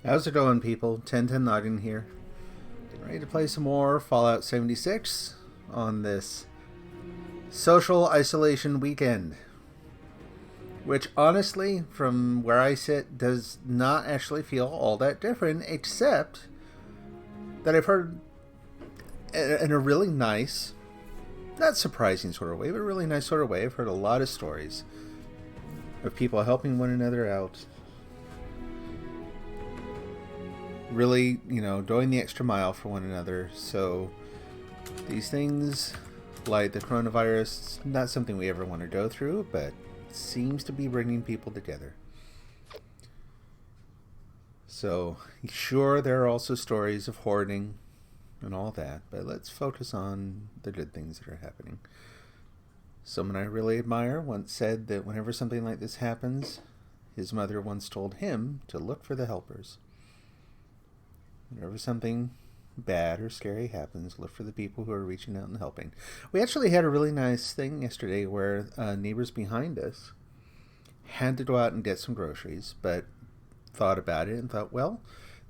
How's it going, people? 1010 Noggin here. Getting ready to play some more Fallout 76 on this social isolation weekend. Which, honestly, from where I sit, does not actually feel all that different, except that I've heard in a really nice, not surprising sort of way, but a really nice sort of way, I've heard a lot of stories of people helping one another out. Really, going the extra mile for one another. So these things, like the coronavirus, not something we ever want to go through, but it seems to be bringing people together. So sure, there are also stories of hoarding and all that, but let's focus on the good things that are happening. Someone I really admire once said that whenever something like this happens, his mother once told him to look for the helpers. Whenever something bad or scary happens, look for the people who are reaching out and helping. We actually had a really nice thing yesterday where neighbors behind us had to go out and get some groceries, but thought about it and thought, well,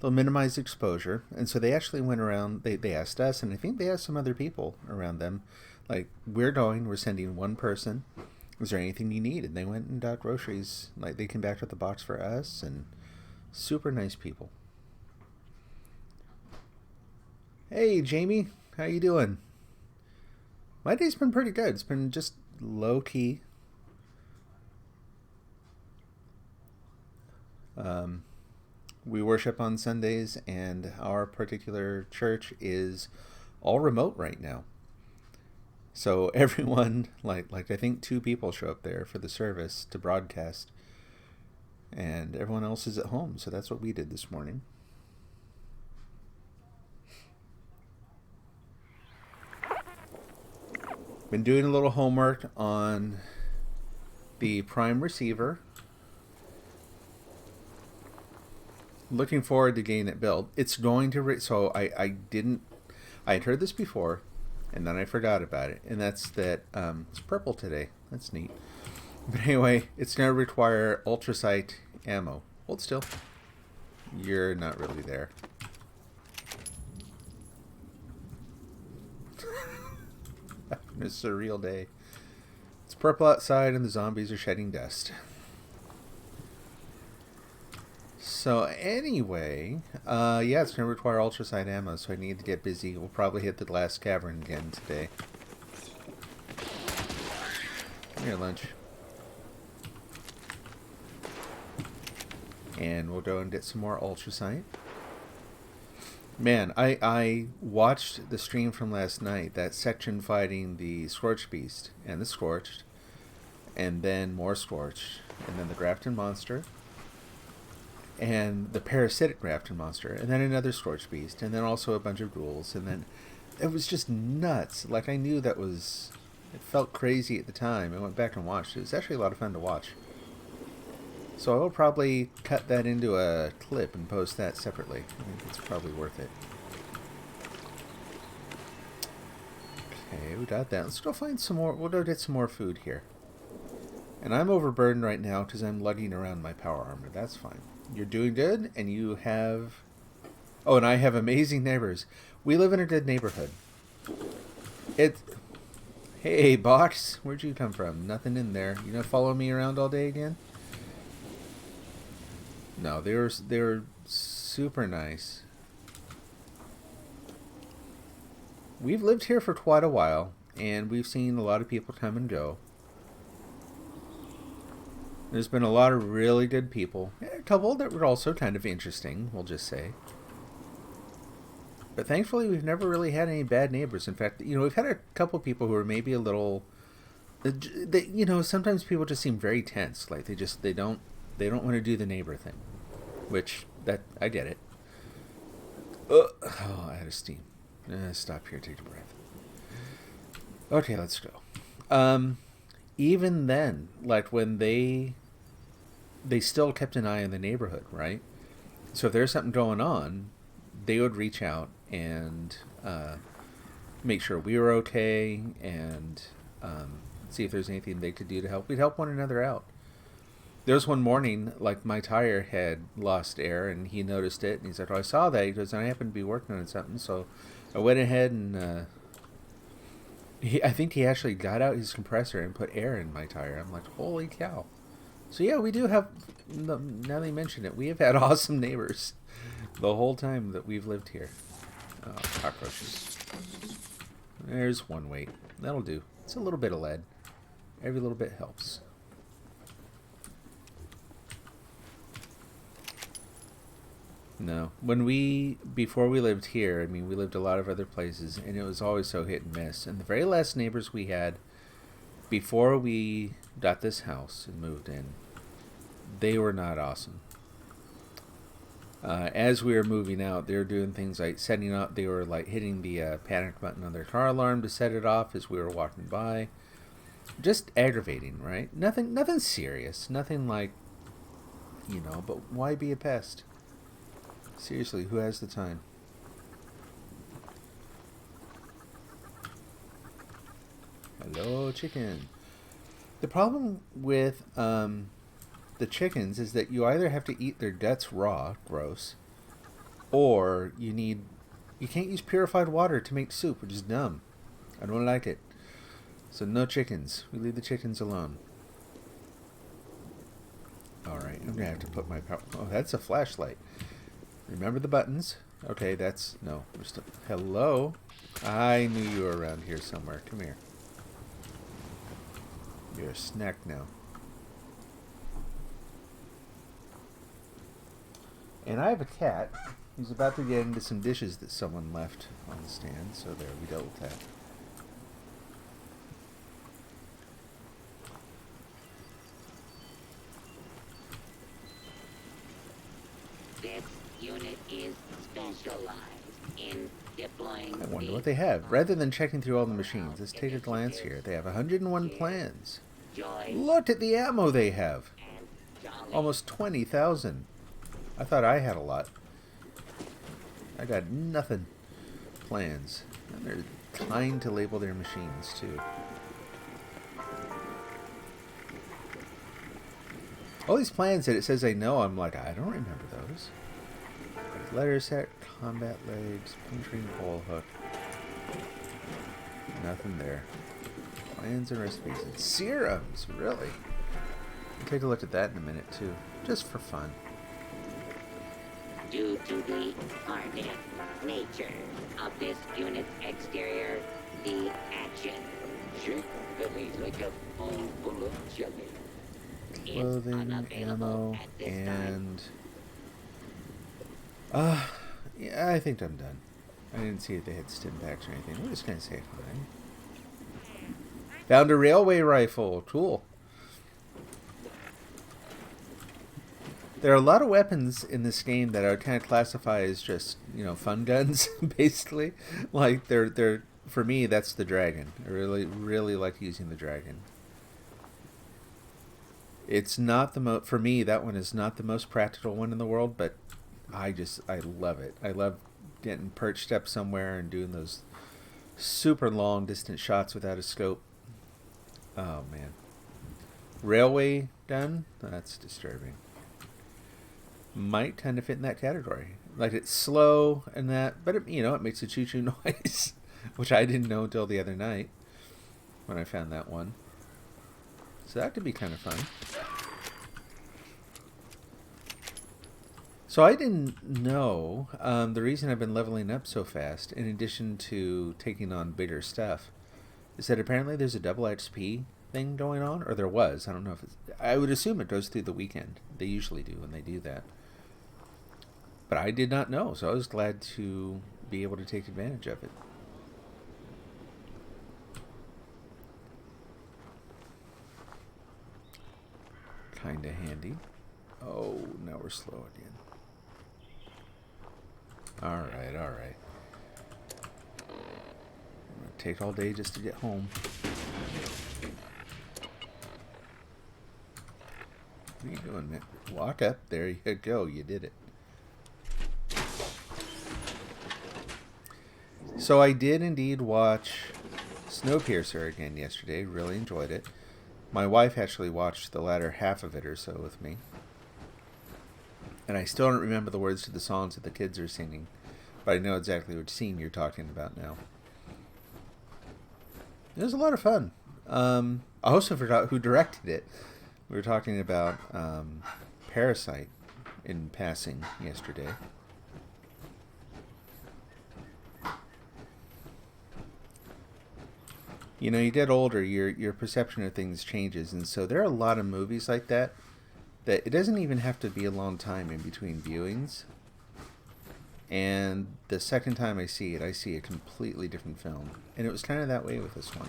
they'll minimize exposure. And so they actually went around, they asked us, and I think they asked some other people around them, like, we're sending one person. Is there anything you need? And they went and got groceries. Like, they came back with a box for us, and super nice people. Hey, Jamie, how you doing? My day's been pretty good. It's been just low-key. We worship on Sundays, and our particular church is all remote right now. So everyone, like I think 2 people show up there for the service to broadcast, and everyone else is at home. So that's what we did this morning. Been doing a little homework on the prime receiver. Looking forward to getting it built. It's going to... So I had heard this before, and then I forgot about it. And that's that... it's purple today. That's neat. But anyway, it's going to require ultrasight ammo. Hold still. You're not really there. A surreal day. It's purple outside and the zombies are shedding dust. So anyway, yeah, it's going to require ultrasight ammo, so I need to get busy. We'll probably hit the glass cavern again today. Come here, lunch. And we'll go and get some more ultrasight. Man, I watched the stream from last night, that section fighting the Scorched Beast and the Scorched, and then more Scorched, and then the Grafton Monster, and the Parasitic Grafton Monster, and then another Scorched Beast, and then also a bunch of ghouls, and then it was just nuts. Like, I knew that was... It felt crazy at the time. I went back and watched it. It was actually a lot of fun to watch. So I will probably cut that into a clip and post that separately. I think it's probably worth it. Okay, we got that. Let's go find some more. We'll go get some more food here. And I'm overburdened right now because I'm lugging around my power armor. That's fine. You're doing good, and you have... Oh, and I have amazing neighbors. We live in a good neighborhood. It. Hey, box. Where'd you come from? Nothing in there. You gonna follow me around all day again? No, they were super nice. We've lived here for quite a while, and we've seen a lot of people come and go. There's been a lot of really good people. A couple that were also kind of interesting, we'll just say. But thankfully, we've never really had any bad neighbors. In fact, we've had a couple people who are maybe a little. Sometimes people just seem very tense. Like they don't want to do the neighbor thing, which that I get it. Oh, I had a steam. Stop here, take a breath. Okay, let's go. Even then, like when they still kept an eye on the neighborhood, right? So if there's something going on, they would reach out and make sure we were okay and see if there's anything they could do to help. We'd help one another out. There was one morning, like my tire had lost air, and he noticed it, and he said, "Oh, I saw that." He goes, "I happened to be working on something, so I went ahead and I think he actually got out his compressor and put air in my tire." I'm like, holy cow. So yeah, we do have, now they mention it, we have had awesome neighbors the whole time that we've lived here. Oh, cockroaches. There's one weight. That'll do. It's a little bit of lead. Every little bit helps. No. Before we lived here, I mean, we lived a lot of other places, and it was always so hit and miss. And the very last neighbors we had, before we got this house and moved in, they were not awesome. As we were moving out, they were doing things like setting up, they were like hitting the panic button on their car alarm to set it off as we were walking by. Just aggravating, right? Nothing serious. Nothing like, but why be a pest? Seriously, who has the time? Hello, chicken. The problem with the chickens is that you either have to eat their guts raw, gross, or you can't use purified water to make soup, which is dumb. I don't like it. So no chickens. We leave the chickens alone. Alright, I'm going to have to put my power... Oh, that's a flashlight. Remember the buttons? Okay, no. We're still... Hello? I knew you were around here somewhere. Come here. You're a snack now. And I have a cat who's about to get into some dishes that someone left on the stand, so there, we dealt with that. This unit is specialized in deploying. I wonder what they have. Rather than checking through all the machines, let's take a glance here. They have 101 plans. Look at the ammo they have. Almost 20,000. I thought I had a lot. I got nothing. Plans. And they're kind to label their machines, too. All these plans that it says I know, I'm like, I don't remember those. Letter set, combat legs, puncturing pole hook. Nothing there. Plans and recipes. And serums, really? We'll take a look at that in a minute, too. Just for fun. Due to the hardened nature of this unit's exterior, the action should be like a bowl full of jelly. Clothing, ammo, and... yeah, I think I'm done. I didn't see if they had stim packs or anything. We're just going to say hi. Found a railway rifle. Cool. There are a lot of weapons in this game that are kind of classified as just, fun guns, basically. Like, they're for me, that's the dragon. I really, really like using the dragon. It's not for me, that one is not the most practical one in the world, but I love it. I love getting perched up somewhere and doing those super long distance shots without a scope. Oh, man. Railway gun? That's disturbing. Might kind of fit in that category. Like, it's slow and that, but it makes a choo-choo noise. which I didn't know until the other night when I found that one. So that could be kind of fun. So I didn't know the reason I've been leveling up so fast, in addition to taking on bigger stuff, is that apparently there's a double XP thing going on, or there was. I don't know if it's... I would assume it goes through the weekend. They usually do when they do that. But I did not know, so I was glad to be able to take advantage of it. Kinda handy. Oh, now we're slow again. Alright, alright. It'll take all day just to get home. What are you doing, man? Walk up. There you go. You did it. So I did indeed watch Snowpiercer again yesterday. Really enjoyed it. My wife actually watched the latter half of it or so with me. And I still don't remember the words to the songs that the kids are singing. But I know exactly which scene you're talking about now. It was a lot of fun. I also forgot who directed it. We were talking about Parasite in passing yesterday. You know, you get older, your perception of things changes, and so there are a lot of movies like that it doesn't even have to be a long time in between viewings. And the second time I see it, I see a completely different film. And it was kind of that way with this one.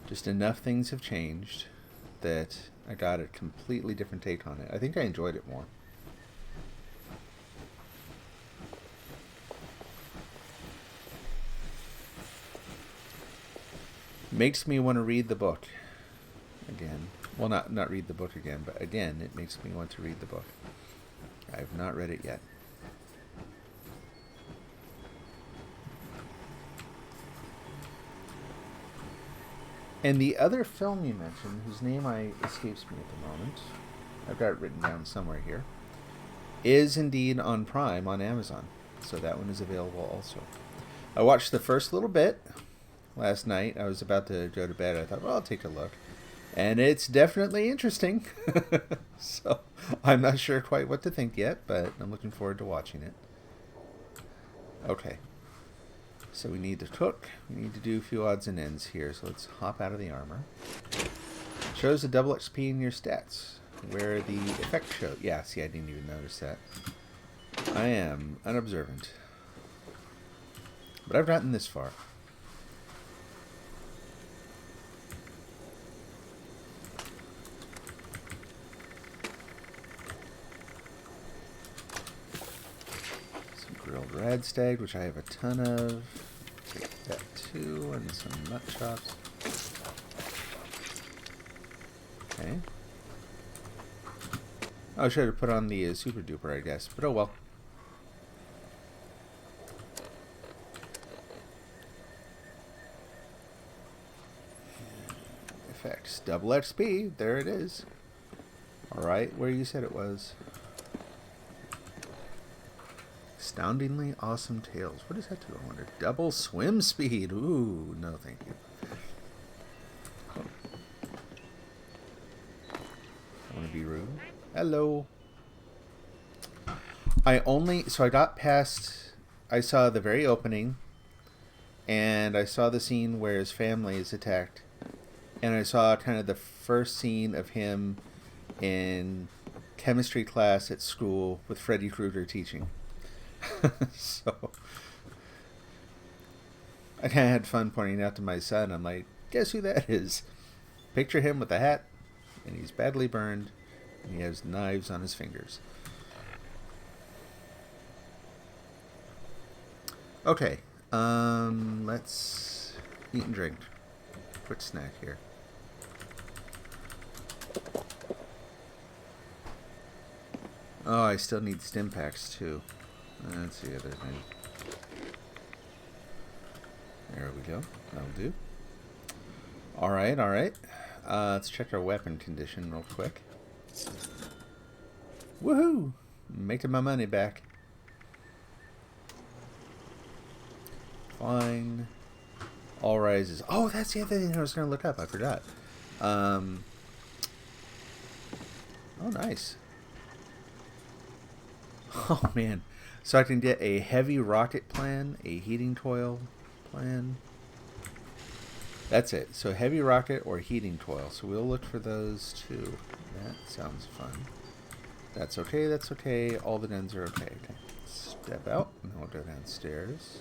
Just enough things have changed that I got a completely different take on it. I think I enjoyed it more. Makes me want to read the book again. Well, not read the book again, but again, it makes me want to read the book. I have not read it yet. And the other film you mentioned, whose name escapes me at the moment, I've got it written down somewhere here, is indeed on Prime on Amazon. So that one is available also. I watched the first little bit last night. I was about to go to bed. I thought, well, I'll take a look. And it's definitely interesting. So I'm not sure quite what to think yet, but I'm looking forward to watching it. Okay. So we need to cook. We need to do a few odds and ends here. So let's hop out of the armor. Shows a double XP in your stats. Where the effect show. Yeah, see, I didn't even notice that. I am unobservant. But I've gotten this far. Grilled radstag, which I have a ton of. Take that too, and some nut chops. Okay. Oh, I should have put on the super duper, I guess, but oh well. Effects. Double XP. There it is. Alright, where you said it was. Astoundingly awesome tails. What does that do? I wonder. Double swim speed. Ooh, no thank you. Oh. I want to be rude. Hello. So I got past, I saw the very opening, and I saw the scene where his family is attacked, and I saw kind of the first scene of him in chemistry class at school with Freddy Krueger teaching. So I kind of had fun pointing out to my son. I'm like, guess who that is? Picture him with a hat, and he's badly burned, and he has knives on his fingers. Okay, let's eat and drink. Quick snack here. Oh, I still need stim packs too. That's the other thing. There we go. That'll do. Alright, alright. Let's check our weapon condition real quick. Woohoo! Making my money back. fine. All rises. Oh, that's the other thing I was going to look up. I forgot. Oh, nice. Oh, man. So I can get a heavy rocket plan, a heating coil plan. That's it. So heavy rocket or heating coil. So we'll look for those too. That sounds fun. That's okay. That's okay. All the guns are okay. Okay. Step out and we'll go downstairs.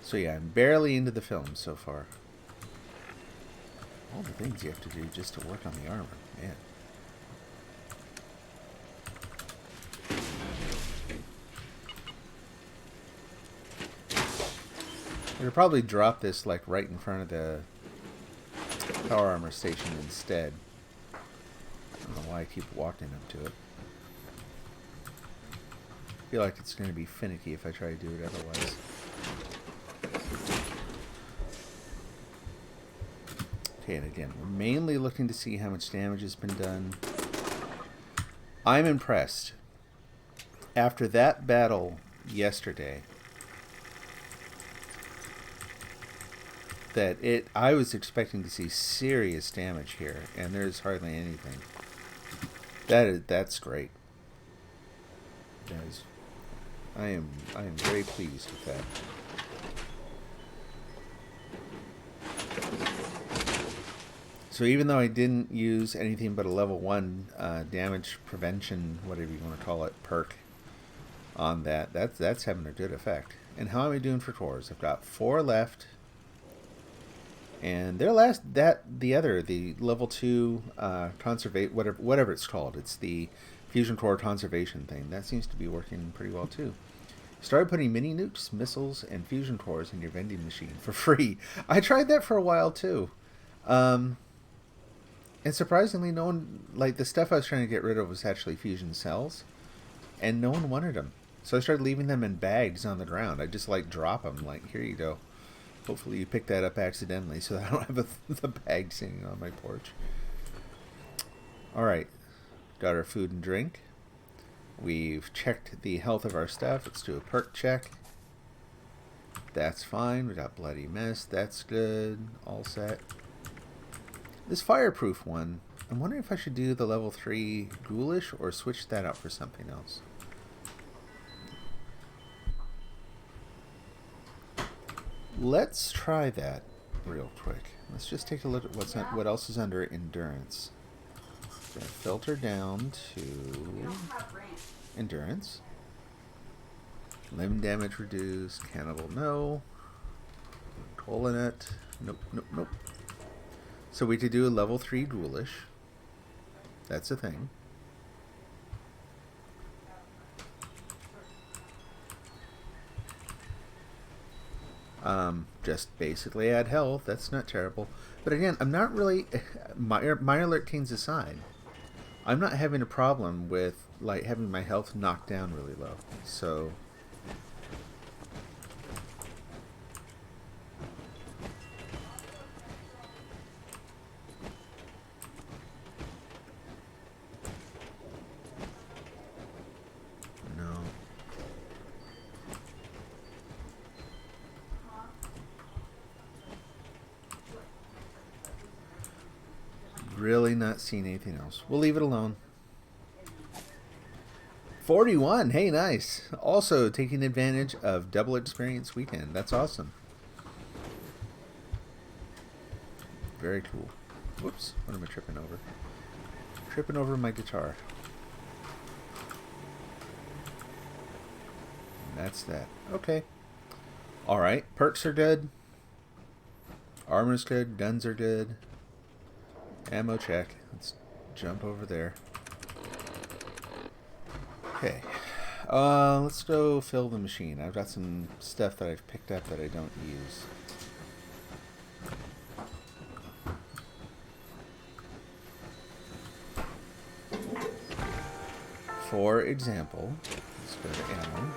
So yeah, I'm barely into the film so far. All the things you have to do just to work on the armor, man. I could probably drop this like right in front of the power armor station instead. I don't know why I keep walking up to it. I feel like it's going to be finicky if I try to do it otherwise. Okay, and again, we're mainly looking to see how much damage has been done. I'm impressed. After that battle yesterday, I was expecting to see serious damage here, and there's hardly anything. That's great. I am very pleased with that. So even though I didn't use anything but a level 1 damage prevention, whatever you want to call it, perk on that's having a good effect. And how am I doing for cores? I've got 4 left. And the level 2 conservate, whatever it's called. It's the fusion core conservation thing. That seems to be working pretty well too. Started putting mini nukes, missiles, and fusion cores in your vending machine for free. I tried that for a while too. And surprisingly, no one, like, the stuff I was trying to get rid of was actually fusion cells, and no one wanted them. So I started leaving them in bags on the ground. I just, like, drop them, like, here you go. Hopefully you pick that up accidentally so that I don't have the bag sitting on my porch. Alright, got our food and drink. We've checked the health of our stuff. Let's do a perk check. That's fine. We got Bloody Mess. That's good. All set. This fireproof one, I'm wondering if I should do the level 3 ghoulish or switch that out for something else. Let's try that real quick. Let's just take a look at what else is under endurance. Gonna filter down to endurance. Limb damage reduced. Cannibal, no. Colon it. Nope, nope, nope. So we could do a level 3 ghoulish. That's a thing. Just basically add health. That's not terrible. But again, I'm not really... Minor alert teens aside, I'm not having a problem with, like, having my health knocked down really low. So... Really not seeing anything else. We'll leave it alone. 41. Hey, nice. Also taking advantage of double experience weekend. That's awesome. Very cool. Whoops. What am I tripping over? Tripping over my guitar. And that's that. Okay. Alright. Perks are good. Armor's good. Guns are good. Ammo check. Let's jump over there. Okay. Let's go fill the machine. I've got some stuff that I've picked up that I don't use. For example, let's go to ammo.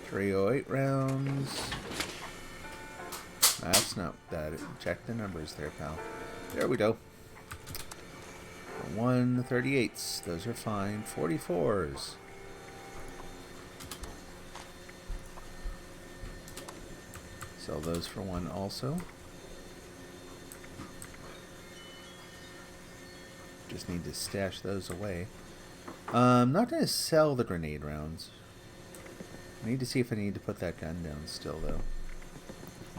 308 rounds. That's not that. Check the numbers there, pal. There we go. 138s, those are fine. 44s. Sell those for 1 also. Just need to stash those away. I'm not going to sell the grenade rounds. I need to see if I need to put that gun down still, though.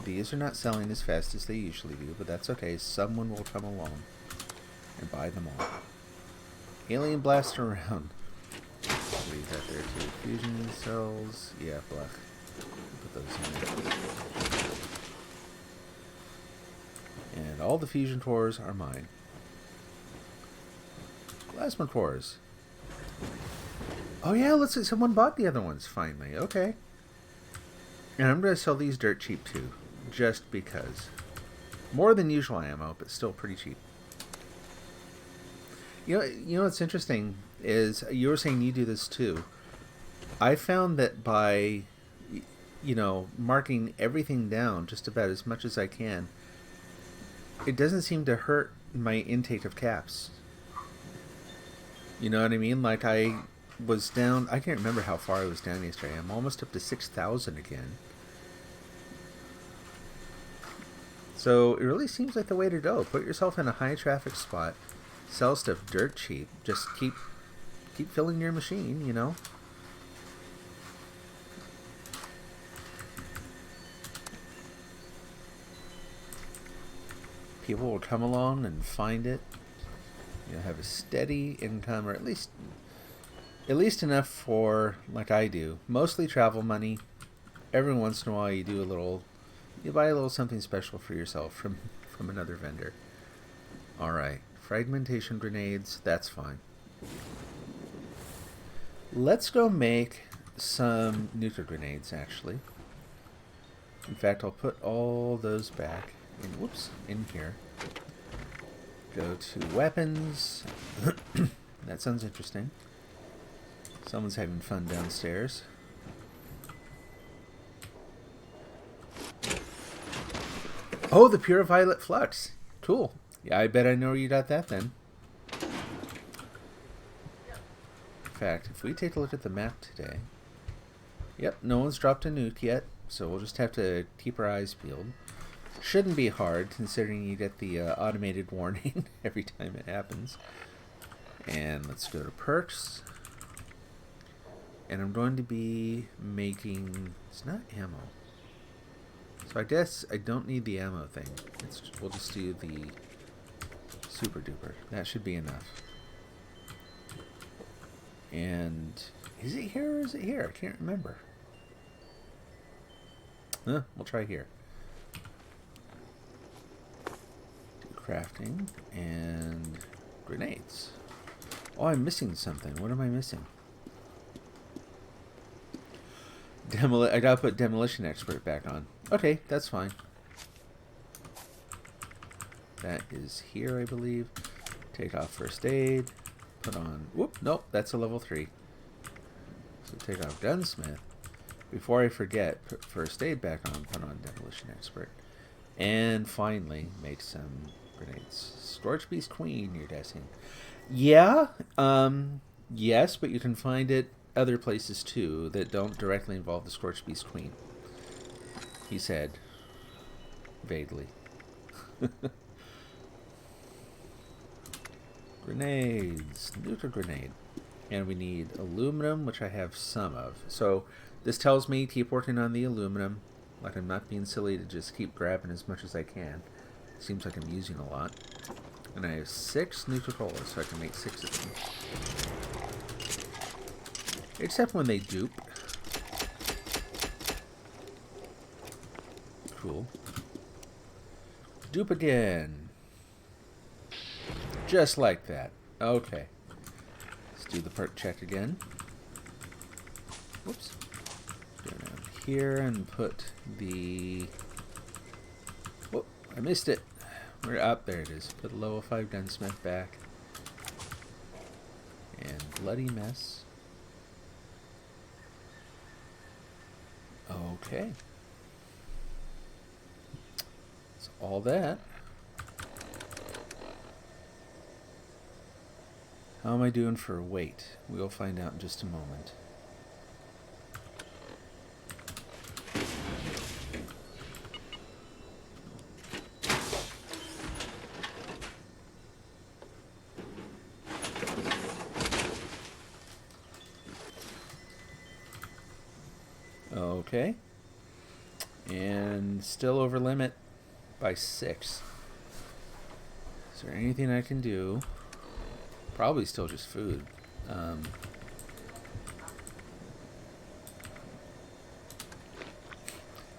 These are not selling as fast as they usually do, but that's okay. Someone will come along and buy them all. Alien blaster round. Leave that there too. Fusion cells. Yeah, black. Put those in there. And all the fusion cores are mine. Plasma cores. Oh yeah, let's see. Someone bought the other ones finally. Okay. And I'm going to sell these dirt cheap too. Just because. More than usual ammo, but still pretty cheap. You know what's interesting is you were saying you do this too. I found that by, marking everything down just about as much as I can, it doesn't seem to hurt my intake of caps. You know what I mean? Like I was down, I can't remember how far I was down yesterday. I'm almost up to 6,000 again. So it really seems like the way to go. Put yourself in a high traffic spot. Sell stuff dirt cheap. Just keep filling your machine, you know. People will come along and find it. You'll have a steady income, or at least enough for, like I do, mostly travel money. Every once in a while you buy a little something special for yourself from another vendor. Alright, fragmentation grenades, that's fine. Let's go make some nuke grenades, actually. In fact, I'll put all those back in here. Go to weapons. That sounds interesting. Someone's having fun downstairs. Oh, the pure violet flux. Cool. Yeah, I bet I know where you got that then. In fact, if we take a look at the map today. Yep, no one's dropped a nuke yet, so we'll just have to keep our eyes peeled. Shouldn't be hard, considering you get the automated warning every time it happens. And let's go to perks. And I'm going to be making... It's not ammo. So I guess I don't need the ammo thing. We'll just do the super duper. That should be enough. And is it here or is it here? I can't remember. We'll try here. Do crafting and grenades. Oh, I'm missing something. What am I missing? I gotta put demolition expert back on. Okay, that's fine. That is here, I believe. Take off first aid. Put on... Whoop, nope, that's a level 3. So take off gunsmith. Before I forget, put first aid back on. Put on demolition expert. And finally, make some grenades. Scorch Beast Queen, you're guessing. Yeah, yes, but you can find it other places too that don't directly involve the Scorched Beast Queen. He said, vaguely. Grenades. Nuke grenade. And we need aluminum, which I have some of. So this tells me keep working on the aluminum. Like I'm not being silly to just keep grabbing as much as I can. Seems like I'm using a lot. And I have 6 Nuka-Colas, so I can make 6 of them. Except when they dupe. Cool. Dupe again. Just like that. Okay. Let's do the perk check again. Whoops. Go down here and put the... Whoop, I missed it. We're up. There it is. Put the level 5 gunsmith back. And bloody mess. Okay. That's all that. How am I doing for weight? We'll find out in just a moment. Okay. And still over limit by 6. Is there anything I can do? Probably still just food.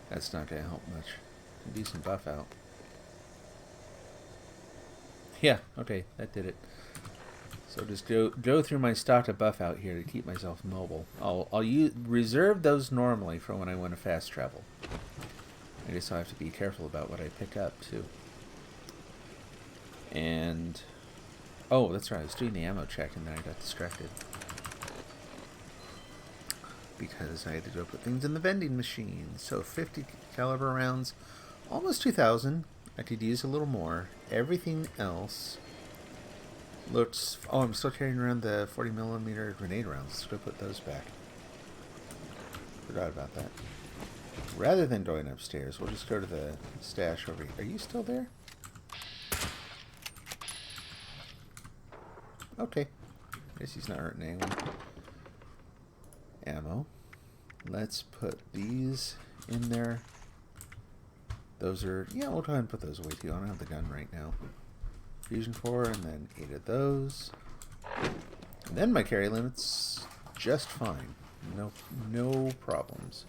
That's not going to help much. A decent buff out. Yeah, okay, that did it. So just go through my stock of buff out here to keep myself mobile. I'll reserve those normally for when I want to fast travel. I guess I'll have to be careful about what I pick up too. And oh, that's right. I was doing the ammo check and then I got distracted because I had to go put things in the vending machine. So 50 caliber rounds, almost 2,000. I could use a little more. Everything else looks... Oh, I'm still carrying around the 40mm grenade rounds. Let's go put those back. Forgot about that. Rather than going upstairs, we'll just go to the stash over here. Are you still there? Okay. Guess he's not hurting anyone. Ammo. Let's put these in there. Those are... Yeah, we'll go ahead and put those away too. I don't have the gun right now. Fusion 4 and then 8 of those. And then my carry limit's just fine. No problems.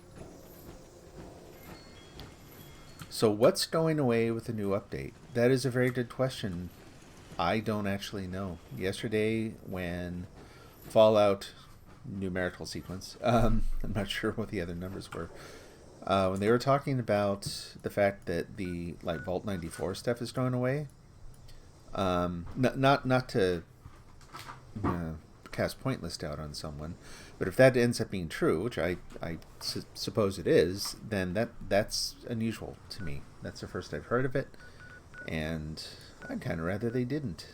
So what's going away with the new update? That is a very good question. I don't actually know. Yesterday when Fallout numerical sequence, I'm not sure what the other numbers were. When they were talking about the fact that the Vault 94 stuff is going away, not to cast pointless doubt on someone, but if that ends up being true, which I suppose it is, then that's unusual to me. That's the first I've heard of it, and I'd kind of rather they didn't.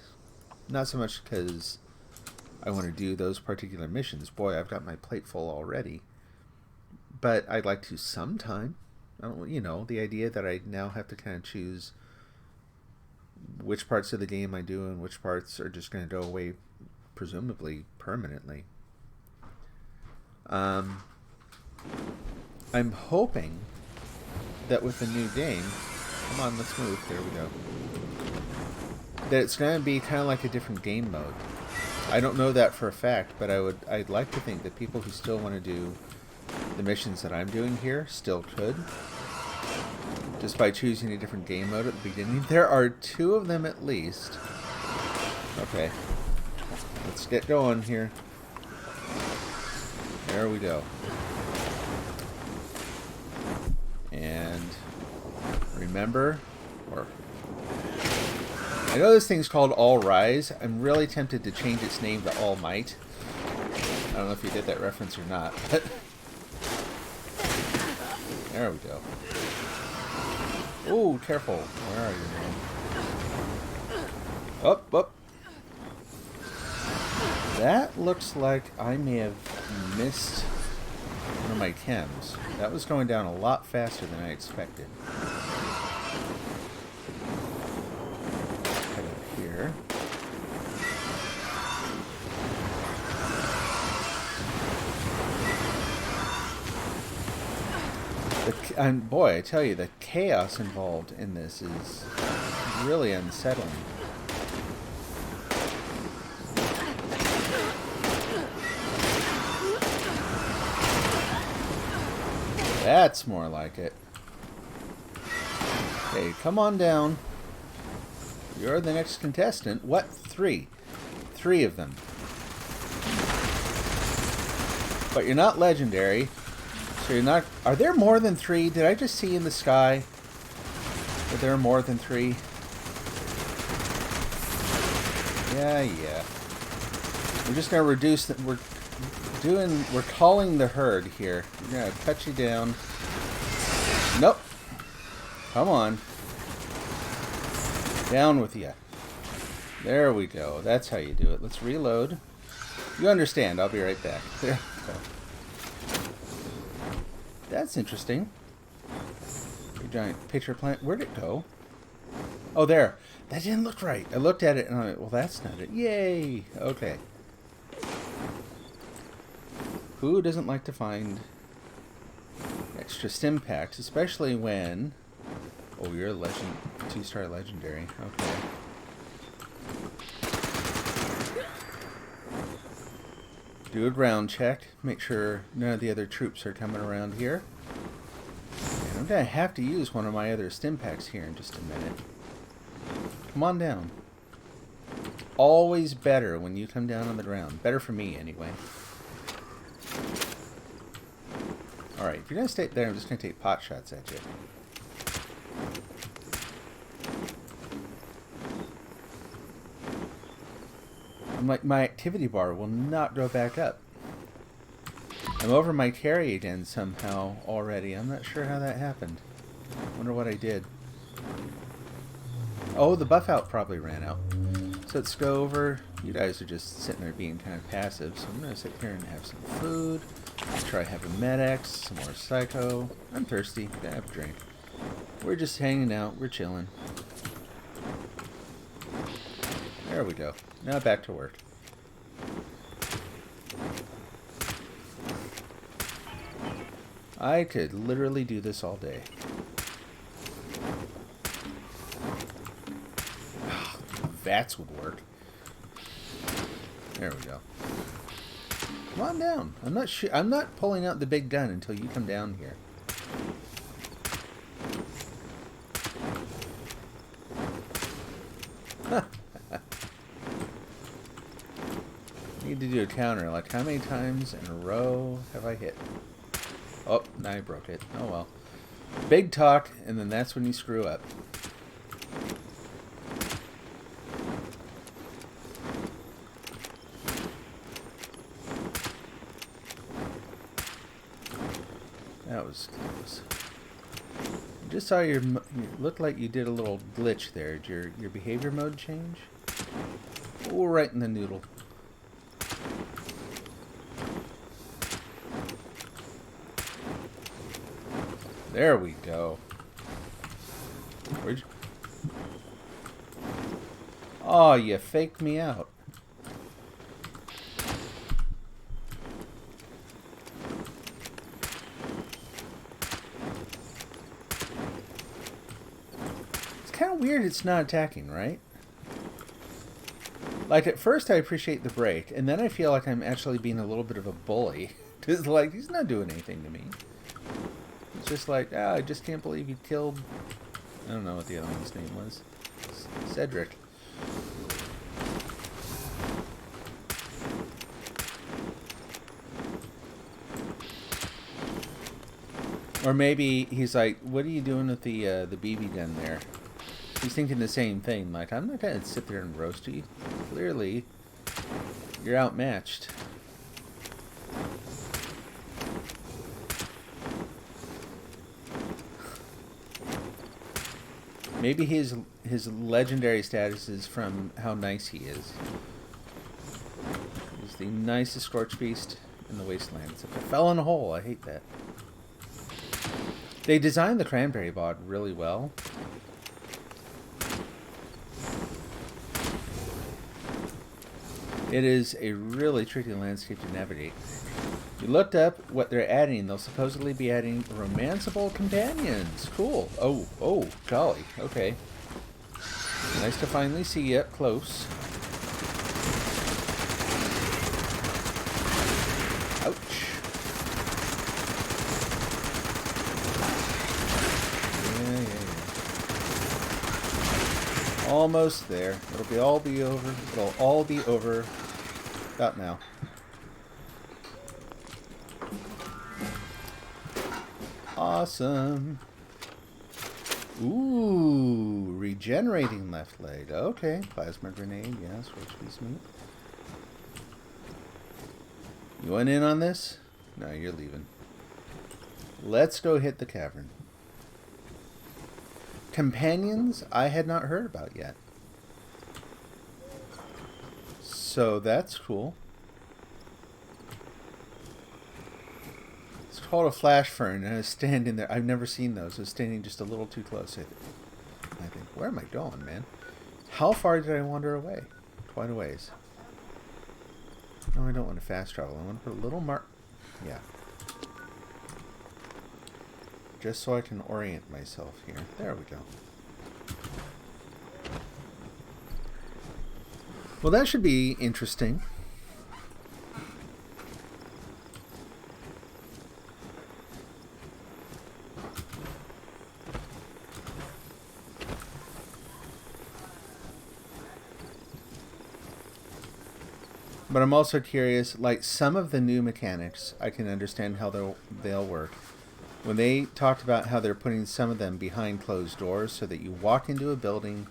Not so much because I want to do those particular missions. Boy, I've got my plate full already. But I'd like to sometime. The idea that I now have to kind of choose which parts of the game I do and which parts are just going to go away, presumably permanently. I'm hoping that with the new game, come on, let's move. There we go. That it's going to be kind of like a different game mode. I don't know that for a fact, but I'd like to think that people who still want to do the missions that I'm doing here still could, just by choosing a different game mode at the beginning. There are 2 of them at least. Okay, let's get going here. There we go. And remember, or I know this thing's called All Rise. I'm really tempted to change its name to All Might. I don't know if you did that reference or not, but there we go. Ooh, careful. Where are you, man? Up. That looks like I may have missed one of my chems. That was going down a lot faster than I expected. Head up here. And boy, I tell you, the chaos involved in this is really unsettling. That's more like it. Okay, come on down. You're the next contestant. What? 3? 3 of them. But you're not legendary. So you're not... Are there more than 3? Did I just see in the sky that there are more than 3? Yeah. We're just going to reduce... We're calling the herd here. We're going to cut you down. Nope. Come on. Down with you. There we go. That's how you do it. Let's reload. You understand. I'll be right back. There we go. That's interesting. A giant pitcher plant. Where'd it go? Oh, there. That didn't look right. I looked at it and I went, well, that's not it. Yay! Okay. Who doesn't like to find extra stim packs, especially when... Oh, you're a legend, 2-star legendary. Okay. Do a ground check. Make sure none of the other troops are coming around here. And I'm going to have to use one of my other stim packs here in just a minute. Come on down. Always better when you come down on the ground. Better for me, anyway. Alright, if you're going to stay there, I'm just going to take pot shots at you. I'm like, my activity bar will not go back up. I'm over my carry again somehow already. I'm not sure how that happened. Wonder what I did. Oh, the buff out probably ran out. So let's go over. You guys are just sitting there being kind of passive, so I'm going to sit here and have some food. Try having Med-X, some more Psycho. I'm thirsty. Gotta have a drink. We're just hanging out. We're chilling. There we go. Now back to work. I could literally do this all day. Vats would work. There we go. Come on down. I'm not pulling out the big gun until you come down here. Need to do a counter. Like, how many times in a row have I hit? Oh, now I broke it. Oh well. Big talk, and then that's when you screw up. That was close. Just saw you looked like you did a little glitch there. Did your behavior mode change? Oh, right in the noodle. There we go. Where'd you... Oh, you faked me out. It's kind of weird it's not attacking, right? Like, at first I appreciate the break, and then I feel like I'm actually being a little bit of a bully. Because, like, he's not doing anything to me. It's just like, I just can't believe he killed... I don't know what the other one's name was. Cedric. Or maybe he's like, what are you doing with the BB gun there? He's thinking the same thing. Like, I'm not going to sit there and roast you. Clearly, you're outmatched. Maybe his legendary status is from how nice he is. He's the nicest scorch beast in the wasteland. Except I fell in a hole. I hate that. They designed the cranberry bog really well. It is a really tricky landscape to navigate. You looked up what they're adding. They'll supposedly be adding romanceable companions. Cool. Oh, golly. Okay. Nice to finally see you up close. Ouch. Yeah. Almost there. It'll all be over. It'll all be over about now. Awesome. Ooh, regenerating left leg. Okay, plasma grenade. Yes, roast beef meat. You went in on this? No, you're leaving. Let's go hit the cavern. Companions I had not heard about yet. So that's cool. It's called a flash fern, and I was standing there. I've never seen those. I was standing just a little too close. I think, where am I going, man? How far did I wander away? Quite a ways. No, I don't want to fast travel. I want to put a little mark. Yeah. just so I can orient myself here. There we go. Well, that should be interesting. But I'm also curious, like some of the new mechanics, I can understand how they'll work. When they talked about how they're putting some of them behind closed doors so that you walk into a building,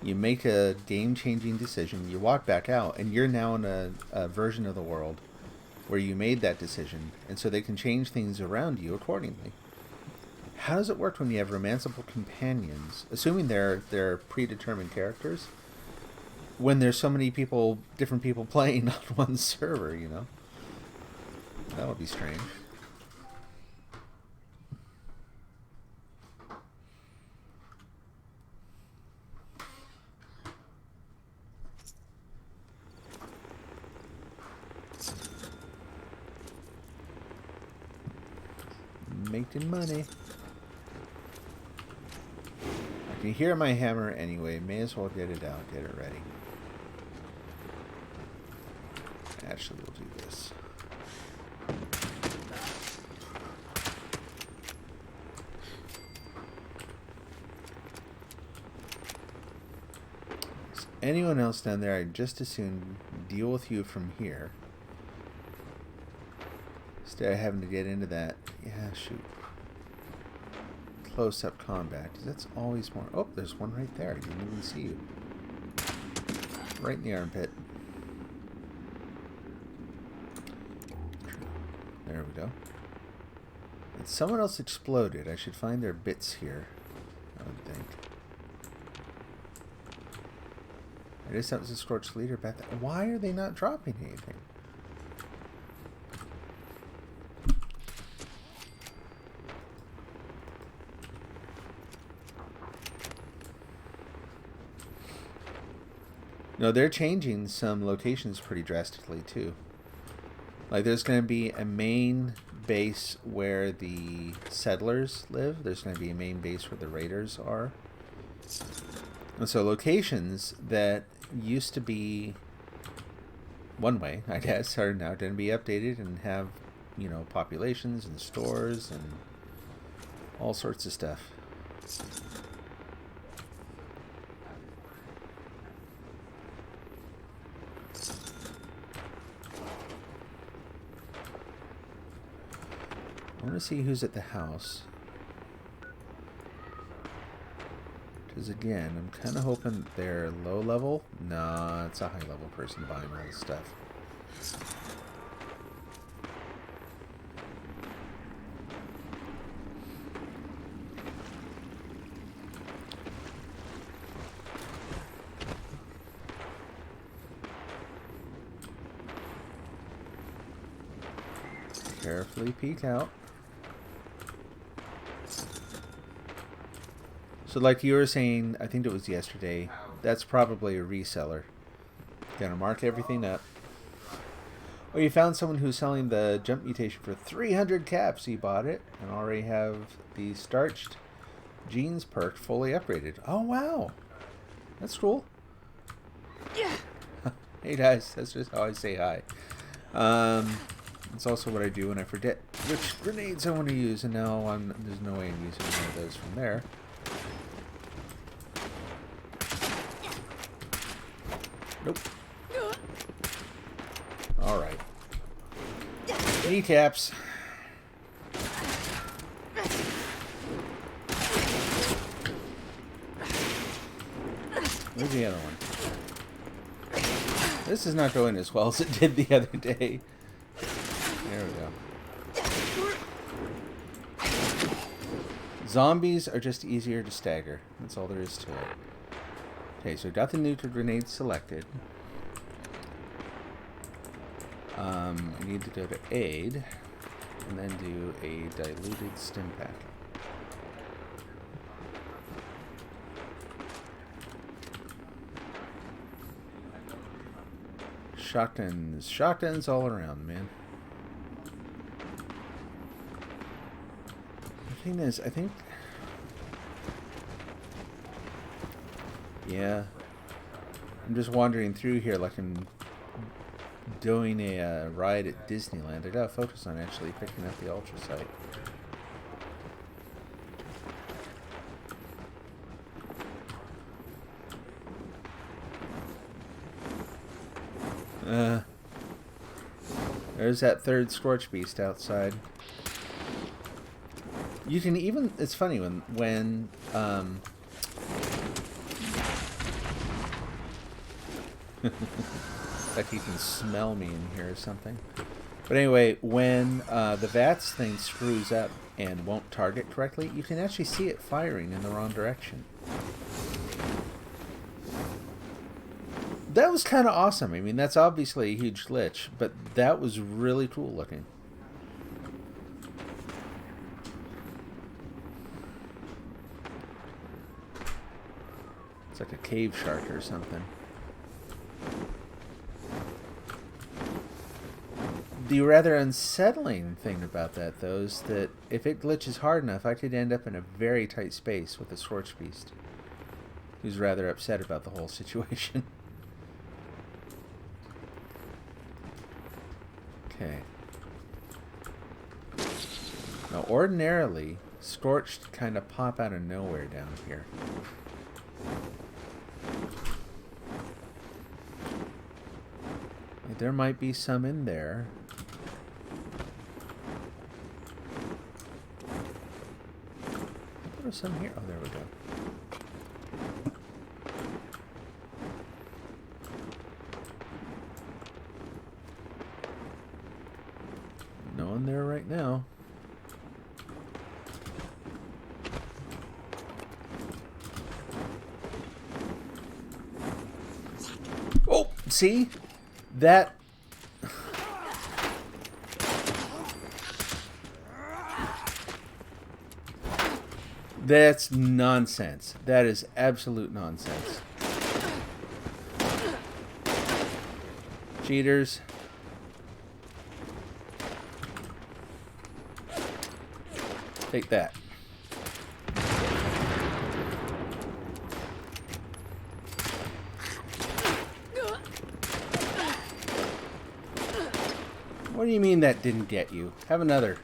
you make a game-changing decision, you walk back out, and you're now in a version of the world where you made that decision, and so they can change things around you accordingly. How does it work when you have romanceable companions, assuming they're predetermined characters? When there's so many people, different people playing on one server, you know? That would be strange. Making money. I can hear my hammer anyway. May as well get it out, get it ready. Actually, we'll do this. Is anyone else down there? I'd just as soon deal with you from here. Instead of having to get into that. Yeah, shoot. Close-up combat. That's always more... Oh, there's one right there. I didn't even see you. Right in the armpit. There we go. And someone else exploded. I should find their bits here, I would think. I guess that was a scorched leader back there. Why are they not dropping anything? No, they're changing some locations pretty drastically too. Like there's going to be a main base where the settlers live. There's going to be a main base where the raiders are. And so locations that used to be one way, I guess, are now going to be updated and have, you know, populations and stores and all sorts of stuff. I want to see who's at the house. Because again, I'm kind of hoping they're low level. Nah, it's a high level person buying all this stuff. Carefully peek out. So like you were saying, I think it was yesterday, that's probably a reseller. Gonna mark everything up. Or you found someone who's selling the jump mutation for 300 caps. He bought it and already have the starched jeans perk fully upgraded. Oh wow, that's cool. Yeah. Hey guys, that's just how I say hi. It's also what I do when I forget which grenades I want to use, and now there's no way I'm using one of those from there. Nope. Alright. Kneecaps. Where's the other one? This is not going as well as it did the other day. There we go. Zombies are just easier to stagger. That's all there is to it. Okay, so we got the nuke grenade selected. We need to go to aid and then do a diluted stim pack. Shotguns. Shotguns all around, man. thing is, I think... Yeah. I'm just wandering through here like I'm doing a ride at Disneyland. I gotta focus on actually picking up the ultrasight. There's that third Scorch Beast outside. You can even... It's funny when like you can smell me in here or something. But anyway, when the VATS thing screws up and won't target correctly, you can actually see it firing in the wrong direction. That was kind of awesome. I mean, that's obviously a huge glitch, but that was really cool looking. It's like a cave shark or something. The rather unsettling thing about that, though, is that if it glitches hard enough, I could end up in a very tight space with a Scorch Beast, who's rather upset about the whole situation. Okay. Now, ordinarily, Scorched kind of pop out of nowhere down here. There might be some in there. There's some here. Oh, there we go. No one there right now. Oh, see? That... That's nonsense. That is absolute nonsense. Cheaters. Take that. What do you mean that didn't get you? Have another.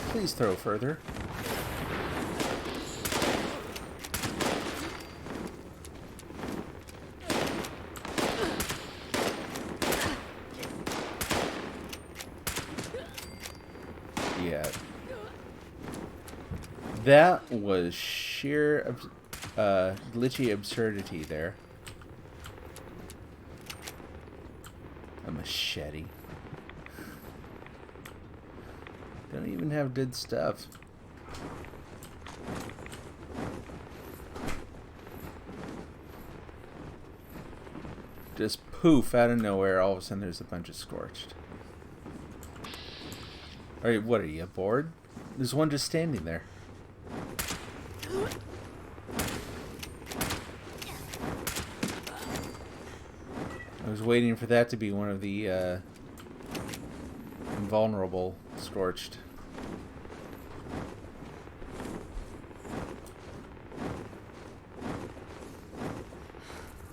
Please throw further. Yeah. That was sheer glitchy absurdity there. A machete. Don't even have good stuff. Just poof out of nowhere, all of a sudden there's a bunch of Scorched. Alright, what are you, bored? There's one just standing there. I was waiting for that to be one of the invulnerable Scorched.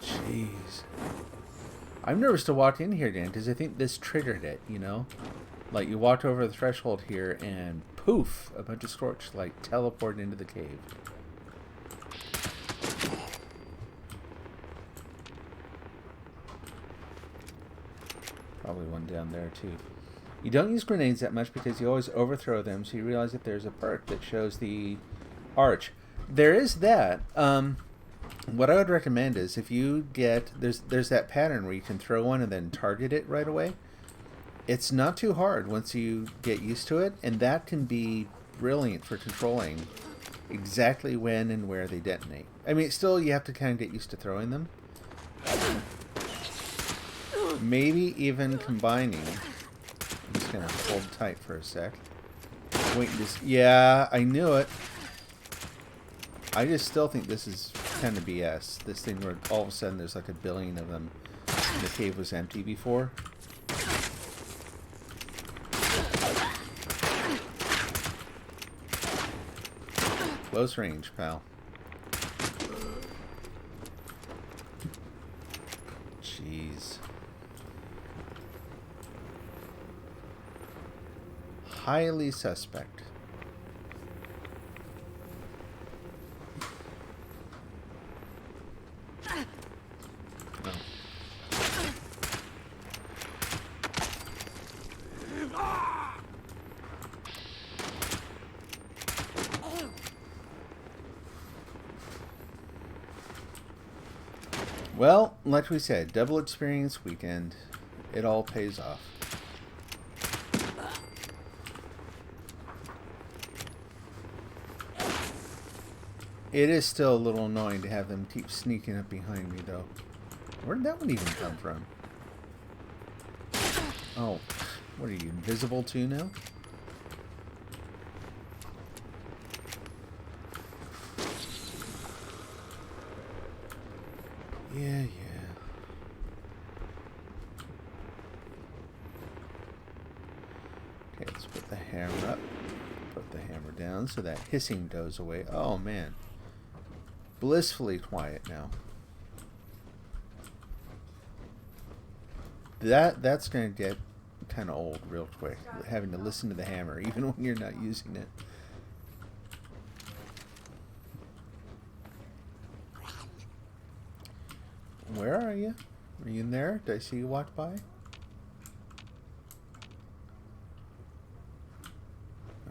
Jeez. I'm nervous to walk in here again because I think this triggered it, you know? Like, you walked over the threshold here and poof, a bunch of Scorched, like, teleported into the cave. Probably one down there, too. You don't use grenades that much because you always overthrow them, so you realize that there's a perk that shows the arch. There is that. What I would recommend is if you get... There's that pattern where you can throw one and then target it right away. It's not too hard once you get used to it, and that can be brilliant for controlling exactly when and where they detonate. I mean, still, you have to kind of get used to throwing them. Maybe even combining. I'm just going to hold tight for a sec. Wait, yeah, I knew it. I just still think this is kind of BS. This thing where all of a sudden there's like a billion of them. And the cave was empty before. Close range, pal. Jeez. Highly suspect. Well, like we said, double experience weekend. It all pays off. It is still a little annoying to have them keep sneaking up behind me, though. Where did that one even come from? Oh, what are you, invisible too now? Yeah. Okay, let's put the hammer up. Put the hammer down so that hissing goes away. Oh, man. Blissfully quiet now. That's going to get kind of old real quick. Having to listen to the hammer, even when you're not using it. Where are you? Are you in there? Did I see you walk by?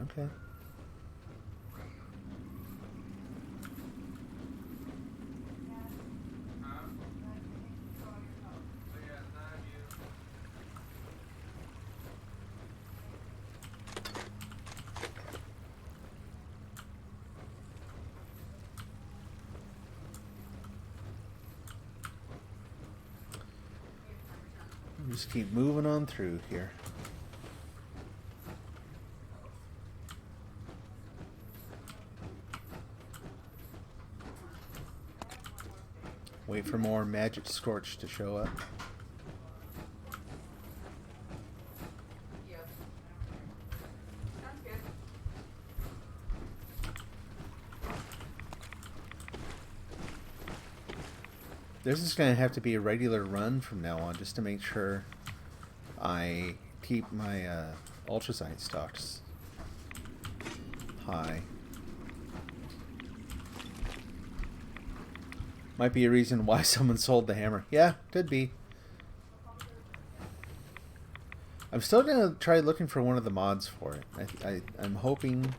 Okay. Just keep moving on through here. Wait for more magic scorch to show up. This is going to have to be a regular run from now on, just to make sure I keep my ultrasite stocks high. Might be a reason why someone sold the hammer. Yeah, could be. I'm still going to try looking for one of the mods for it. I'm hoping...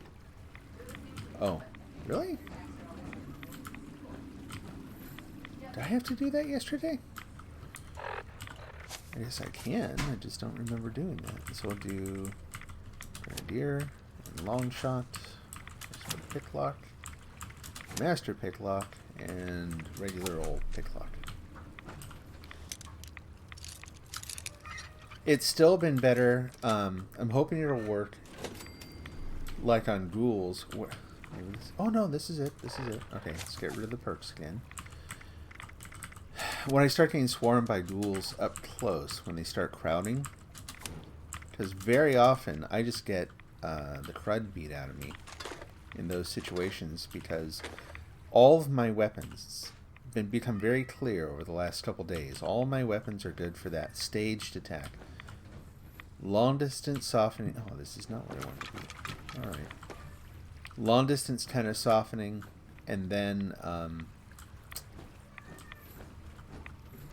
Oh, really? Did I have to do that yesterday? I guess I can. I just don't remember doing that. So we'll do Grenadier and Long Shot, Picklock, Master Picklock, and regular old Picklock. It's still been better. I'm hoping it'll work like on ghouls. Maybe this, oh no, this is it. This is it. Okay, let's get rid of the perks again. When I start getting swarmed by ghouls up close, when they start crowding, because very often I just get the crud beat out of me in those situations, because all of my weapons become very clear over the last couple days. All my weapons are good for that staged attack. Long distance softening. Oh, this is not what I want to be. Alright. Long distance kind of softening, and then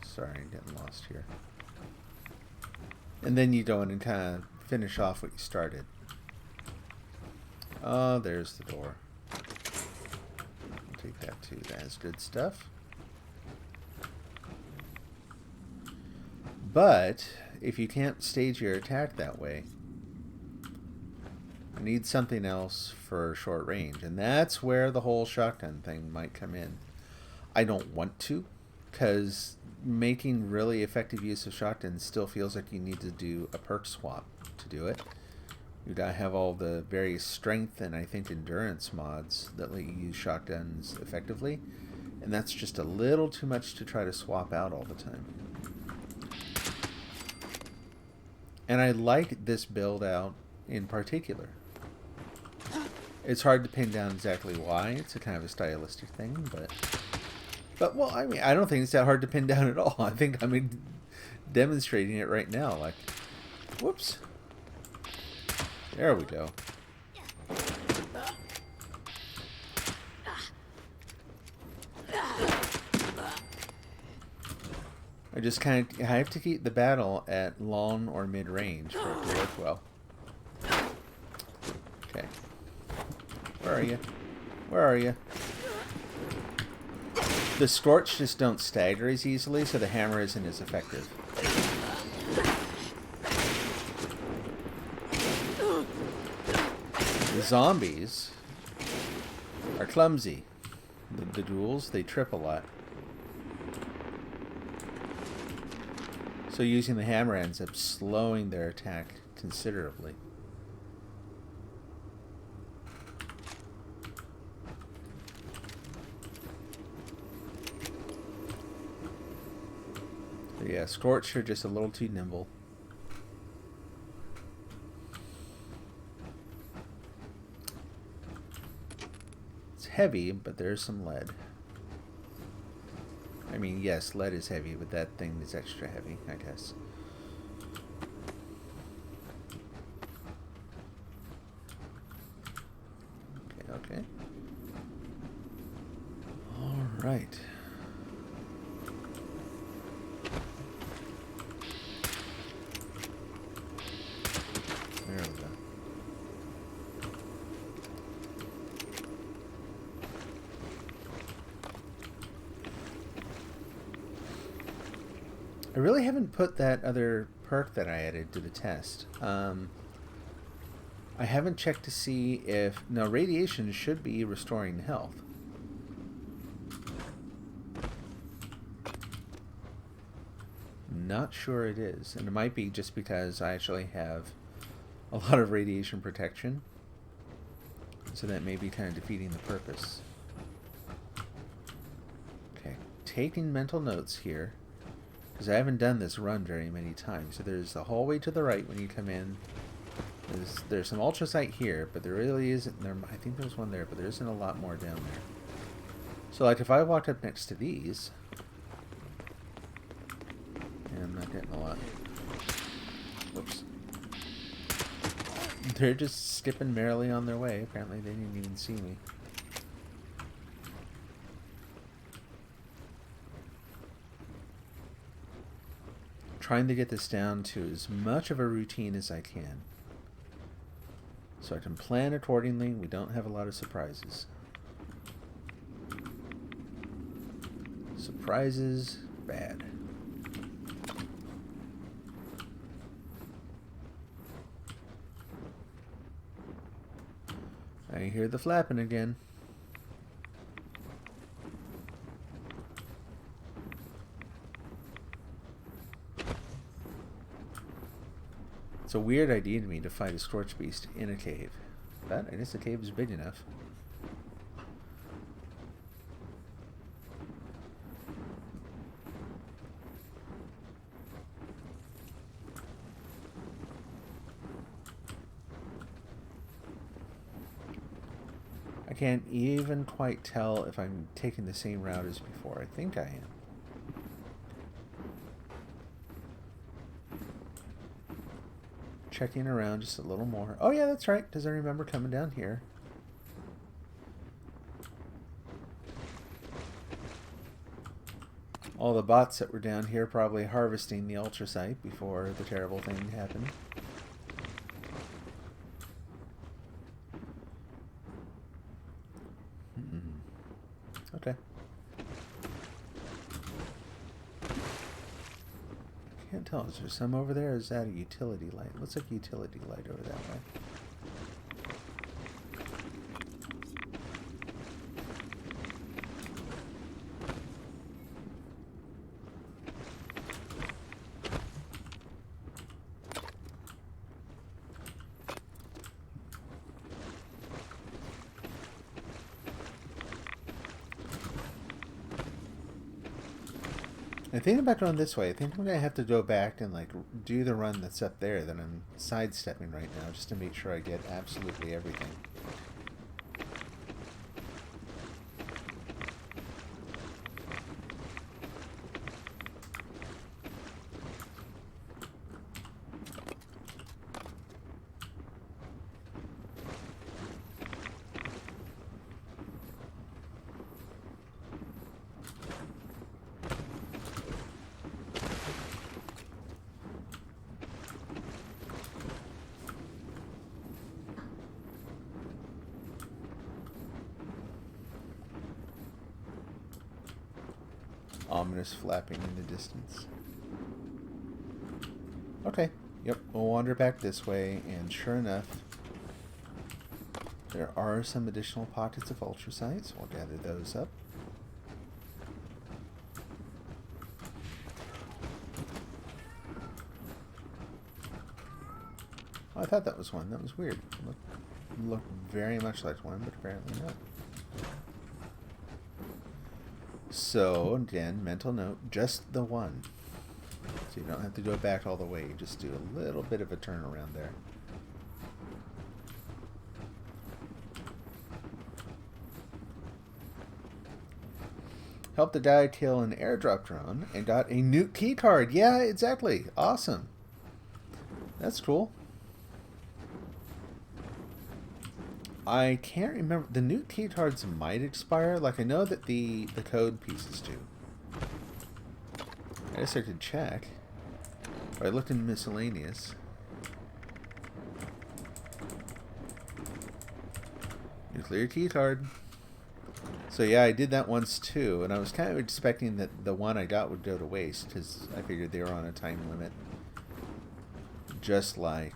sorry, I'm getting lost here. And then you go in and kind of finish off what you started. Oh, there's the door. I'll take that too. That's good stuff. But if you can't stage your attack that way, I need something else for short range. And that's where the whole shotgun thing might come in. I don't want to, because making really effective use of shotguns still feels like you need to do a perk swap to do it. You gotta have all the various strength and I think endurance mods that let you use shotguns effectively, and that's just a little too much to try to swap out all the time. And I like this build out in particular. It's hard to pin down exactly why. It's a kind of a stylistic thing, but well, I mean, I don't think it's that hard to pin down at all. I think I'm demonstrating it right now. Like, whoops. There we go. I have to keep the battle at long or mid range for it to work well. Okay. Where are you? Where are you? The Scorch just don't stagger as easily, so the hammer isn't as effective. The zombies are clumsy. The duels, they trip a lot. So using the hammer ends up slowing their attack considerably. But yeah, Scorch are just a little too nimble. It's heavy, but there's some lead. I mean, yes, lead is heavy, but that thing is extra heavy, I guess. Okay. All right. There we go. I really haven't put that other perk that I added to the test. I haven't checked to see if... No, radiation should be restoring health. Not sure it is. And it might be just because I actually have a lot of radiation protection. So that may be kind of defeating the purpose. Okay, taking mental notes here. Because I haven't done this run very many times. So there's a hallway to the right when you come in. There's some ultrasight here, but there really isn't. I think there's one there, but there isn't a lot more down there. So like if I walked up next to these... Yeah, I'm not getting a lot. Whoops. They're just skipping merrily on their way. Apparently they didn't even see me. Trying to get this down to as much of a routine as I can. So I can plan accordingly. We don't have a lot of surprises. Surprises, bad. I hear the flapping again. It's a weird idea to me to fight a Scorch Beast in a cave. But I guess the cave is big enough. I can't even quite tell if I'm taking the same route as before. I think I am. Checking around just a little more. Oh yeah, that's right, because I remember coming down here. All the bots that were down here probably harvesting the ultrasight before the terrible thing happened. Okay. Can't tell. Is there some over there, or is that a utility light? Looks like a utility light over that way. I think about going this way. I think I'm going to have to go back and like do the run that's up there that I'm sidestepping right now just to make sure I get absolutely everything. Ominous flapping in the distance. Okay, yep, we'll wander back this way, and sure enough, there are some additional pockets of ultrasites. We'll gather those up. Oh, I thought that was one. That was weird. Looked very much like one, but apparently not. So, again, mental note, just the one. So you don't have to go back all the way. You just do a little bit of a turnaround there. Helped the guy kill an airdrop drone and got a nuke key card. Yeah, exactly. Awesome. That's cool. I can't remember. The nuke key cards might expire. Like, I know that the code pieces do. I guess I could check. Or I looked in miscellaneous. Nuclear key card. So yeah, I did that once too, and I was kind of expecting that the one I got would go to waste, because I figured they were on a time limit. Just like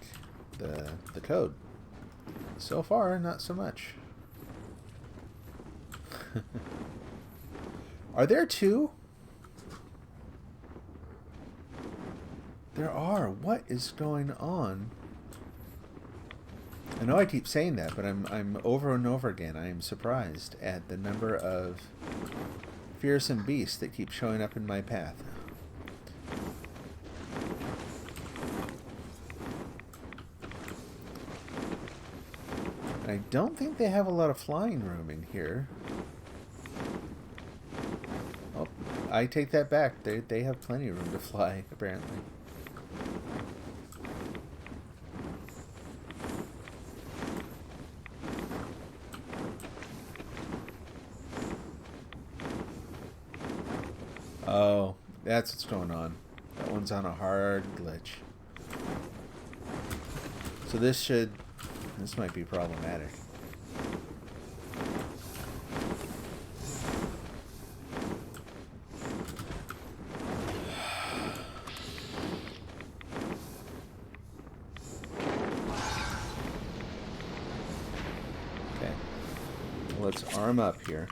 the code. So far, not so much. Are there two? There are. What is going on? I know I keep saying that, but I'm over and over again. I am surprised at the number of fearsome beasts that keep showing up in my path. I don't think they have a lot of flying room in here. Oh, I take that back. They have plenty of room to fly, apparently. Oh, that's what's going on. That one's on a hard glitch. So this might be problematic. Okay. Let's arm up here.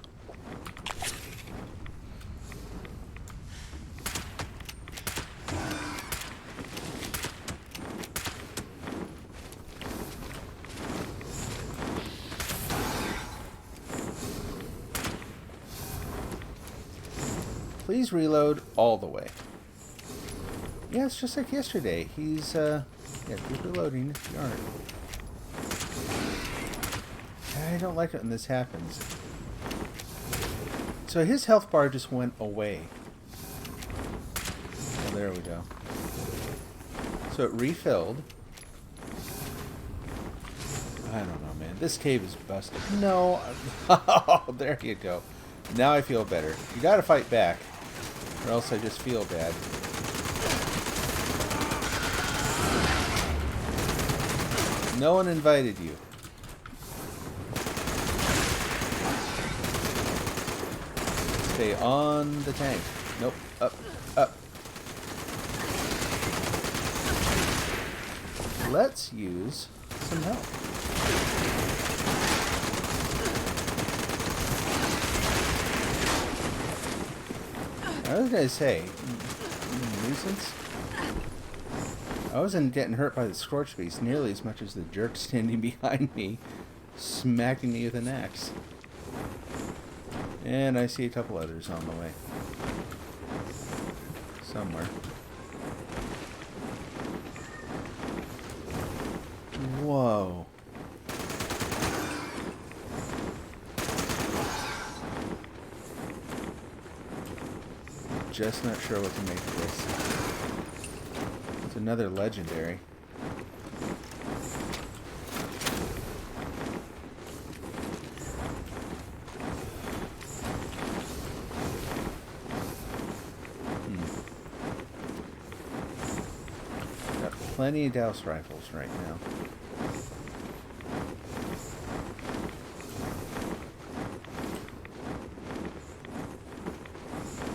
Please reload all the way. Yeah, it's just like yesterday. He's, yeah, keep reloading if you aren't. I don't like it when this happens. So his health bar just went away. Oh, there we go. So it refilled. I don't know, man. This cave is busted. No. Oh, there you go. Now I feel better. You gotta fight back, or else I just feel bad. No one invited you. Stay on the tank. Nope. Up. Up. Let's use some help. I was gonna say, nuisance. I wasn't getting hurt by the scorch beast nearly as much as the jerk standing behind me, smacking me with an axe. And I see a couple others on the way. Somewhere. Whoa. Just not sure what to make of this. It's another legendary. Got plenty of Douse rifles right now.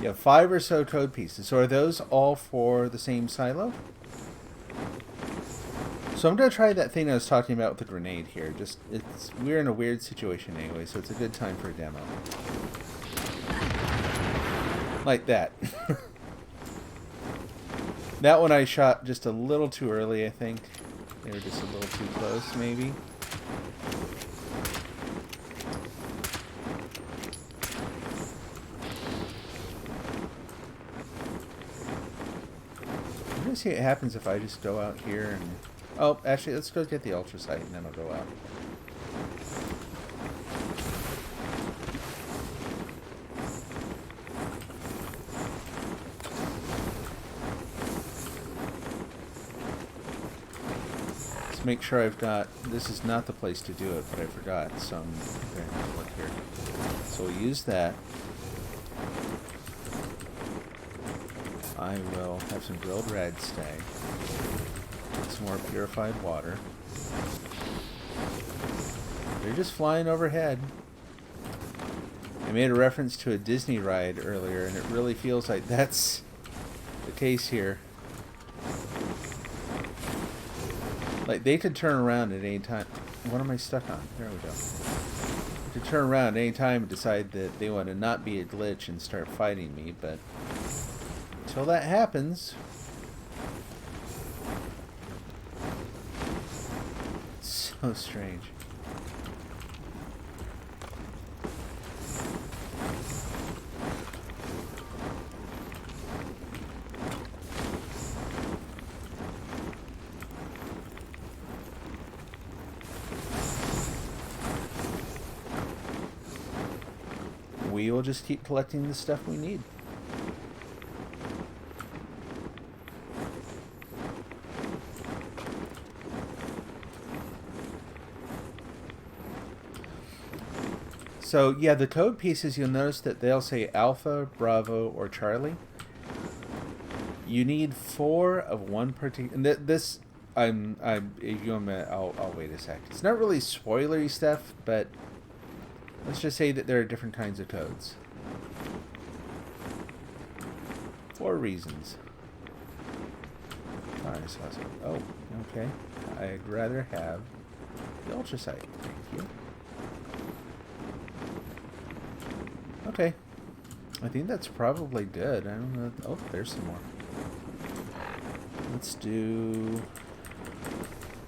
You have 5 or so code pieces. So are those all for the same silo? So I'm going to try that thing I was talking about with the grenade here. We're in a weird situation anyway, so it's a good time for a demo. Like that. That one I shot just a little too early, I think. They were just a little too close, maybe. I'm going to see what happens if I just go out here and... Oh, actually, let's go get the ultra sight and then I'll go out. Let's make sure I've got... This is not the place to do it, but I forgot, so I'm going to have to look here. So we'll use that. I will have some grilled red stay. Some more purified water. They're just flying overhead. I made a reference to a Disney ride earlier, and it really feels like that's the case here. Like, they could turn around at any time. What am I stuck on? There we go. They could turn around at any time and decide that they want to not be a glitch and start fighting me, but until that happens... So strange. We will just keep collecting the stuff we need. So, yeah, the code pieces, you'll notice that they'll say Alpha, Bravo, or Charlie. You need 4 of one particular... This, if you want me, I'll wait a sec. It's not really spoilery stuff, but let's just say that there are different kinds of codes. 4 reasons. Oh, okay. I'd rather have the ultra sight. Thank you. Okay. I think that's probably good. I don't know. Oh, there's some more. Let's do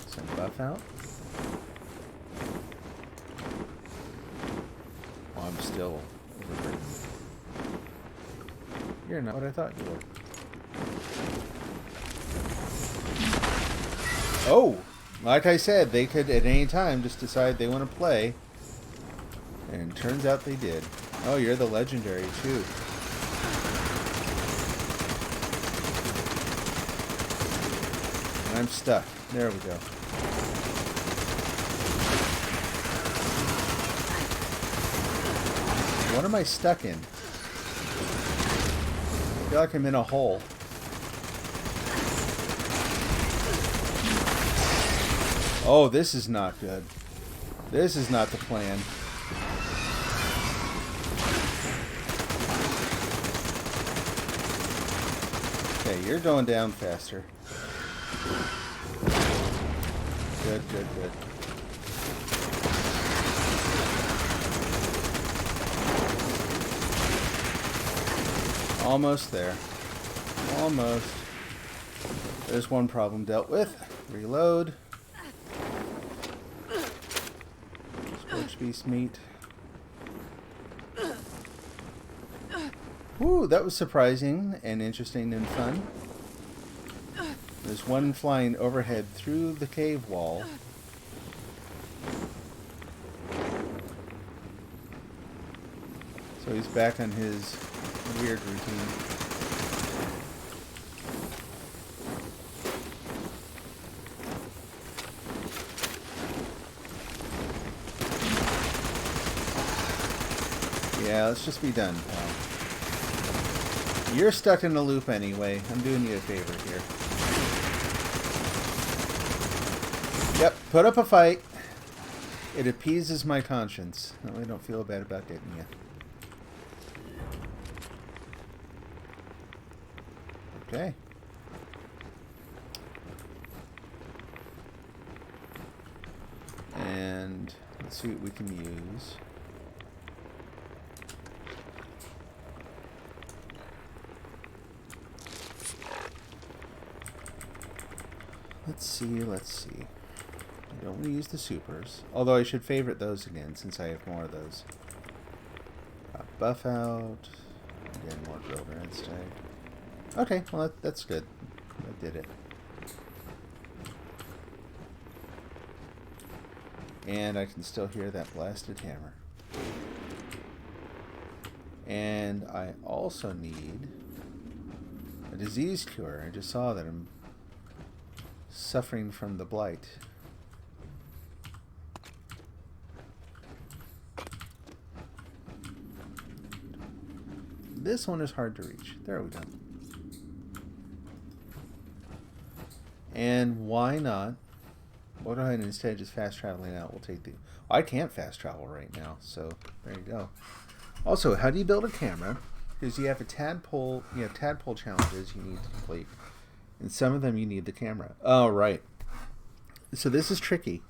some buff out. Oh, I'm still overburdened. You're not what I thought you were. Oh! Like I said, they could at any time just decide they want to play. And it turns out they did. Oh, you're the legendary, too. And I'm stuck. There we go. What am I stuck in? I feel like I'm in a hole. Oh, this is not good. This is not the plan. Okay, you're going down faster. Good, good, good. Almost there. Almost. There's one problem dealt with. Reload. Scorched beast meat. Woo, that was surprising and interesting and fun. There's one flying overhead through the cave wall. So he's back on his weird routine. Yeah, let's just be done, pal. You're stuck in the loop anyway. I'm doing you a favor here. Yep, put up a fight. It appeases my conscience. I don't feel bad about getting you. Okay. And let's see what we can use. Let's see. I don't want to use the supers. Although I should favorite those again since I have more of those. Buff out. Again, more Grover instead. Okay, well that's good. I did it. And I can still hear that blasted hammer. And I also need a disease cure. I just saw that I'm suffering from the blight. This one is hard to reach. There we go. And why not? We'll go ahead and instead of just fast traveling out, we'll take the... I can't fast travel right now, so there you go. Also, how do you build a camera? Because you have tadpole challenges you need to complete. And some of them you need the camera. Oh, right. So this is tricky.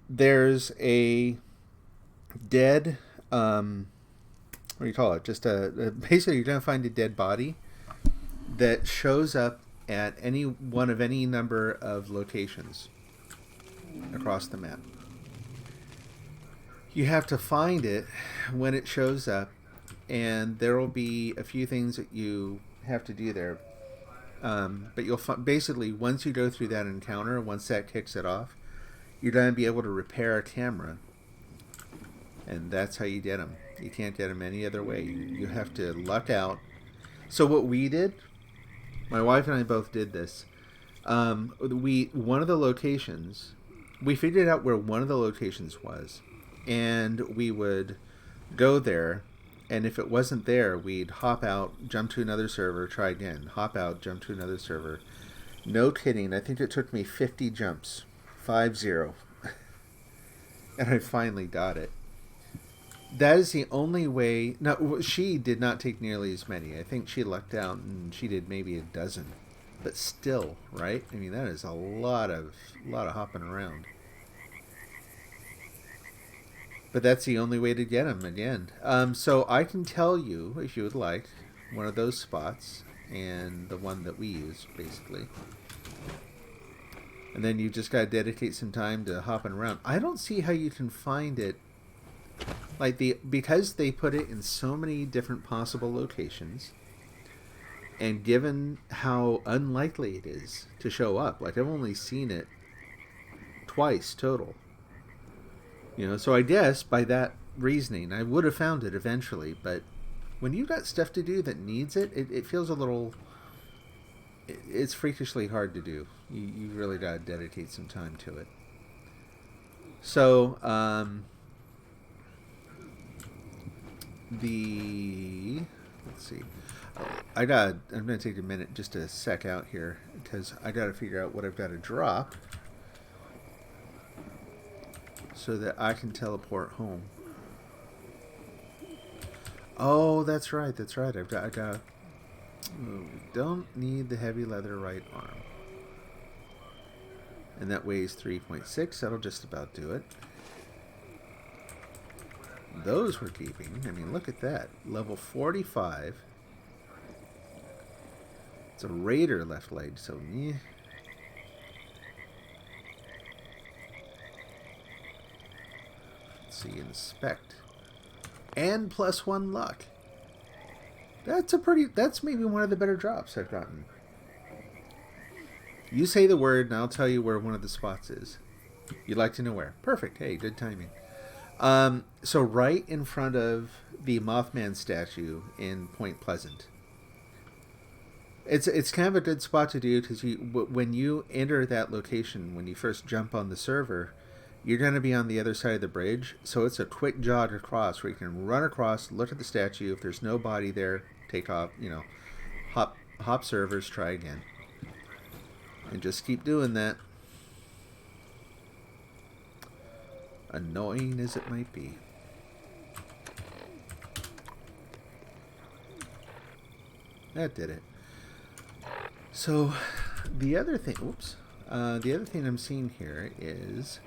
There's a dead... what do you call it? Just basically you're going to find a dead body that shows up at any one of any number of locations across the map. You have to find it when it shows up, and there will be a few things that you have to do there. But you'll basically, once you go through that encounter, once that kicks it off, you're going to be able to repair a camera, and that's how you get them. You can't get them any other way. You have to luck out. So what we did, my wife and I both did this. One of the locations, we figured out where one of the locations was, and we would go there, and if it wasn't there, we'd hop out, jump to another server, try again. Hop out, jump to another server. No kidding, I think it took me 50 jumps. 5-0. And I finally got it. That is the only way... No, she did not take nearly as many. I think she lucked out and she did maybe a dozen. But still, right? I mean, that is a lot of hopping around. But that's the only way to get them again. So I can tell you, if you would like, one of those spots, and the one that we use, basically. And then you just got to dedicate some time to hopping around. I don't see how you can find it. Because they put it in so many different possible locations, and given how unlikely it is to show up, like I've only seen it twice total. So I guess by that reasoning, I would have found it eventually, but when you've got stuff to do that needs it, it feels a little... It's freakishly hard to do. You really got to dedicate some time to it. So, let's see. I'm going to take a minute just to sec out here, because I got to figure out what I've got to drop so that I can teleport home. Oh, that's right. I got. We don't need the heavy leather right arm, and that weighs 3.6. That'll just about do it. Those we're keeping. I mean, look at that. Level 45. It's a raider left leg, so meh. Let's see, inspect. And +1 luck. That's maybe one of the better drops I've gotten. You say the word and I'll tell you where one of the spots is. You'd like to know where. Perfect. Hey, good timing. So right in front of the Mothman statue in Point Pleasant. It's kind of a good spot to do, because when you enter that location, when you first jump on the server, you're going to be on the other side of the bridge, so it's a quick jog across where you can run across, look at the statue. If there's nobody there, take off, hop servers, try again. And just keep doing that. Annoying as it might be. That did it. So, the other thing... Oops. The other thing I'm seeing here is...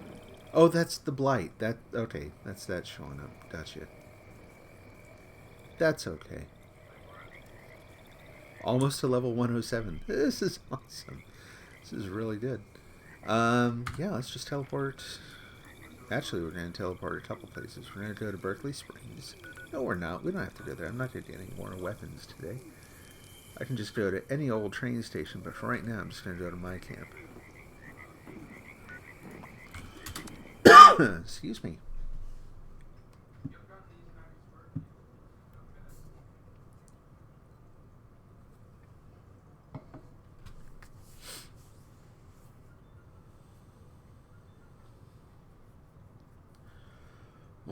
Oh, that's the blight. Okay, that's that showing up. Gotcha. That's okay. Almost to level 107. This is awesome. This is really good. Yeah, let's just teleport. Actually, we're going to teleport a couple places. We're going to go to Berkeley Springs. No, we're not. We don't have to go there. I'm not going to get any more weapons today. I can just go to any old train station, but for right now, I'm just going to go to my camp. Excuse me.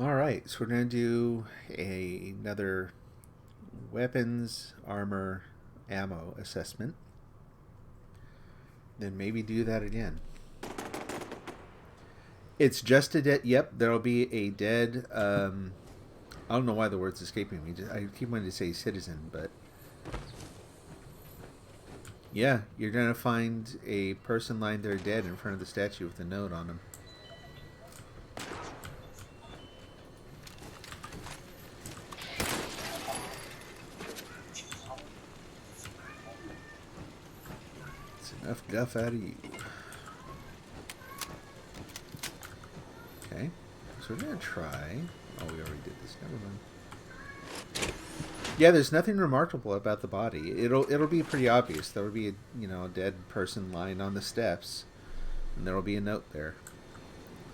Alright, so we're going to do another weapons, armor, ammo assessment. Then maybe do that again. It's just a dead... Yep, there'll be a dead... I don't know why the word's escaping me. I keep wanting to say citizen, but... Yeah, you're going to find a person lying there dead in front of the statue with a note on him. It's enough guff out of you. Okay, so we're going to try... Oh, we already did this. Never mind. Yeah, there's nothing remarkable about the body. It'll be pretty obvious. There will be a dead person lying on the steps, and there will be a note there.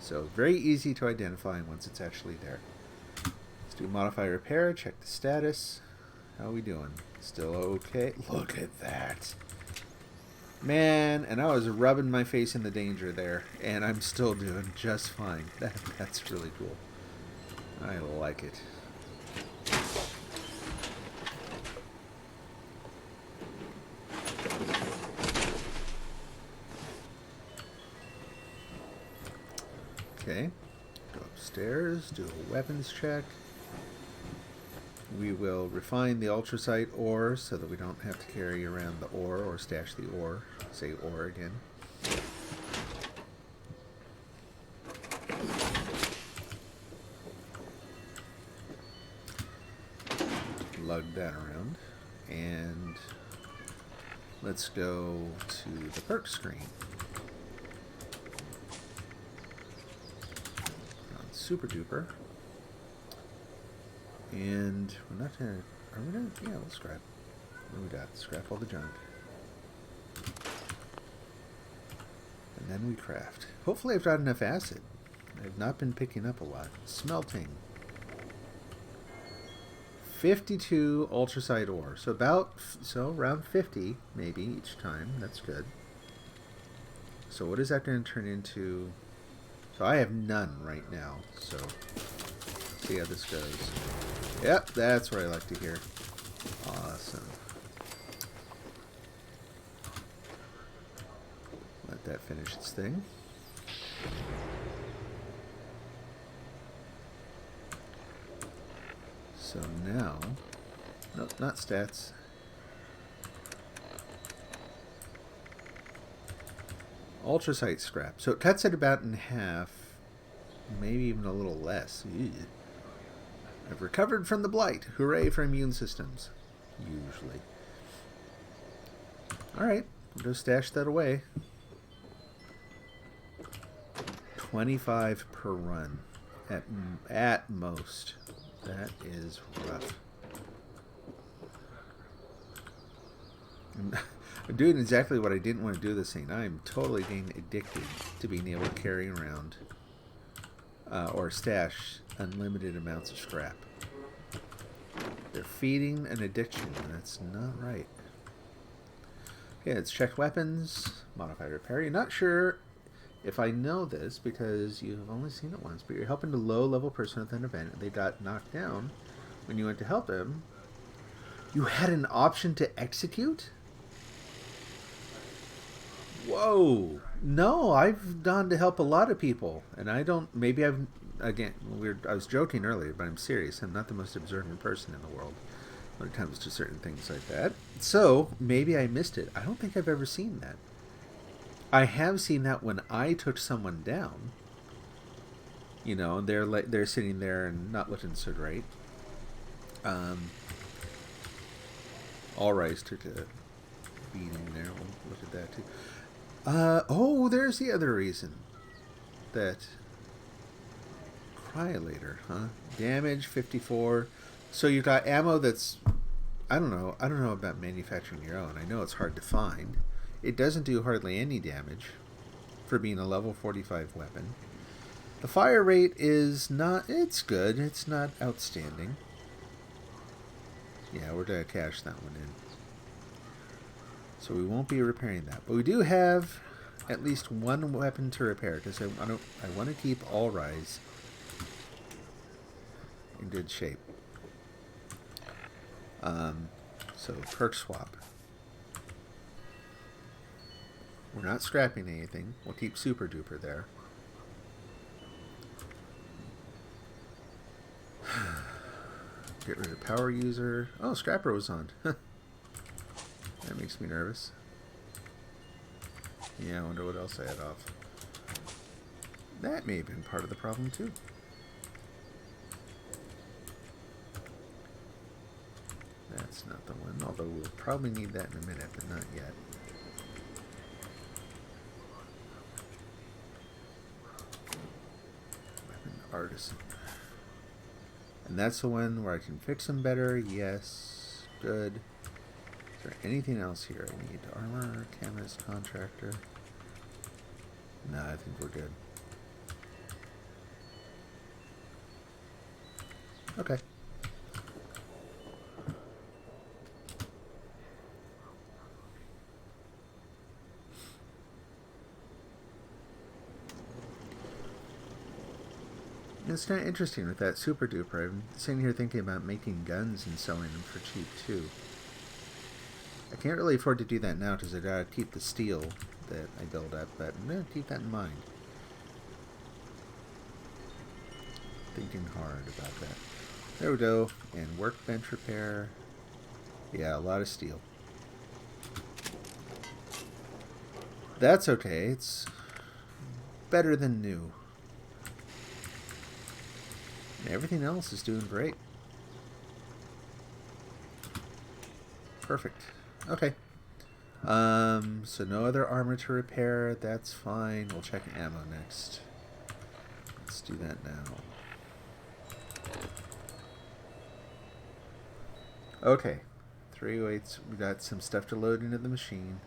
So very easy to identify once it's actually there. Let's do modify repair. Check the status. How are we doing? Still okay? Look at that, man! And I was rubbing my face in the danger there, and I'm still doing just fine. That's really cool. I like it. Okay, go upstairs, do a weapons check. We will refine the ultracite ore so that we don't have to carry around the ore or stash the ore. Say ore again. Lug that around. And let's go to the perk screen. Super duper. And we're not gonna... Are we gonna... Yeah, let's scrap. What do we got? Scrap all the junk. And then we craft. Hopefully I've got enough acid. I've not been picking up a lot. Smelting. 52 ultracite ore. So around 50 maybe each time. That's good. So what is that going to turn into? So I have none right now. So see how this goes. Yep, that's what I like to hear. Awesome. Let that finish its thing. So now, nope, not stats. Ultracite scrap. So it cuts it about in half, maybe even a little less. Ew. I've recovered from the blight. Hooray for immune systems. Usually. Alright, we'll go stash that away. 25 per run. At most. That is rough. I'm doing exactly what I didn't want to do this scene. I am totally getting addicted to being able to carry around or stash unlimited amounts of scrap. They're feeding an addiction, and that's not right. Okay, let's check weapons. Modify repair. You're not sure if I know this because you've only seen it once, but you're helping a low-level person with an event, and they got knocked down. When you went to help him, you had an option to execute? Whoa. No, I've gone to help a lot of people, and I don't... Maybe I've... Again, I was joking earlier, but I'm serious. I'm not the most observant person in the world. when it comes to certain things like that. So maybe I missed it. I don't think I've ever seen that. I have seen that when I took someone down. You know, they're sitting there and not looking so great. All Rise took a beating there. We'll look at that too. Oh, there's the other reason. That Cryolator, huh? Damage 54. So you've got ammo that's, I don't know about manufacturing your own. I know it's hard to find. It doesn't do hardly any damage for being a level 45 weapon. The fire rate is not, it's good. It's not outstanding. Yeah, we're going to cash that one in. So we won't be repairing that. But we do have at least one weapon to repair because I want to keep All Rise in good shape. So perk swap. We're not scrapping anything. We'll keep Super Duper there. Get rid of Power User. Oh, Scrapper was on. That makes me nervous. Yeah, I wonder what else I had off. That may have been part of the problem too. That's not the one, although we'll probably need that in a minute, but not yet. Weapon Artisan. And that's the one where I can fix them better. Yes. Good. Is there anything else here? I need armor, chemist, contractor. No, I think we're good. Okay. It's kind of interesting with that Super Duper. I'm sitting here thinking about making guns and selling them for cheap too. I can't really afford to do that now because I gotta keep the steel that I build up, but I'm gonna keep that in mind. Thinking hard about that. There we go. And workbench repair. Yeah, a lot of steel. That's okay. It's better than new. Everything else is doing great. Perfect. Okay. So no other armor to repair. That's fine. We'll check ammo next. Let's do that now. Okay. 308s. We got some stuff to load into the machine.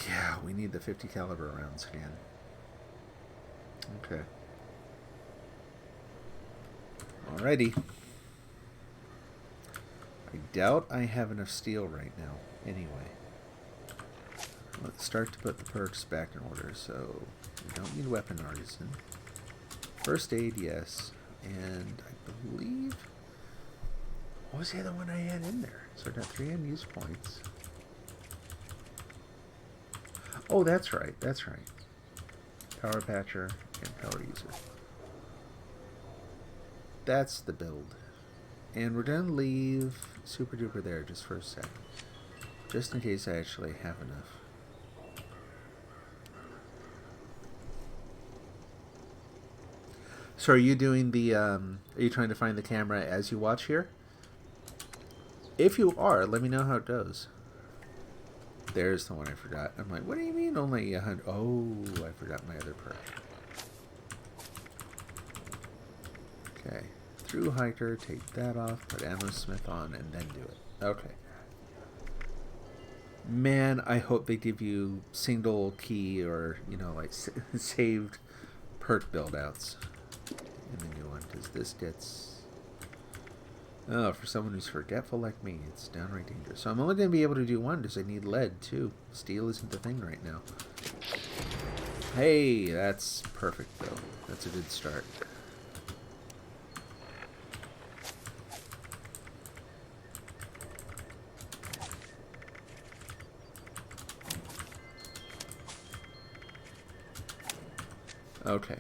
Yeah, we need the 50 caliber rounds again. Okay. Alrighty. I doubt I have enough steel right now. Anyway. Let's start to put the perks back in order. So, we don't need Weapon Artisan. First Aid, yes. And I believe... What was the other one I had in there? So I got 3 unused points. Oh, that's right. That's right. Power Patcher and Power User. That's the build. And we're going to leave Super Duper there just for a sec. Just in case I actually have enough. So are you doing the, are you trying to find the camera as you watch here? If you are, let me know how it goes. There's the one I forgot. I'm like, what do you mean only 100? Oh, I forgot my other perk. Okay. Through hiker, take that off, put ammo smith on, and then do it. Okay. Man, I hope they give you single key or, you know, like saved perk build-outs in the new one, because this gets... Oh, for someone who's forgetful like me, it's downright dangerous. So I'm only going to be able to do one because I need lead, too. Steel isn't the thing right now. Hey, that's perfect, though. That's a good start. Okay.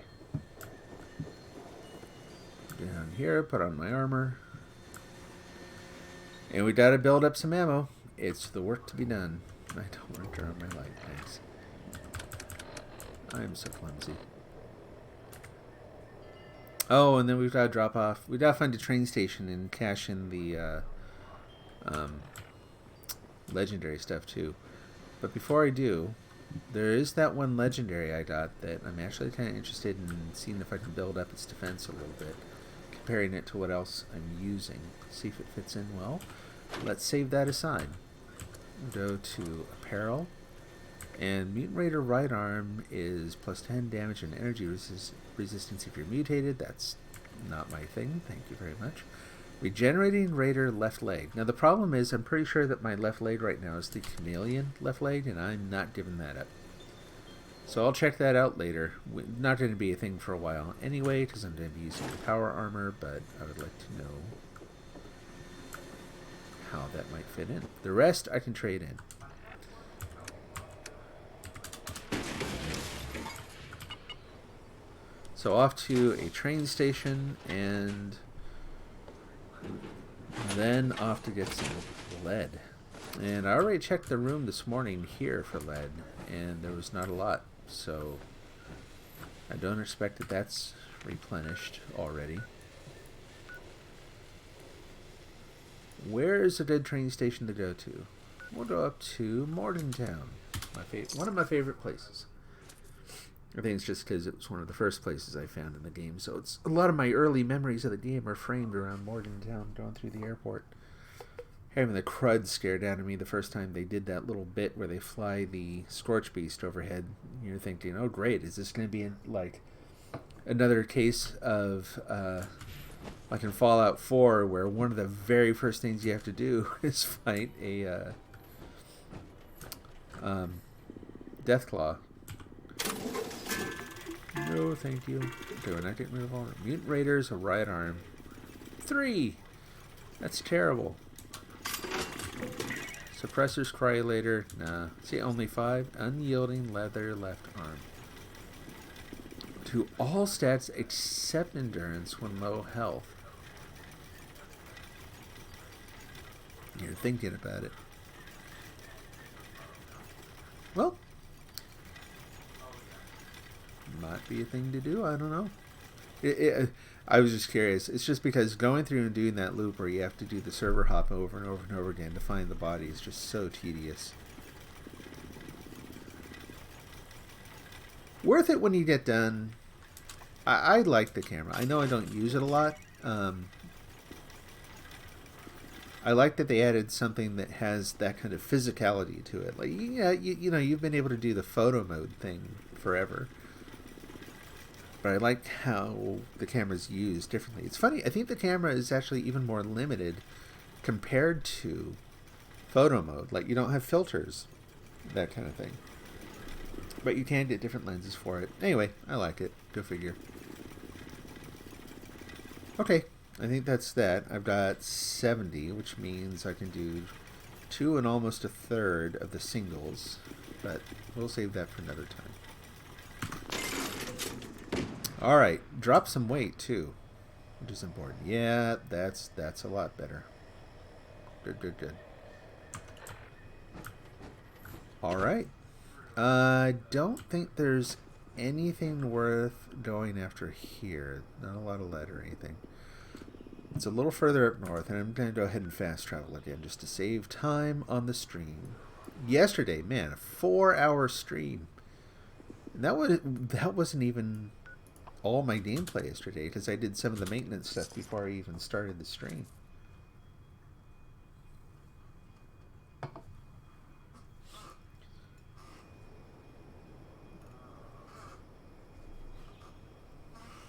Get down here, put on my armor. And we gotta build up some ammo. It's the work to be done. I don't want to turn on my light, thanks. I am so clumsy. Oh, and then we've got to drop off. We've got to find a train station and cash in the legendary stuff too. But before I do, there is that one legendary I got that I'm actually kind of interested in seeing if I can build up its defense a little bit. Comparing it to what else I'm using. See if it fits in well. Let's save that aside. Go to apparel. And Mutant Raider right arm is plus 10 damage and energy resistance if you're mutated. That's not my thing. Thank you very much. Regenerating Raider left leg. Now the problem is I'm pretty sure that my left leg right now is the chameleon left leg, and I'm not giving that up. So I'll check that out later. Not going to be a thing for a while anyway, because I'm going to be using the power armor, but I would like to know how that might fit in. The rest I can trade in. So off to a train station, and then off to get some lead. And I already checked the room this morning here for lead, and there was not a lot. So I don't expect that that's replenished already. Where is a good train station to go to? We'll go up to Morgantown, one of my favorite places. I think it's just because it was one of the first places I found in the game. So it's a lot of my early memories of the game are framed around Morgantown, going through the airport. Having the crud scared out of me the first time they did that little bit where they fly the Scorch Beast overhead. You're thinking, oh great, is this going to be like another case of like in Fallout 4 where one of the very first things you have to do is fight a Deathclaw. No, thank you. Okay, we're not getting rid of all the Mutant Raiders, a right arm. 3! That's terrible. Suppressor's Cryolator, nah. See, only 5. Unyielding leather left arm. To all stats except endurance when low health. You're thinking about it. Well, might be a thing to do. I don't know. I was just curious. It's just because going through and doing that loop where you have to do the server hop over and over and over again to find the body is just so tedious. Worth it when you get done. I like the camera. I know I don't use it a lot. I like that they added something that has that kind of physicality to it. Like, yeah, you know, you've been able to do the photo mode thing forever. But I like how the camera's used differently. It's funny, I think the camera is actually even more limited compared to photo mode. Like, you don't have filters, that kind of thing. But you can get different lenses for it. Anyway, I like it. Go figure. Okay, I think that's that. I've got 70, which means I can do 2 and almost a third of the singles. But we'll save that for another time. Alright, drop some weight too, which is important. Yeah, that's a lot better. Good. Alright. I don't think there's anything worth going after here. Not a lot of lead or anything. It's a little further up north, and I'm going to go ahead and fast travel again just to save time on the stream. Yesterday, man, a 4-hour stream. And that wasn't even all my gameplay yesterday, because I did some of the maintenance stuff before I even started the stream.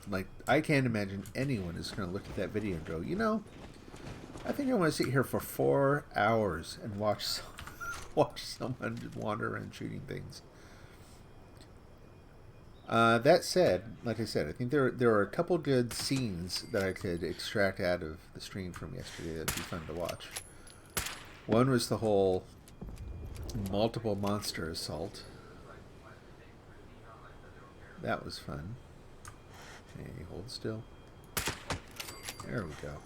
Like, I can't imagine anyone is going to look at that video and go, you know, I think I want to sit here for 4 hours and watch someone wander around shooting things. That said, like I said, I think there are a couple good scenes that I could extract out of the stream from yesterday that would be fun to watch. One was the whole multiple monster assault. That was fun. Okay, hold still. There we go.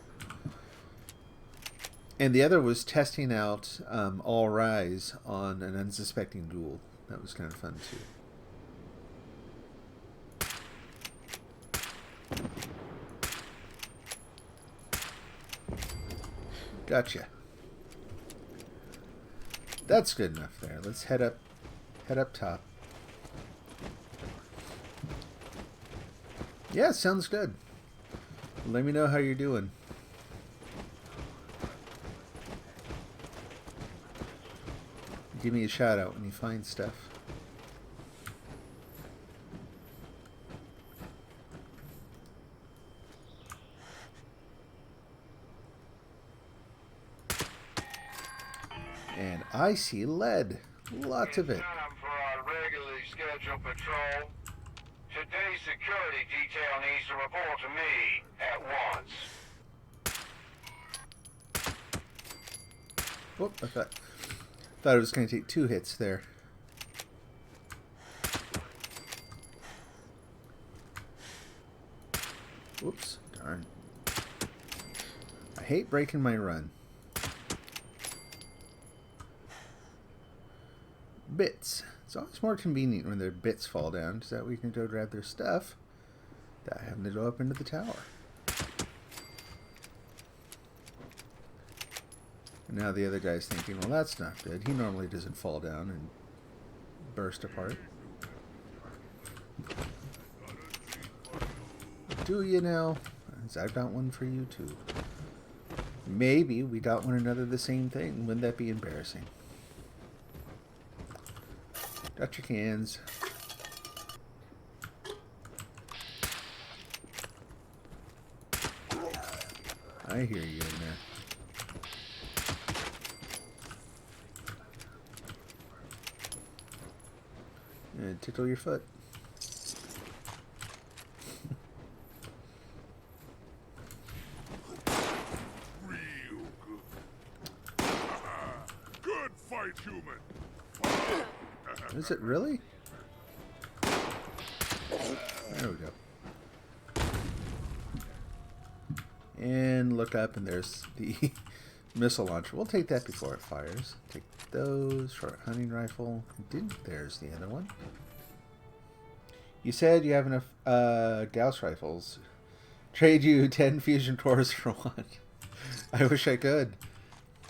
And the other was testing out All Rise on an unsuspecting duel. That was kind of fun too. Gotcha. That's good enough there. Let's head up top. Yeah, sounds good. Let me know how you're doing. Give me a shout out when you find stuff. And I see lead. Lots of it. Time for our regularly scheduled patrol. Today's security detail needs to report to me at once. Whoop, I thought it was going to take 2 hits there. Whoops, darn. I hate breaking my run. Bits. It's always more convenient when their bits fall down, so that we can go grab their stuff without having to go up into the tower. And now the other guy's thinking, well, that's not good. He normally doesn't fall down and burst apart. Do you now? I've got one for you too. Maybe we got one another the same thing. Wouldn't that be embarrassing? Got your cans. I hear you in there. And tickle your foot. Real good. Good fight, human. Is it really? There we go. And look up, and there's the missile launcher. We'll take that before it fires. Take those. Short hunting rifle. There's the other one. You said you have enough Gauss rifles. Trade you 10 fusion cores for one. I wish I could.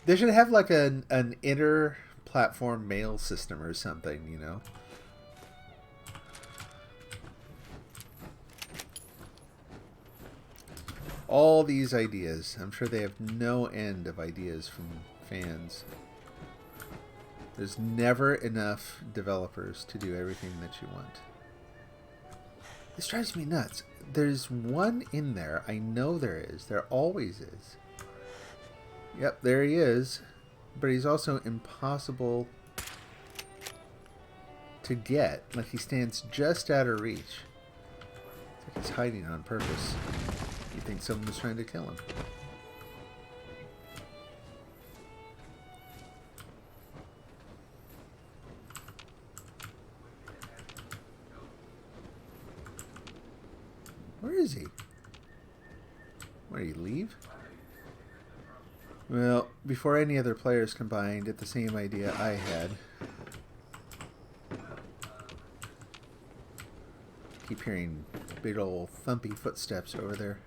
They should have like an inter-platform mail system or something, you know? All these ideas. I'm sure they have no end of ideas from fans. There's never enough developers to do everything that you want. This drives me nuts. There's one in there. I know there is. There always is. Yep, there he is. But he's also impossible to get. Like, he stands just out of reach. It's like he's hiding on purpose. You think someone was trying to kill him. Where is he? Where did he leave? Well, before any other players combined at the same idea I had. Keep hearing big old thumpy footsteps over there.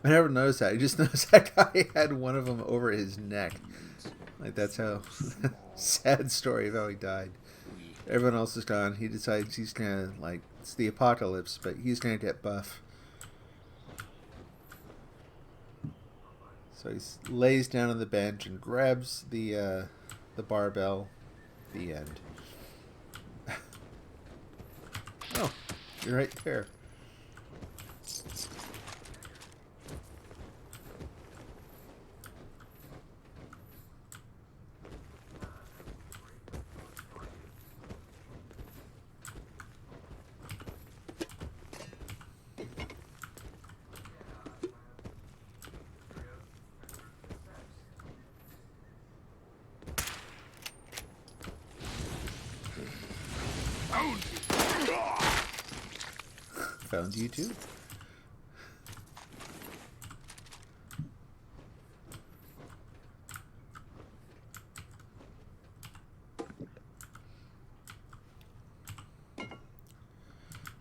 I never noticed that. I just noticed that guy had one of them over his neck. Like, that's how... sad story of how he died. Everyone else is gone. He decides he's gonna, like, it's the apocalypse, but he's gonna get buff. So he lays down on the bench and grabs the barbell. The end. Oh, you're right there. Found you too.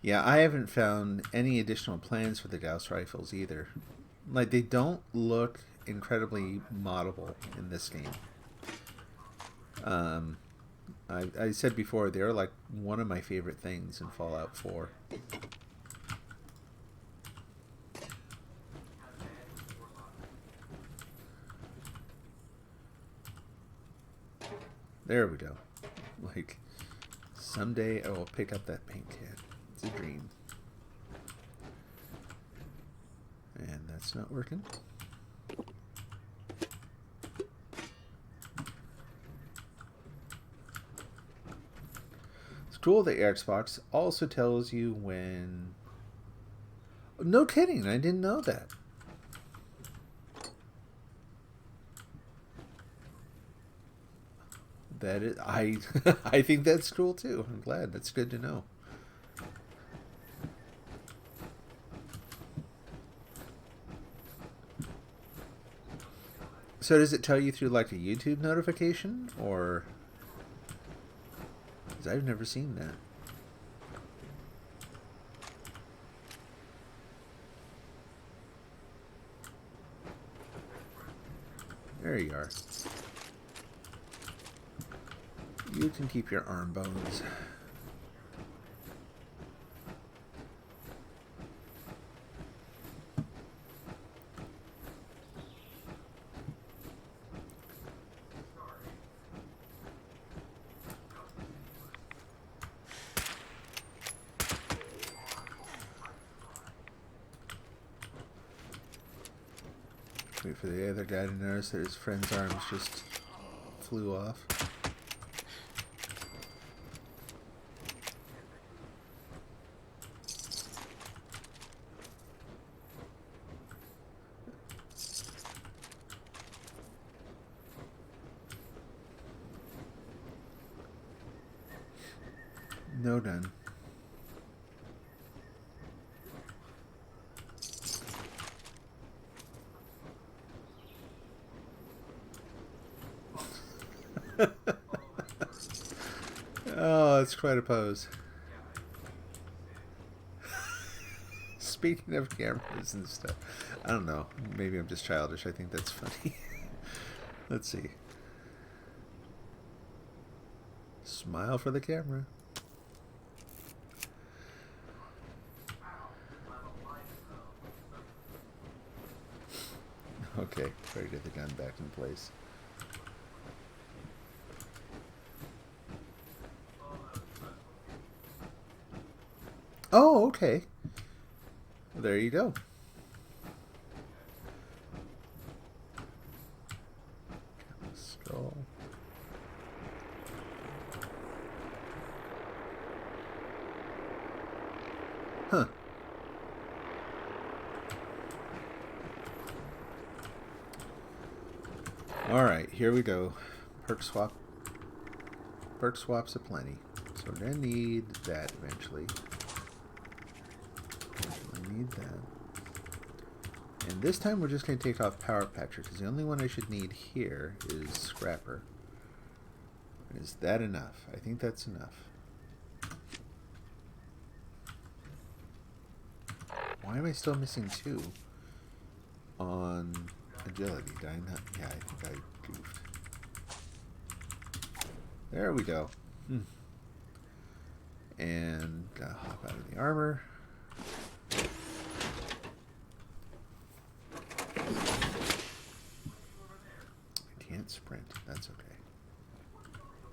Yeah, I haven't found any additional plans for the Gauss rifles either. Like, they don't look incredibly moddable in this game. Um, I said before, they're like one of my favorite things in Fallout 4. There we go. Like, someday I will pick up that paint can. It's a dream. And that's not working. It's cool that Xbox also tells you when... No kidding, I didn't know that. That is, I think that's cool too. I'm glad. That's good to know. So does it tell you through like a YouTube notification, or? Because I've never seen that. There you are. You can keep your arm bones. Wait for the other guy to notice that his friend's arms just flew off. No done. Oh, that's quite a pose. Speaking of cameras and stuff, I don't know. Maybe I'm just childish. I think that's funny. Let's see. Smile for the camera. Okay, try to get the gun back in place. Oh, okay. Well, there you go. Skull. Huh. Alright, here we go. Perk swap. Perk swaps aplenty. So we're going to need that eventually. I need that. And this time we're just going to take off Power Patcher, because the only one I should need here is Scrapper. Is that enough? I think that's enough. Why am I still missing 2 on agility? Did I not? Yeah, I think I goofed. There we go. And hop out of the armor. I can't sprint. That's okay.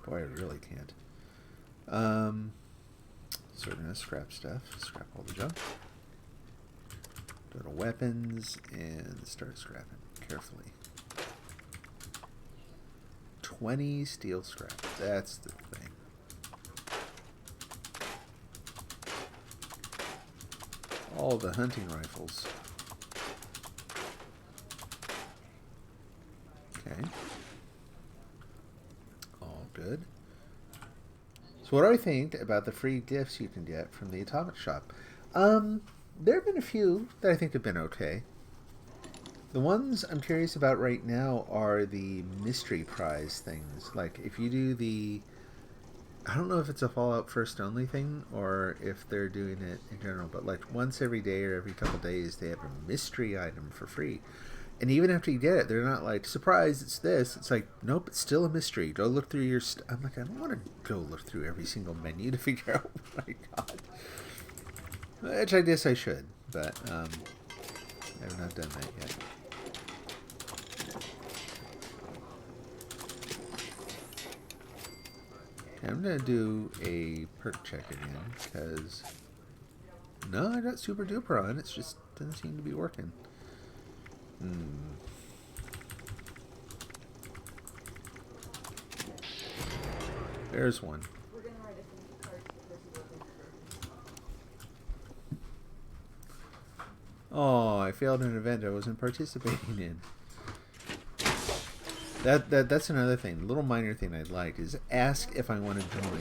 Boy, I really can't. So we're gonna scrap stuff. Scrap all the junk. Go to weapons and start scrapping carefully. 20 steel scrap. That's the thing. All the hunting rifles. Okay. All good. So what do I think about the free gifts you can get from the Atomic Shop? There have been a few that I think have been okay. The ones I'm curious about right now are the mystery prize things. Like, if you do the I don't know if it's a Fallout First only thing or if they're doing it in general, but like once every day or every couple days they have a mystery item for free. And even after you get it, they're not like, surprise, it's this. It's like, nope, it's still a mystery. Go look through your I'm like, I don't want to go look through every single menu to figure out what I got. Which I guess I should, but I have not done that yet. Okay, I'm going to do a perk check again, because no, I got super duper on. It's just doesn't seem to be working. There's one. Oh, I failed an event I wasn't participating in. That's another thing. A little minor thing I'd like is ask if I want to join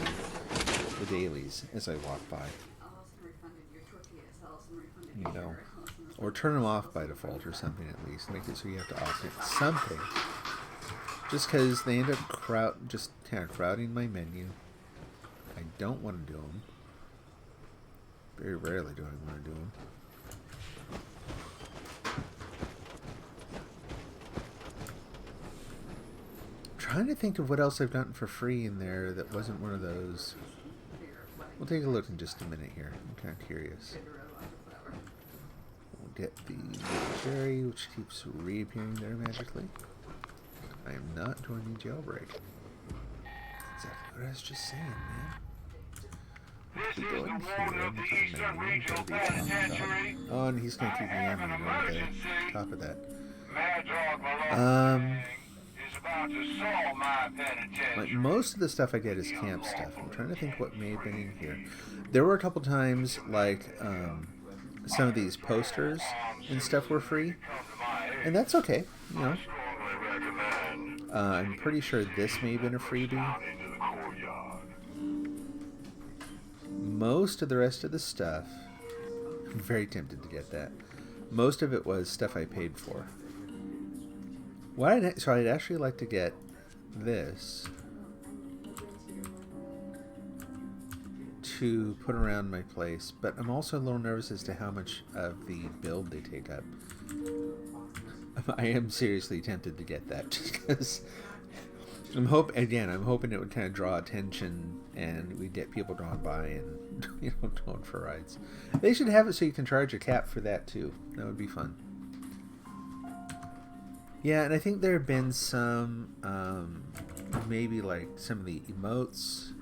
the dailies as I walk by. You know, or turn them off by default or something at least. Make it so you have to opt in something. Just because they end up crowding my menu. I don't want to do them. Very rarely do I want to do them. Trying to think of what else I've gotten for free in there that wasn't one of those. We'll take a look in just a minute here. I'm kind of curious. We'll get the cherry, which keeps reappearing there magically. I am not joining jailbreak. Exactly what I was just saying, man. This is the warden of the Eastern Regional Penitentiary. Oh, and he's going to keep me on top of that. Mad Dog Malone is about to solve my Like penitentiary. most of the stuff I get is camp stuff. I'm trying to think what may have been in here. There were a couple times like some of these posters and stuff were free, and that's okay. You know, I'm pretty sure this may have been a freebie. Most of the rest of the stuff, I'm very tempted to get that. Most of it was stuff I paid for. So I'd actually like to get this to put around my place, but I'm also a little nervous as to how much of the build they take up. I am seriously tempted to get that just because I'm hoping it would kind of draw attention and we'd get people going by and going for rides. They should have it so you can charge a cap for that too. That would be fun. Yeah, and I think there have been some, maybe like some of the emotes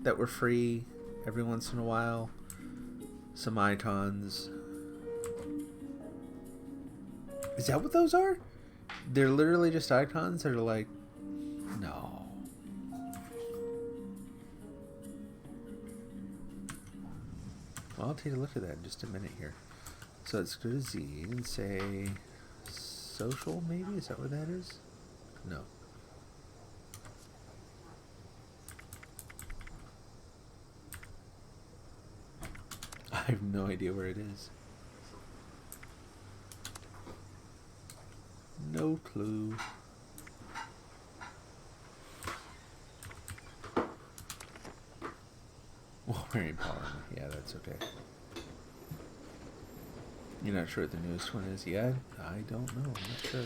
that were free every once in a while. Some icons. Is that what those are? They're literally just icons that are like, no. Well, I'll take a look at that in just a minute here. So let's go to Z and say social, maybe? Is that what that is? No. I have no idea where it is. No clue. Wolverine Power. Yeah, that's okay. You're not sure what the newest one is? Yeah, I don't know. I'm not sure.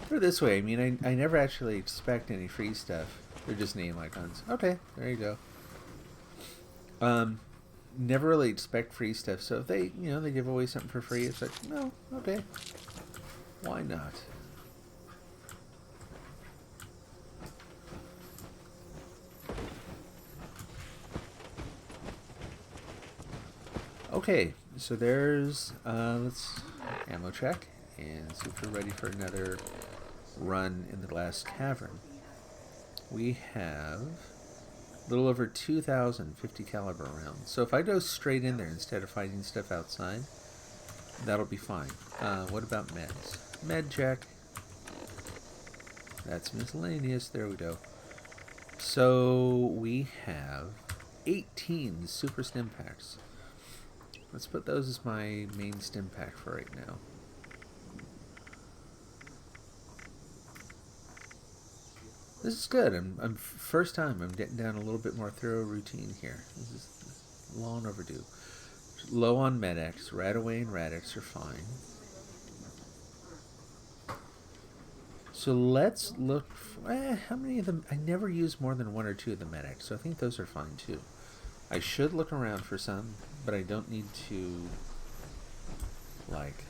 Put it this way, I mean, I never actually expect any free stuff. They're just name icons. Okay, there you go. Never really expect free stuff, so if they, they give away something for free, it's like, no, okay. Why not? Okay, so there's, let's ammo check and see if we're ready for another run in the Glass Cavern. We have a little over 2,000 50 caliber rounds. So if I go straight in there instead of fighting stuff outside, that'll be fine. What about meds? Med check. That's miscellaneous. There we go. So we have 18 super stim packs. Let's put those as my main stim pack for right now. This is good. I'm first time I'm getting down a little bit more thorough routine here. This is long overdue. Low on Med-X. Radaway and Radix are fine. So let's look for, how many of them? I never use more than 1 or 2 of the Med-X, so I think those are fine too. I should look around for some, but I don't need to, like,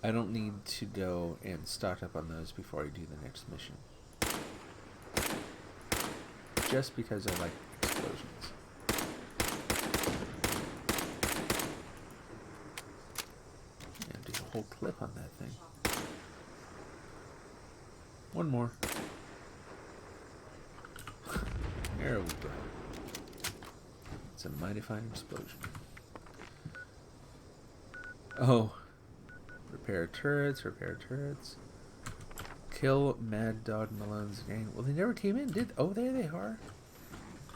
I don't need to go and stock up on those before I do the next mission. Just because I like explosions. Yeah, do a whole clip on that thing. One more. There we go. It's a mighty fine explosion. Oh. Repair turrets, repair turrets. Kill Mad Dog Malone's gang. Well, they never came in, did... Oh, there they are.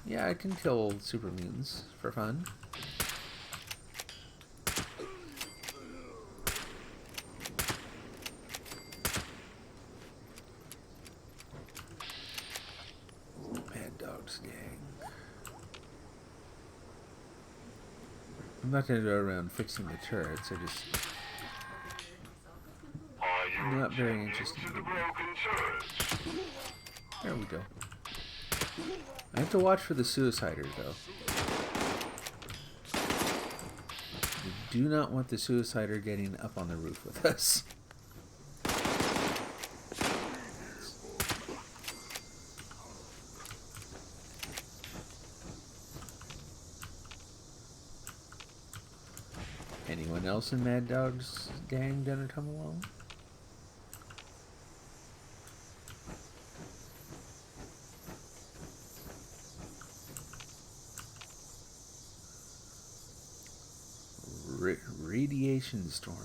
Yeah, I can kill super mutants for fun. Mad Dog's gang. I'm not going to go around fixing the turrets. I just... I'm not very interested in it. There we go. I have to watch for the suiciders, though. We do not want the suicider getting up on the roof with us. Anyone else in Mad Dog's gang gonna come along? Radiation storm.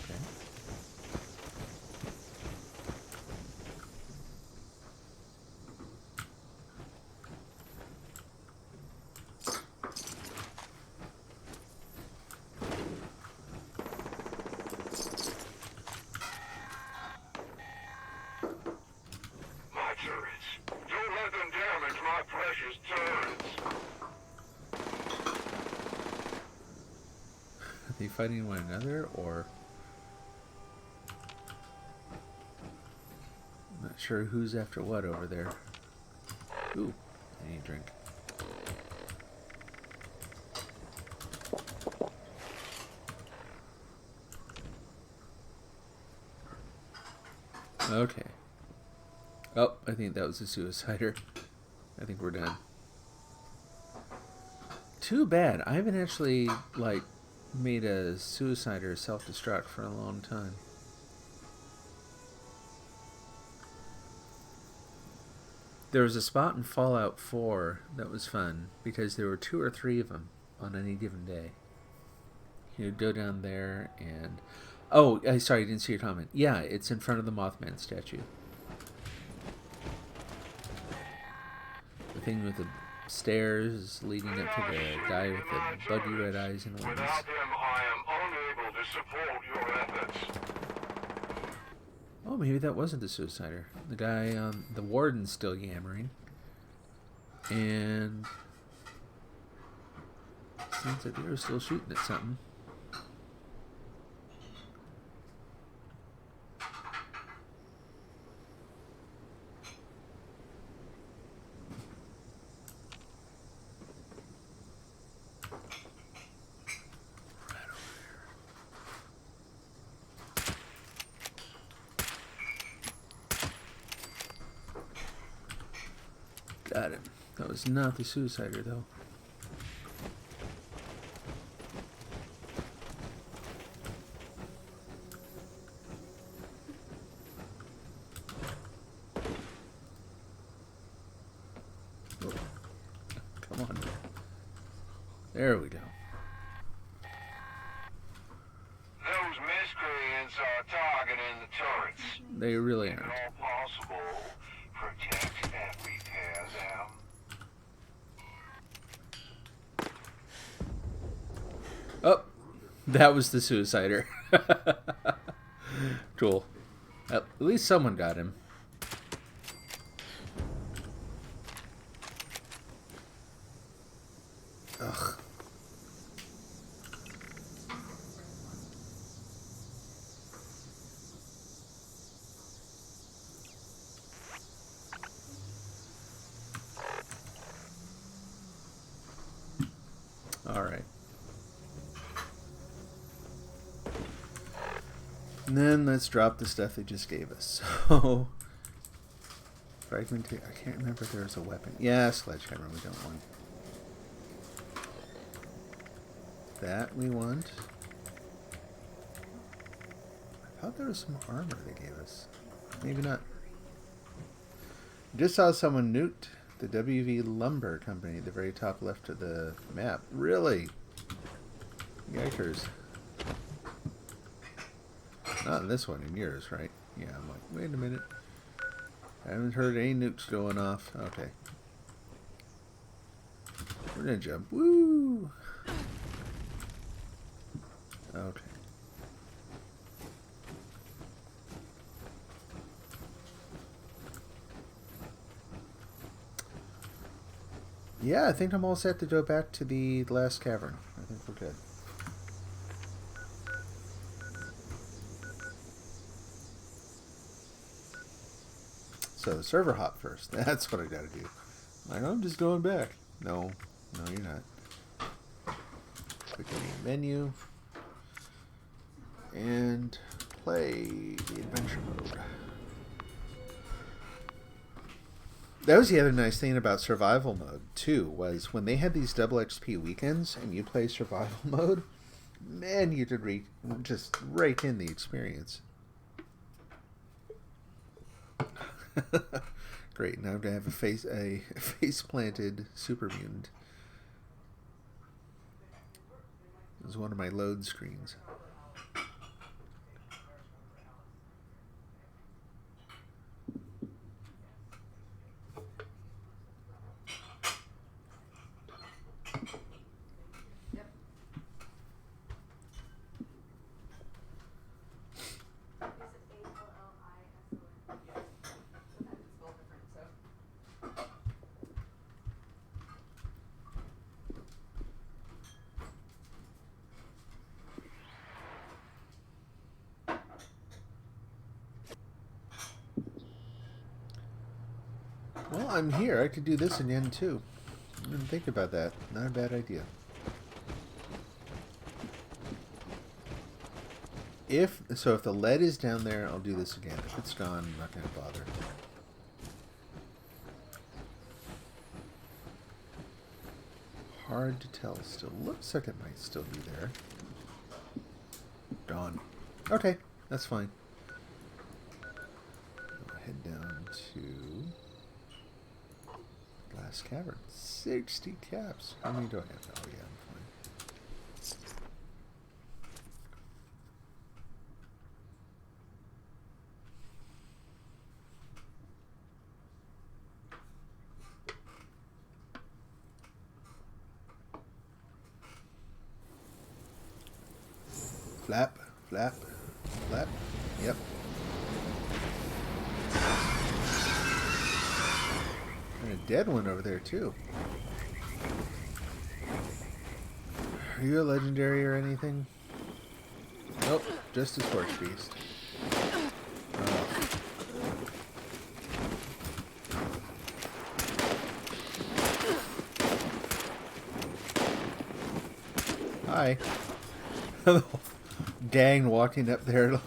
Okay. My turrets. Don't let them damage my precious turrets. Are they fighting one another, or... I'm not sure who's after what over there. Ooh, I need a drink. Okay. Oh, I think that was a suicider. I think we're done. Too bad. I haven't actually, like, made a suicider self-destruct for a long time. There was a spot in Fallout 4 that was fun because there were 2 or 3 of them on any given day. You'd go down there and... Oh, sorry, I didn't see your comment. Yeah, it's in front of the Mothman statue. The thing with the stairs leading up to the guy with the buggy red eyes and wings. Without them, I am unable to support your efforts. Oh, maybe that wasn't the suicider. The guy, the warden's still yammering. And... seems like they were still shooting at something. Got him. That was not the suicider, though. Oh. Come on. There we go. Those miscreants are targeting the turrets. They really If aren't. at all possible, protect and repair them. Oh, that was the suicider. Cool. At least someone got him. Ugh. All right. And then let's drop the stuff they just gave us. So, fragmentation. I can't remember if there's a weapon. Yeah, sledgehammer. We don't want that. We want. I thought there was some armor they gave us. Maybe not. Just saw someone nuked the WV Lumber Company at the very top left of the map. Really? Yikers. Not in this one, in yours, right? Yeah, I'm like, wait a minute. I haven't heard any nukes going off. Okay. We're gonna jump. Woo! Okay. Yeah, I think I'm all set to go back to the last cavern. I think we're good. So the server hop first. That's what I gotta do. Like, I'm just going back. No, no, you're not. Click any menu and play the adventure mode. That was the other nice thing about survival mode too, was when they had these double XP weekends and you play survival mode, man, you could just rake in the experience. Great, now I'm gonna have a face planted super mutant. It was one of my load screens. Well, I'm here. I could do this again too. I didn't think about that. Not a bad idea. If the lead is down there, I'll do this again. If it's gone, I'm not going to bother. Hard to tell still. Looks like it might still be there. Gone. Okay, that's fine. I'll head down to Glass Cavern. 60 caps. How many do I have? Oh yeah, I'm fine. Flap, flap, flap. Yep. And a dead one over there too. Are you a legendary or anything? Nope, just a torch beast. Oh. Hi. Gang walking up there to,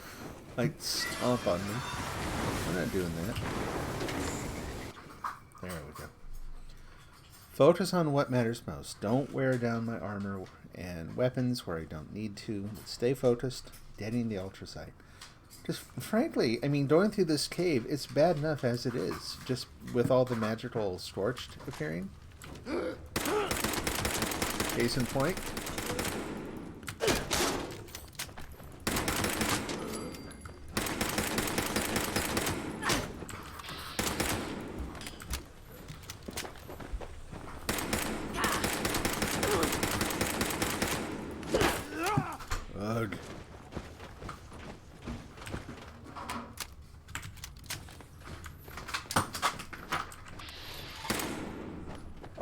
like, stomp on me. We're not doing that. There we go. Focus on what matters most. Don't wear down my armor and weapons where I don't need to. Stay focused, deadening the ultrasight. Just, frankly, I mean, going through this cave, it's bad enough as it is. Just with all the magical scorched appearing. Case in point.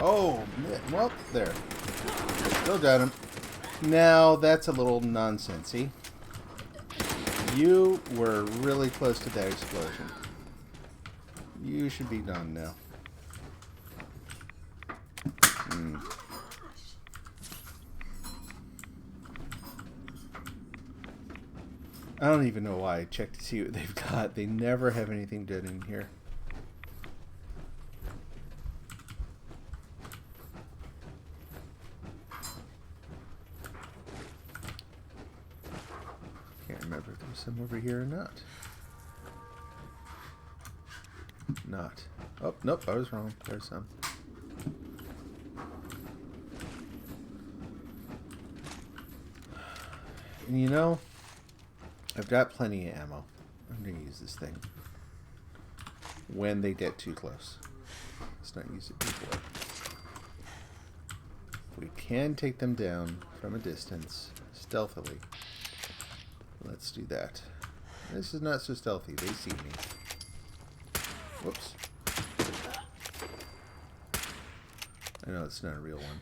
Oh, well, there. Still got him. Now, that's a little nonsensy. You were really close to that explosion. You should be done now. I don't even know why I checked to see what they've got. They never have anything good in here. Can't remember if there's some over here or not. Not. Oh, nope, I was wrong. There's some. And you know, I've got plenty of ammo. I'm going to use this thing when they get too close. Let's not use it before. We can take them down from a distance, stealthily. Let's do that. This is not so stealthy. They see me. Whoops. I know it's not a real one.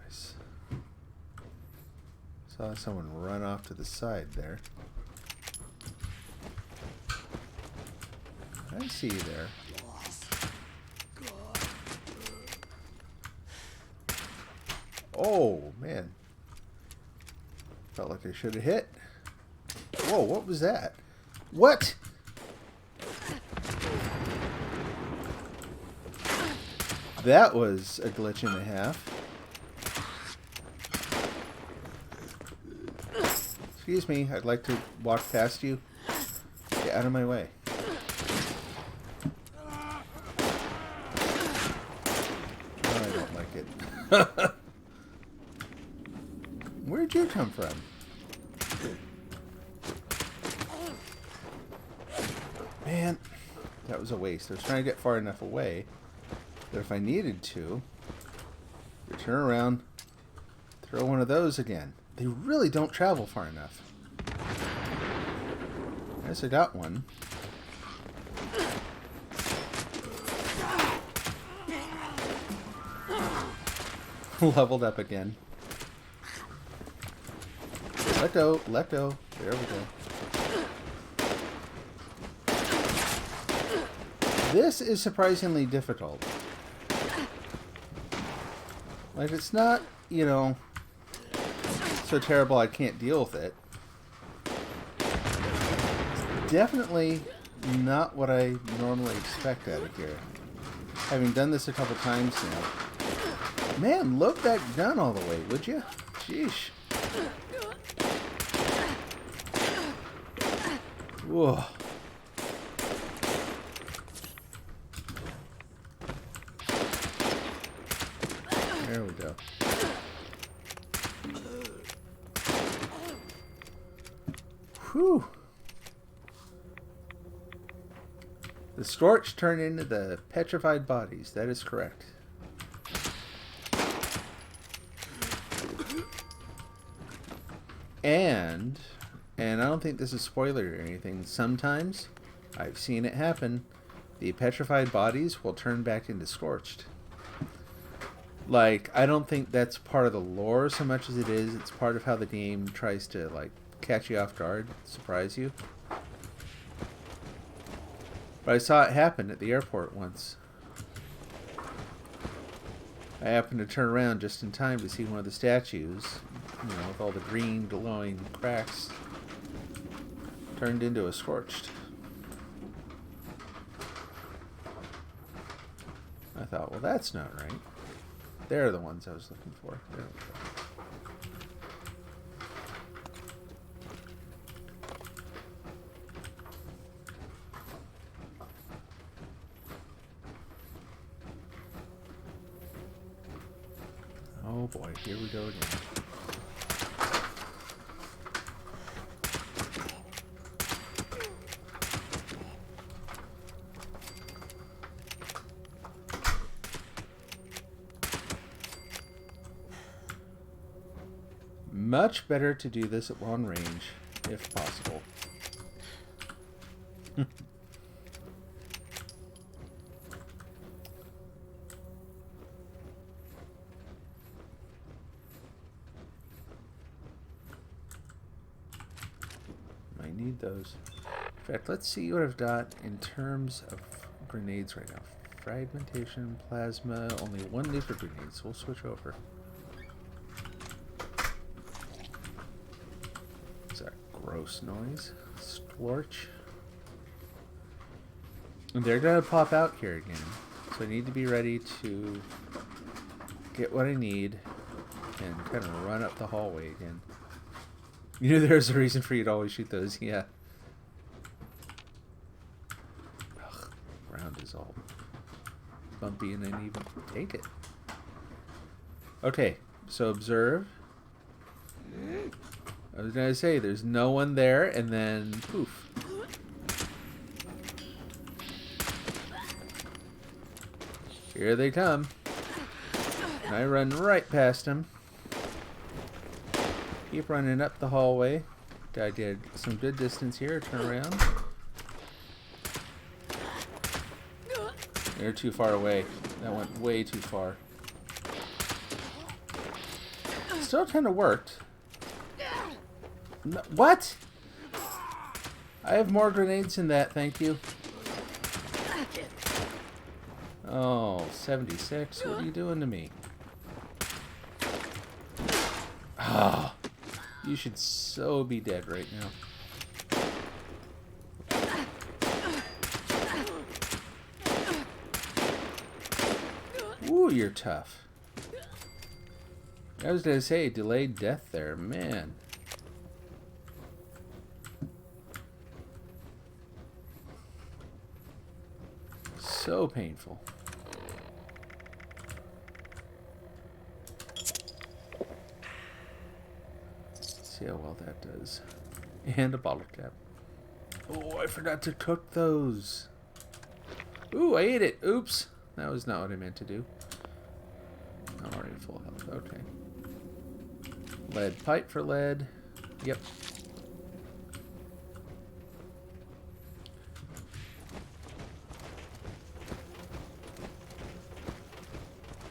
Nice. Saw someone run off to the side there. I see you there. Oh, man. Felt like I should have hit. Whoa, what was that? What? That was a glitch and a half. Excuse me, I'd like to walk past you. Get out of my way. Oh, I don't like it. Where'd you come from? Man, that was a waste. I was trying to get far enough away that if I needed to, turn around, throw one of those again. They really don't travel far enough. I guess I got one. Leveled up again. Let go, let go. There we go. This is surprisingly difficult. Like, it's not, you know, so terrible I can't deal with it. It's definitely not what I normally expect out of here. Having done this a couple times now. Man, load that gun all the way, would you? Sheesh. Whoa. There we go. Whew. The Storch turn into the petrified bodies. That is correct. And I don't think this is spoiler or anything. Sometimes, I've seen it happen, the petrified bodies will turn back into scorched. Like, I don't think that's part of the lore so much as it is. It's part of how the game tries to, like, catch you off guard, surprise you. But I saw it happen at the airport once. I happened to turn around just in time to see one of the statues, you know, with all the green glowing cracks, turned into a scorched. I thought, well, that's not right. They're the ones I was looking for. There we go. Oh boy, here we go again. Much better to do this at long range, if possible. need those. In fact, let's see what I've got in terms of grenades right now. Fragmentation, plasma, only one need for grenades. We'll switch over. What's that gross noise? Scorch. And they're gonna pop out here again. So I need to be ready to get what I need and kind of run up the hallway again. You knew there's a reason for you to always shoot those, yeah. Ugh, ground is all bumpy and uneven. Take it. Okay, so observe. I was gonna say there's no one there, and then poof. Here they come. And I run right past them. Keep running up the hallway. I did some good distance here. Turn around. They're too far away. That went way too far. Still kind of worked. No, what? I have more grenades than that, thank you. Oh, 76. What are you doing to me? Ah, you should so be dead right now. Ooh, you're tough. I was gonna say delayed death there, man. So painful. See how well that does. And a bottle cap. Oh, I forgot to cook those. Ooh, I ate it. Oops. That was not what I meant to do. I'm already full health. Okay. Lead pipe for lead. Yep.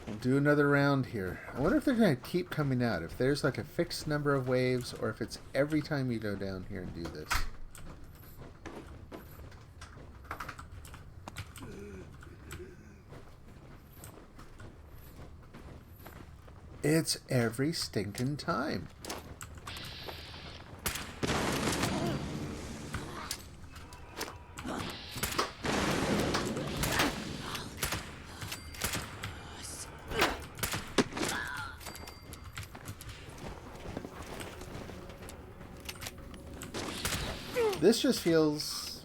We'll do another round here. I wonder if they're going to keep coming out. If there's like a fixed number of waves, or if it's every time you go down here and do this. It's every stinking time. This just feels...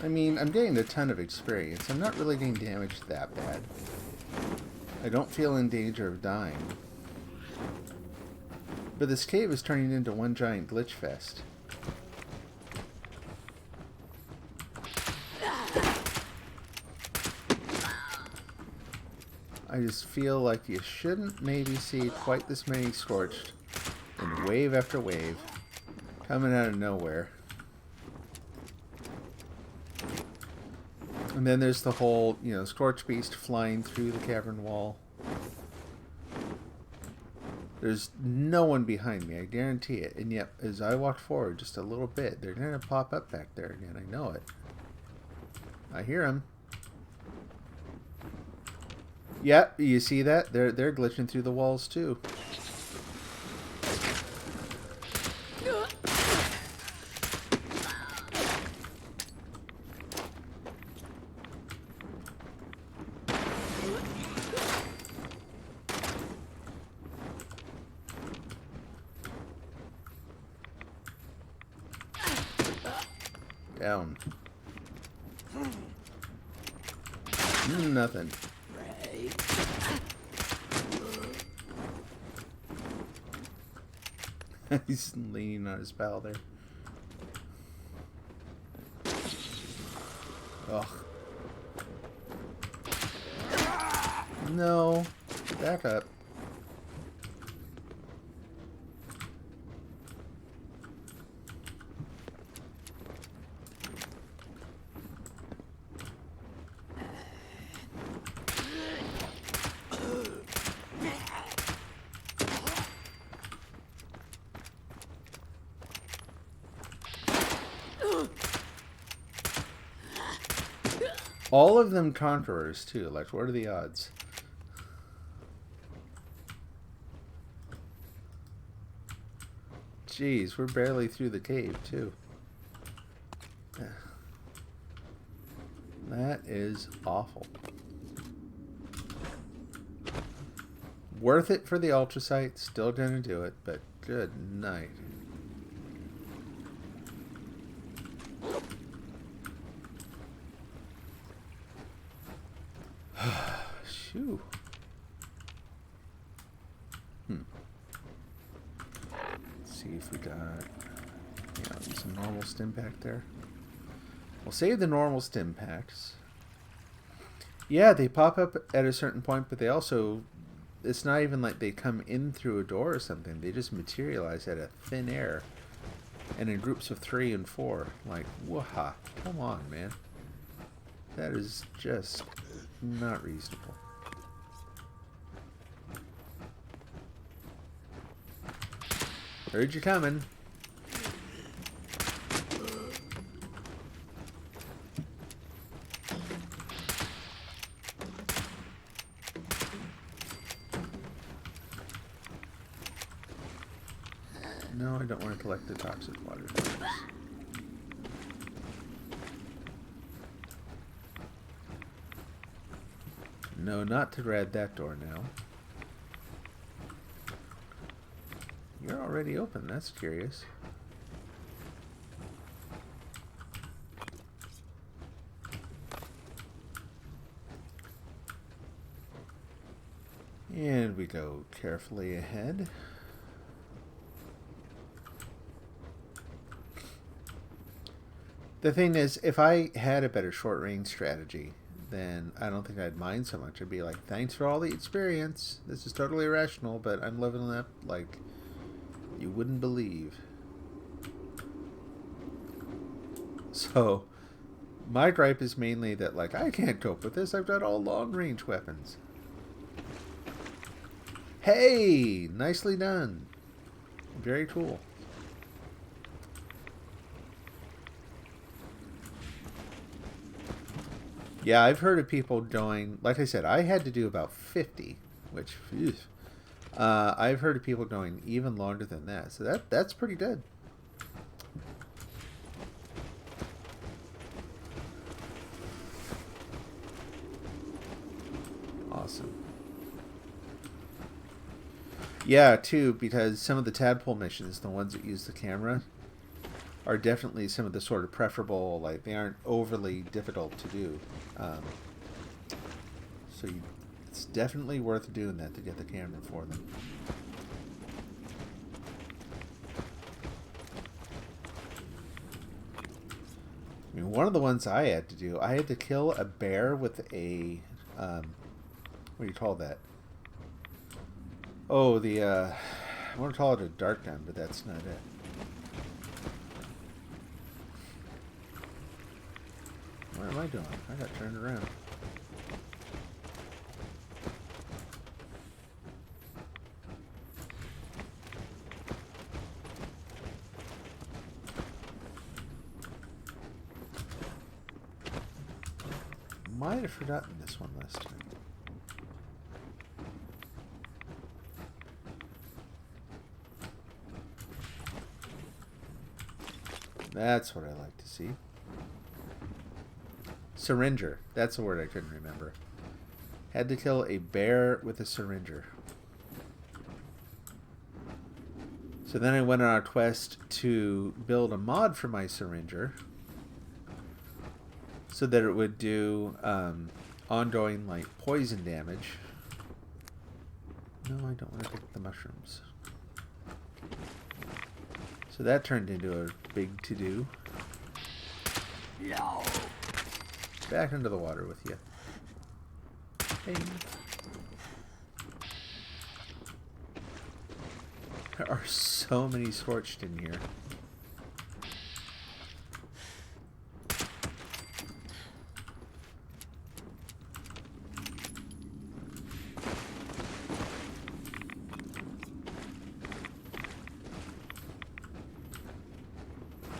I mean, I'm getting a ton of experience. I'm not really getting damaged that bad. I don't feel in danger of dying. But this cave is turning into one giant glitch fest. I just feel like you shouldn't maybe see quite this many scorched in wave after wave coming out of nowhere. And then there's the whole, you know, scorched beast flying through the cavern wall. There's no one behind me, I guarantee it. And yet, as I walk forward just a little bit, they're going to pop up back there again. I know it. I hear them. Yep, you see that? They're glitching through the walls too. Down. Nothing. He's leaning on his pal there. Ugh. No. Back up. All of them conquerors, too. Like, what are the odds? Jeez, we're barely through the cave, too. That is awful. Worth it for the ultrasight. Still gonna do it, but good night. Shoo. Let's see if we got some normal stim pack there. We'll save the normal stim packs. Yeah, they pop up at a certain point, but they also, it's not even like they come in through a door or something. They just materialize out of thin air. And in groups of 3 and 4. Like, waha, come on, man. That is just not reasonable. Heard you coming. No, I don't want to collect the toxic water. No, not to grab that door now. You're already open. That's curious. And we go carefully ahead. The thing is, if I had a better short-range strategy, then I don't think I'd mind so much. I'd be like, thanks for all the experience. This is totally irrational, but I'm leveling up like you wouldn't believe. So, my gripe is mainly that, like, I can't cope with this. I've got all long-range weapons. Hey! Nicely done. Very cool. Yeah, I've heard of people going, like I said, I had to do about 50, which, phew, I've heard of people going even longer than that. So that's pretty good. Awesome. Yeah, too, because some of the tadpole missions, the ones that use the camera, are definitely some of the sort of preferable, like, they aren't overly difficult to do. So it's definitely worth doing that to get the camera for them. I mean, one of the ones I had to do, I had to kill a bear with a, what do you call that? Oh, I want to call it a dart gun, but that's not it. What am I doing? I got turned around. Might have forgotten this one last time. That's what I like to see. Syringer. That's a word I couldn't remember. Had to kill a bear with a syringer. So then I went on a quest to build a mod for my syringer so that it would do ongoing, like, poison damage. No, I don't want to pick the mushrooms. So that turned into a big to-do. No. Back into the water with you. Hey. There are so many scorched in here.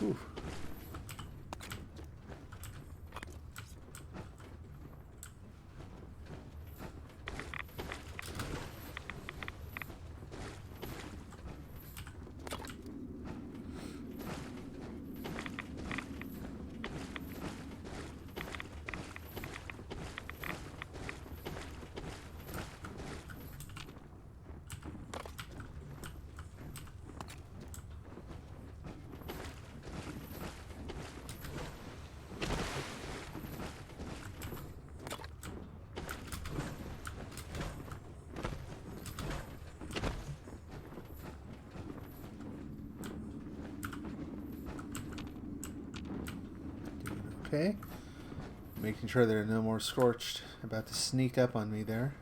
Whew. Okay. Making sure there are no more scorched about to sneak up on me there.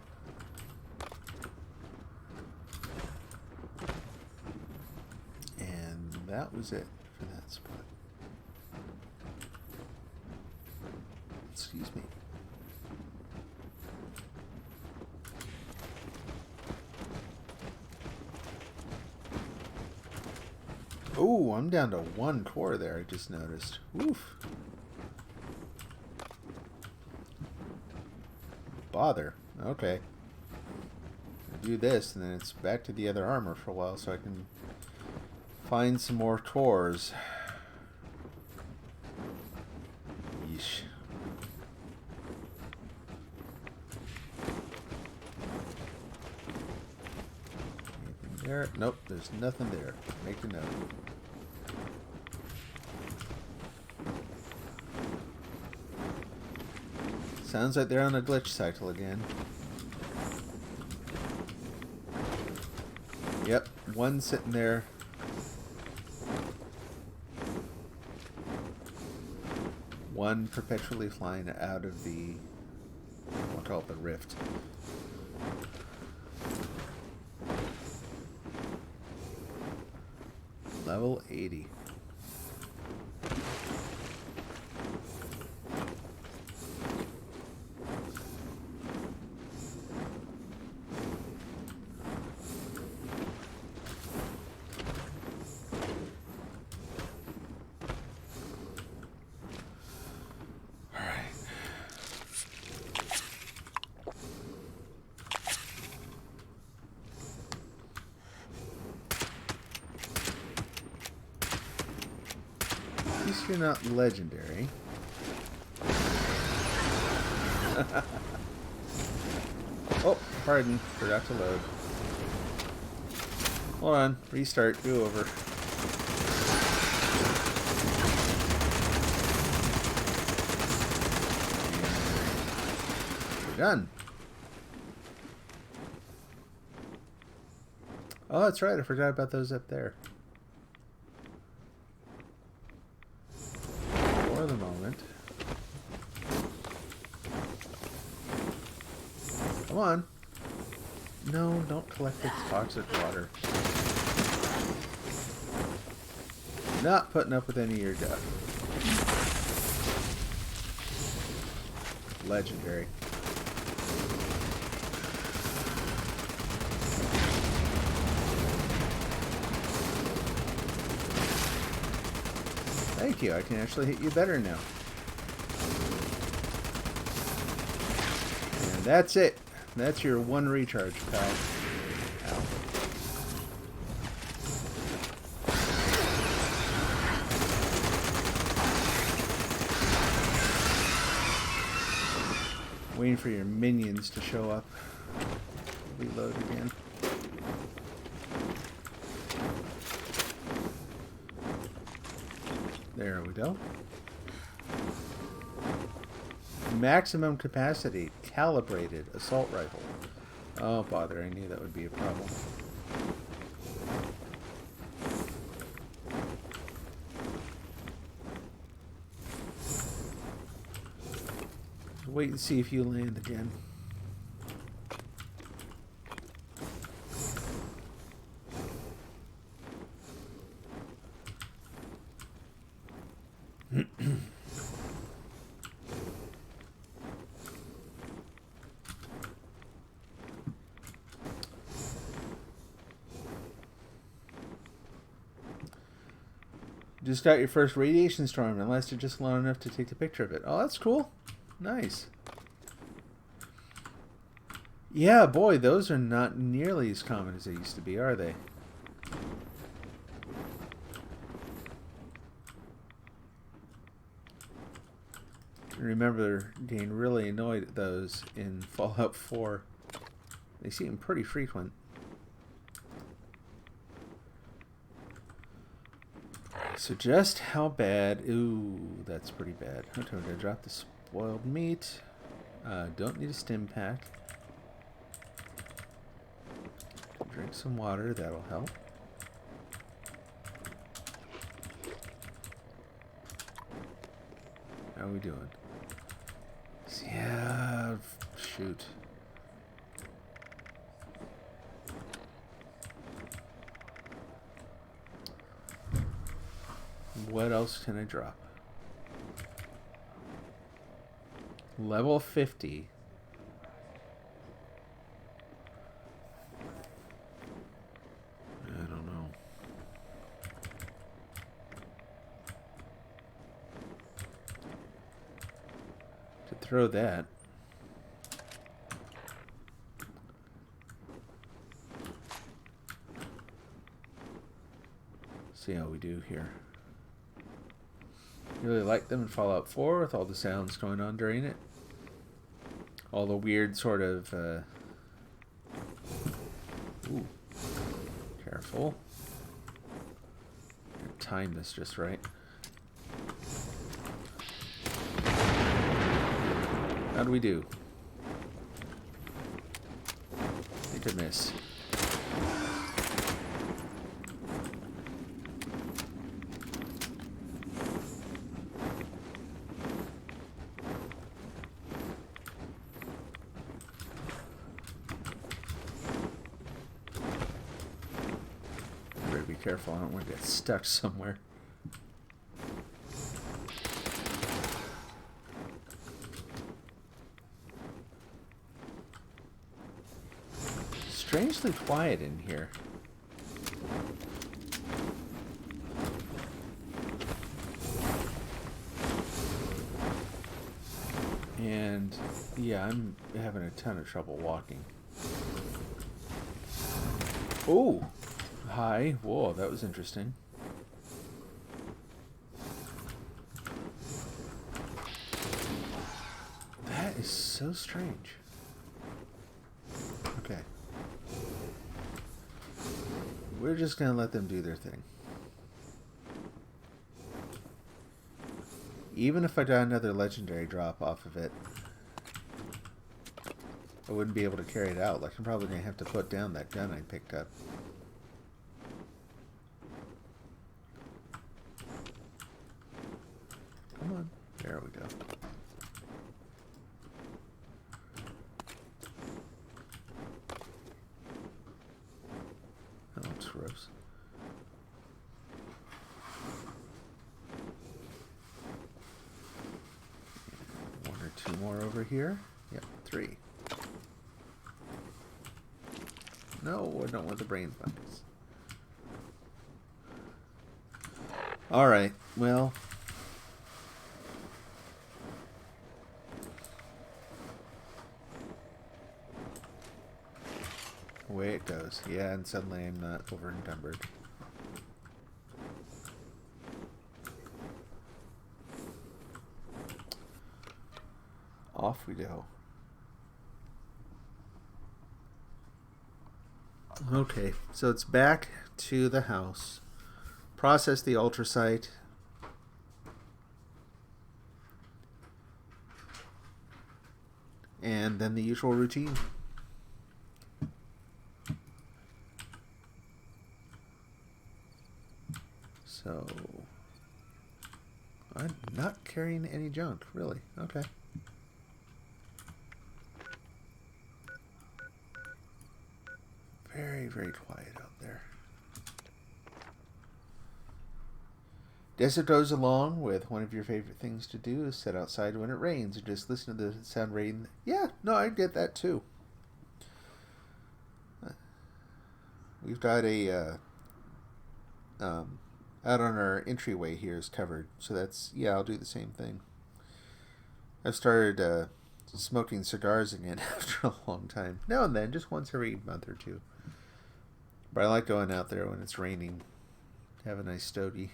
And that was it for that spot. Excuse me. Oh, I'm down to 1 core there, I just noticed. Oof. Bother. Okay. Do this, and then it's back to the other armor for a while so I can find some more cores. Yeesh. Anything there? Nope, there's nothing there. Make a note. Sounds like they're on a glitch cycle again. Yep, one sitting there. One perpetually flying out of the, I'll call it the rift. Level 80. At least you're not legendary. Oh, pardon. Forgot to load. Hold on. Restart. Do over. We're done. Oh, that's right. I forgot about those up there. For the moment. Come on. No, don't collect its toxic water. Not putting up with any of your death. Legendary. Thank you, I can actually hit you better now. And that's it. That's your one recharge, pal. Ow. Waiting for your minions to show up. Reload again. There we go. Maximum capacity, calibrated assault rifle. Oh, bother, I knew that would be a problem. Wait and see if you land again. Just got your first radiation storm and lasted just long enough to take a picture of it. Oh, that's cool. Nice. Yeah, boy, those are not nearly as common as they used to be, are they? I remember getting really annoyed at those in Fallout 4. They seem pretty frequent. So just how bad... Ooh, that's pretty bad. Okay, we're going to drop the spoiled meat. Don't need a stim pack. Drink some water, that'll help. How are we doing? Yeah, shoot. What else can I drop? Level 50. I don't know. To throw that. See how we do here. Really like them in Fallout 4 with all the sounds going on during it. All the weird sort of... Ooh. Careful. Time this just right. How do we do? Hit or miss. Better be careful, I don't want to get stuck somewhere. Strangely quiet in here. And yeah, I'm having a ton of trouble walking. Oh, hi. Whoa, that was interesting. That is so strange. Okay. We're just going to let them do their thing. Even if I got another legendary drop off of it, I wouldn't be able to carry it out. Like, I'm probably going to have to put down that gun I picked up. Come on. There we go. That looks gross. One or two more over here. Yep, 3. No, I don't want the brains buckets. Alright, well. Away it goes. Yeah, and suddenly I'm not over encumbered. Off we go. Okay, so it's back to the house. Process the ultrasite. And then the usual routine. So, I'm not carrying any junk, really. Okay. Very, very quiet out there. Desert goes along with one of your favorite things to do is sit outside when it rains and just listen to the sound rain. Yeah, no, I get that too. We've got a out on our entryway here is covered, so that's, yeah, I'll do the same thing. I've started smoking cigars again after a long time. Now and then, just once every month or two. But I like going out there when it's raining. Have a nice stogie.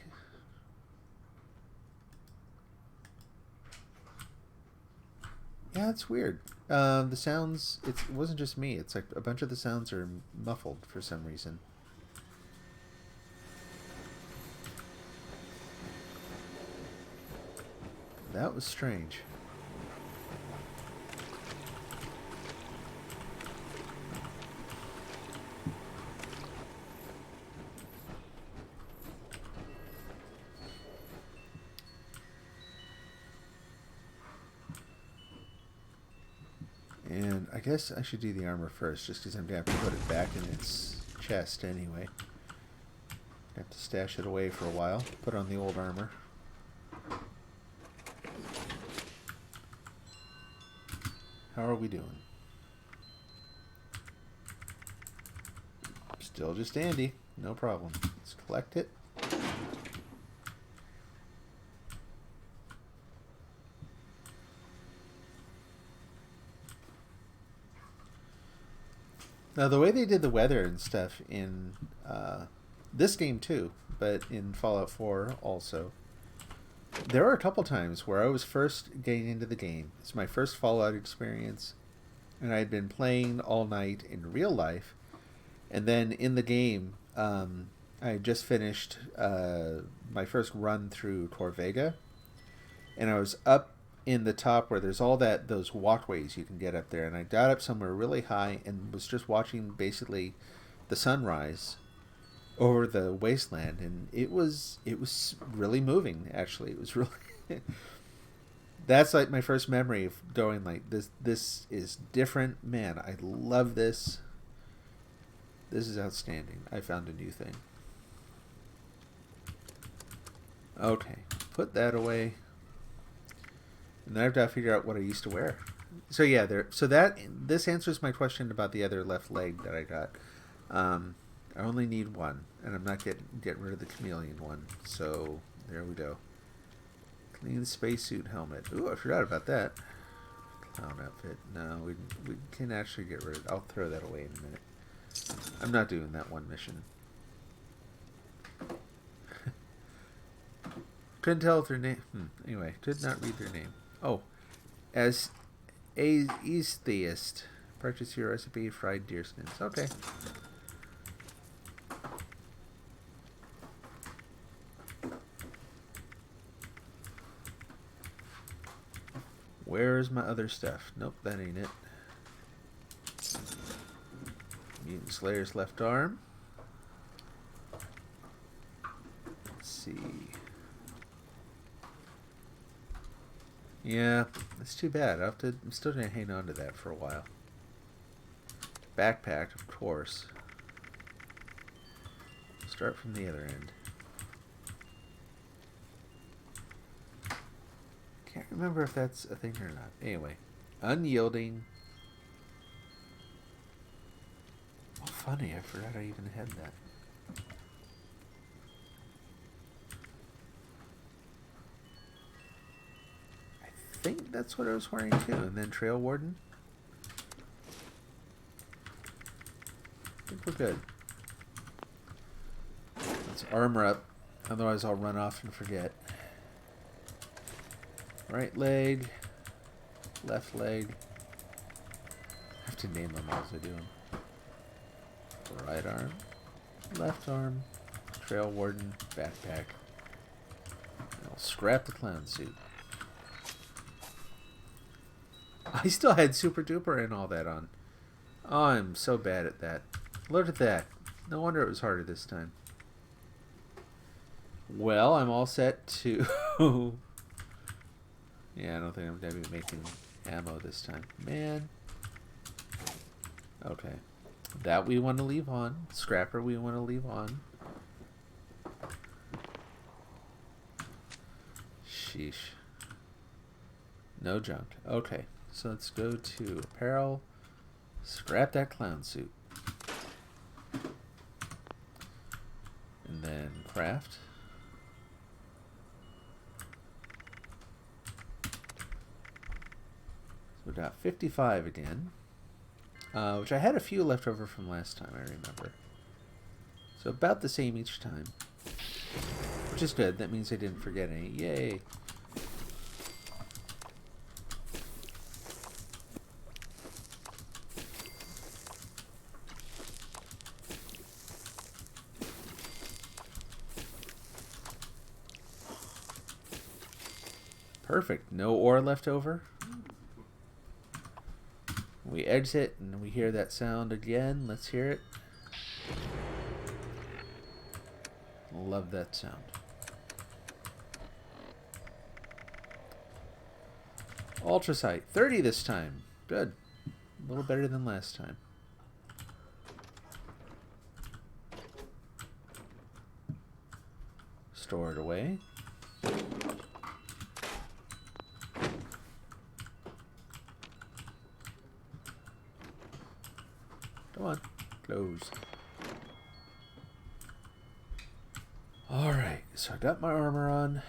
Yeah, it's weird. The sounds, it wasn't just me. It's like a bunch of the sounds are muffled for some reason. That was strange. guess I should do the armor first, just because I'm going to have to put it back in its chest anyway. Have to stash it away for a while. Put on the old armor. How are we doing? Still just dandy. No problem. Let's collect it. Now, the way they did the weather and stuff in this game too, but in Fallout 4 also, there were a couple times where I was first getting into the game. It's my first Fallout experience, and I had been playing all night in real life, and then in the game, I had just finished my first run through Corvega, and I was up in the top where there's all those walkways you can get up there, and I got up somewhere really high and was just watching basically the sunrise over the wasteland, and it was really moving. Actually, it was really that's like my first memory of going like this is different. Man, I love this. This is outstanding. I found a new thing. Okay, put that away. And then I've got to figure out what I used to wear. So yeah, this answers my question about the other left leg that I got. I only need one, and I'm not getting rid of the chameleon one. So there we go. Clean spacesuit helmet. Ooh, I forgot about that. Clown outfit. No, we can actually get rid of it. I'll throw that away in a minute. I'm not doing that one mission. Couldn't tell if their name. Anyway, did not read their name. Oh, as atheist, purchase your recipe fried deer skins. Okay. Where's my other stuff? Nope, that ain't it. Mutant Slayer's left arm. Let's see. Yeah, that's too bad. I'm still going to hang on to that for a while. Backpack, of course. Start from the other end. Can't remember if that's a thing or not. Anyway, unyielding. Oh, funny, I forgot I even had that. I think that's what I was wearing too. And then Trail Warden. I think we're good. Let's armor up. Otherwise I'll run off and forget. Right leg. Left leg. I have to name them all as I do them. Right arm. Left arm. Trail Warden. Backpack. And I'll scrap the clown suit. I still had Super Duper and all that on. Oh, I'm so bad at that. Look at that. No wonder it was harder this time. Well, I'm all set to... Yeah, I don't think I'm going to be making ammo this time. Man. Okay. That we want to leave on. Scrapper we want to leave on. Sheesh. No junk. Okay. So let's go to apparel. Scrap that clown suit. And then craft. So we got 55 again. Which I had a few left over from last time, I remember. So about the same each time. Which is good. That means I didn't forget any. Yay! Perfect. No ore left over. We exit and we hear that sound again. Let's hear it. Love that sound. Ultrasight. 30 this time. Good. A little better than last time. Store it away. Come on, close. Alright, so I got my armor on.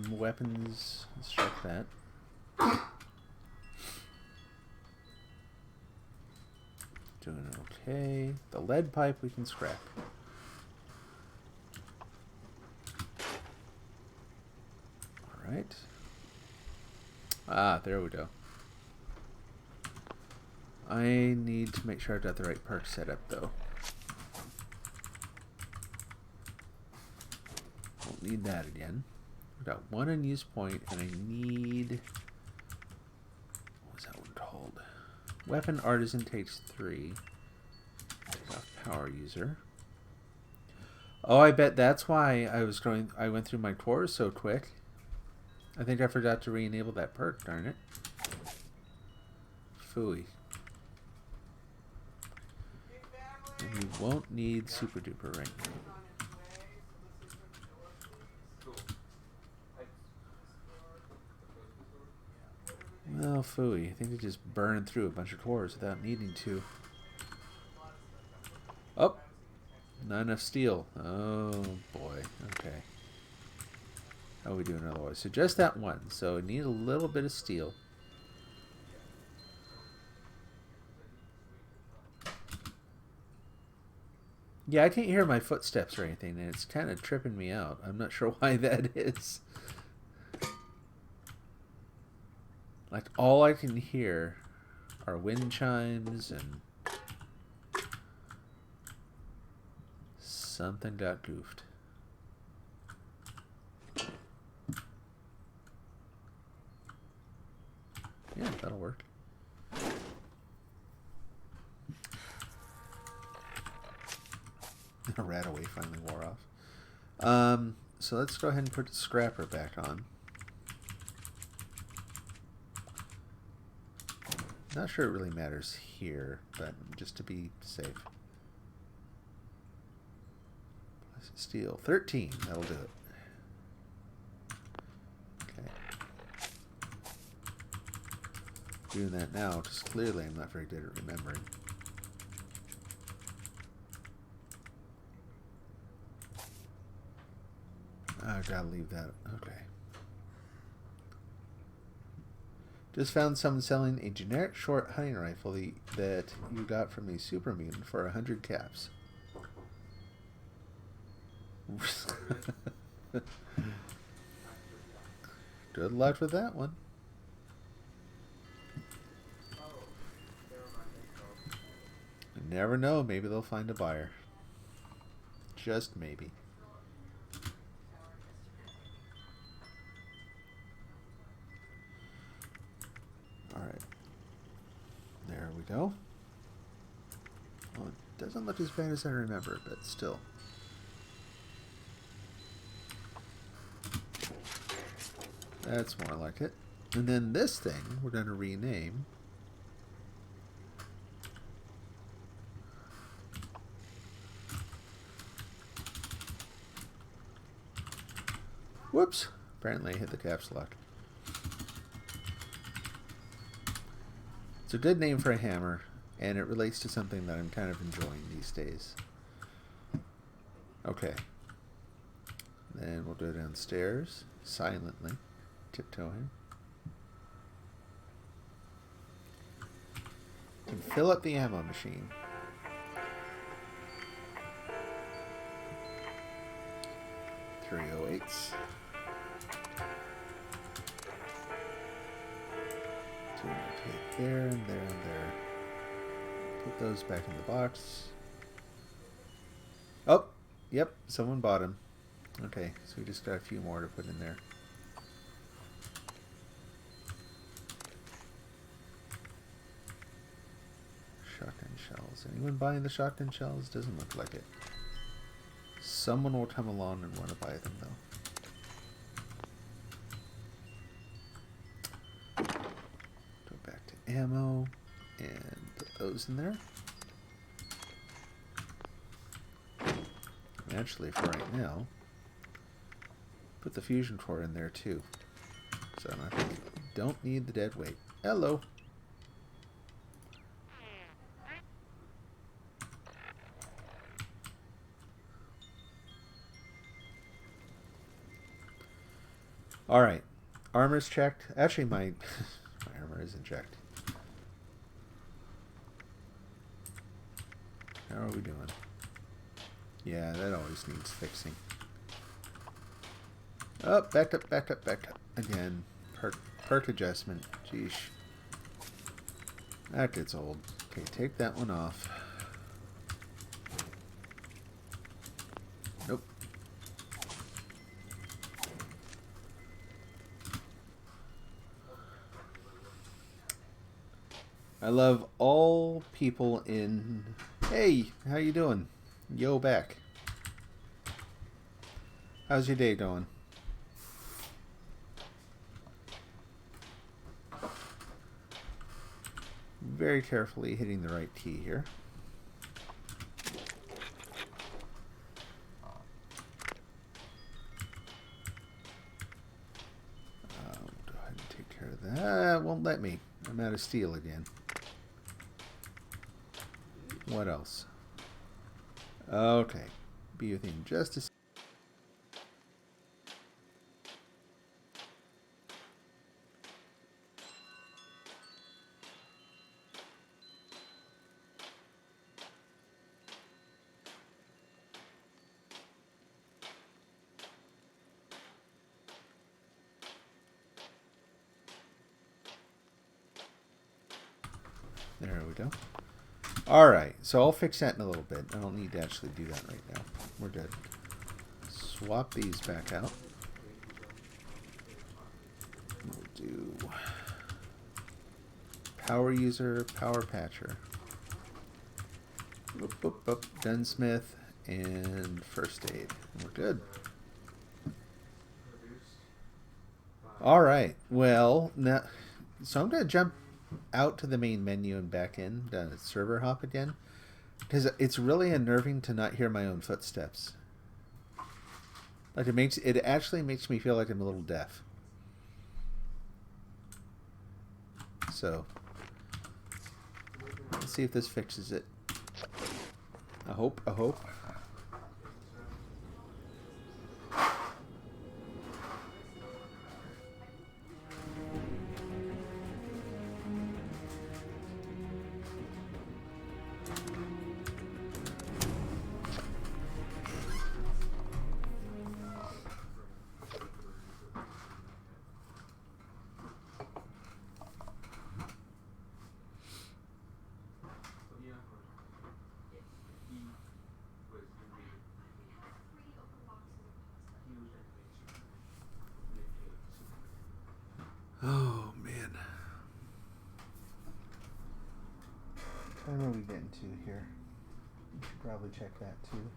Weapons, let's check that. Doing okay. The lead pipe we can scrap. Alright. Ah, there we go. I need to make sure I've got the right perk set up though. Won't need that again. I've got one unused point and I need... What was that one called? Weapon Artisan takes 3. Take off Power User. Oh, I bet that's why I went through my cores so quick. I think I forgot to re-enable that perk, darn it. Phooey. And we won't need Super Duper right now. Well, phooey. I think they just burned through a bunch of cores without needing to. Oh! Not enough steel. Oh, boy. Okay. How are we doing otherwise? So just that one. So I need a little bit of steel. Yeah, I can't hear my footsteps or anything, and it's kind of tripping me out. I'm not sure why that is. Like, all I can hear are wind chimes and... Something got goofed. Yeah, that'll work. The rat away finally wore off. So let's go ahead and put the scrapper back on. Not sure it really matters here, but just to be safe. Steel 13, that'll do it. Okay. Doing that now, because clearly I'm not very good at remembering. I gotta leave that. Okay. Just found someone selling a generic short hunting rifle that you got from a super mutant for 100 caps. Good luck with that one. You never know, maybe they'll find a buyer. Just maybe. Alright. There we go. Well, it doesn't look as bad as I remember, but still. That's more like it. And then this thing, we're going to rename. Whoops. Apparently I hit the caps lock. It's a good name for a hammer, and it relates to something that I'm kind of enjoying these days. Okay. Then we'll go downstairs silently. Tiptoeing. And fill up the ammo machine. .308s. 208 there and there and there. Put those back in the box. Oh, yep, someone bought them. Okay, so we just got a few more to put in there. Shotgun shells. Anyone buying the shotgun shells? Doesn't look like it. Someone will come along and want to buy them, though. Go back to ammo. And put those in there. And actually, for right now, put the fusion core in there too. So I don't need the dead weight. Hello. All right, armor's checked. Actually, my my armor isn't checked. How are we doing? Yeah, that always needs fixing. Oh, backed up, backed up, backed up. Again, perk adjustment. Jeesh. That gets old. Okay, take that one off. Nope. I love all people in... Hey, how you doing? Yo, back. How's your day going? Very carefully hitting the right key here. Go ahead and take care of that. Won't let me. I'm out of steel again. What else? Okay. Be with you in just a second. There we go. Alright, so I'll fix that in a little bit. I don't need to actually do that right now. We're good. Swap these back out. We'll do power user, power patcher. Whoop, whoop, whoop. Gunsmith and first aid. We're good. Alright, well, now, so I'm going to jump out to the main menu and back in, server hop again, because it's really unnerving to not hear my own footsteps. Like it actually makes me feel like I'm a little deaf. So let's see if this fixes it. I hope. Oh, man. What time are we getting to here? We should probably check that too.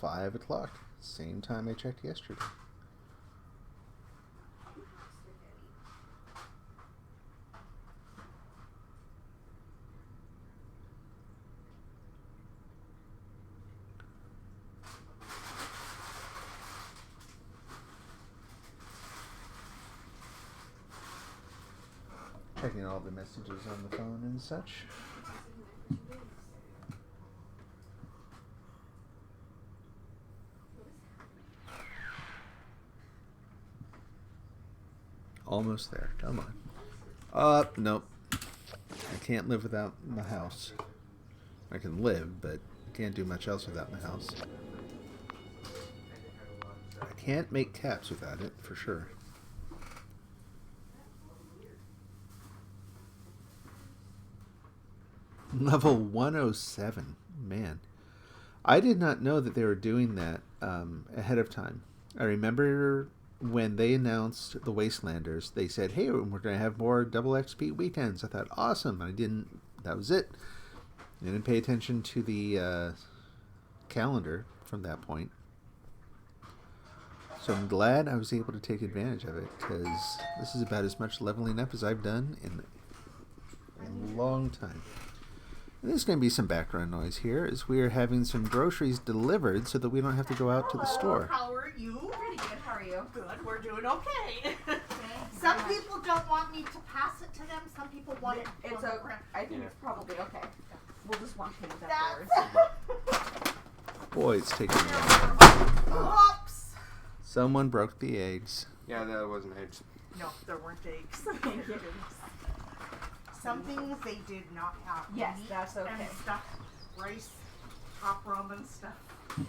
5 o'clock. Same time I checked yesterday. Checking all the messages on the phone and such. Almost there. Come on. Nope. I can't live without my house. I can live, but can't do much else without my house. I can't make caps without it, for sure. Level 107. Man. I did not know that they were doing that ahead of time. I remember when they announced the Wastelanders, they said, hey, we're going to have more double XP weekends. I thought, awesome. That was it. I didn't pay attention to the calendar from that point. So I'm glad I was able to take advantage of it, because this is about as much leveling up as I've done in a long time. And there's going to be some background noise here as we are having some groceries delivered so that we don't have to go out to the store. How are you? Pretty good. How are you? Good. We're doing okay. Some people don't want me to pass it to them. Some people want it. It's on the okay. ground. I think it's probably okay. We'll just wash hands That's- afterwards. Boy, it's taking a while. Whoops. Someone broke the eggs. Yeah, that wasn't eggs. No, there weren't eggs. Thank you. Some things they did not have. Yes, Meat that's okay. And stuff, rice, top ramen stuff,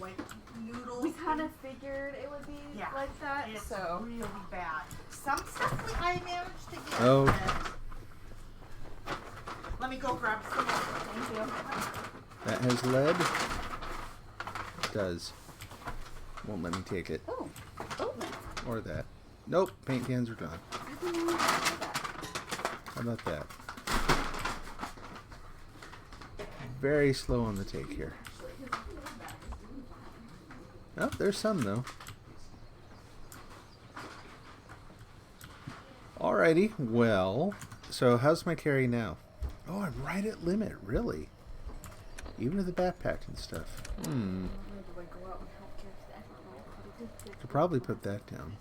like noodles. We kind of figured it would be Yeah. like that, It's so. really bad. Some stuff I managed to get. Oh. But let me go grab some more. Thank you. That has lead. It does. Won't let me take it. Oh. Oh. Or that. Nope, paint cans are gone. I didn't even see that. How about that? Very slow on the take here. Oh, there's some though. Alrighty, well, so how's my carry now? Oh, I'm right at limit, really? Even with the backpack and stuff. Could probably put that down.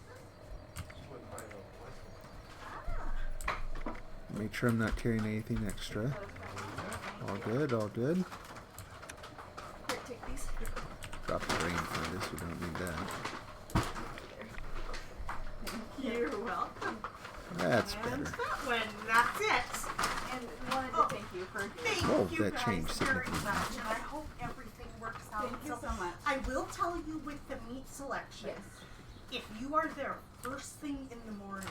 Make sure I'm not carrying anything extra. All good, all good. Here, take these. Drop the rain for this, we don't need that. You're welcome. That's And better. that one, that's it. And wanted to thank you for Thank Oh, you that guys changed very significantly. much, and I hope everything works out. Thank you so much. I will tell you with the meat selection, Yes. if you are there first thing in the morning,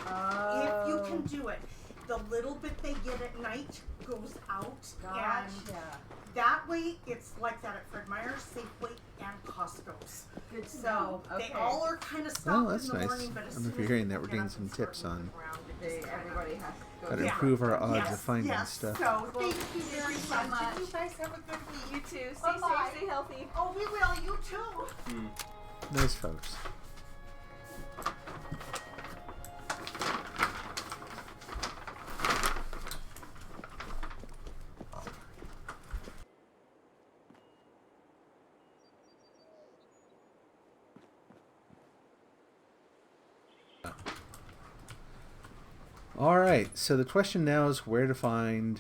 Oh. if you can do it, the little bit they get at night goes out, and Gotcha. that way it's like that at Fred Meyer's, Safeway, and Costco's. Good to So know. Okay. they all are kind of Oh, stopped that's in the nice. morning, but I as don't know soon if you're as hearing they that, we're get getting up some and tips start on moving around, it They, just kinda- everybody has to go. how to Yeah. improve our odds Yes, of finding yes. stuff. So thank you very so much. much. And you guys have a good week. You too. Stay Bye-bye. safe, stay healthy. Oh, we will. You too. Nice folks. Alright, so the question now is where to find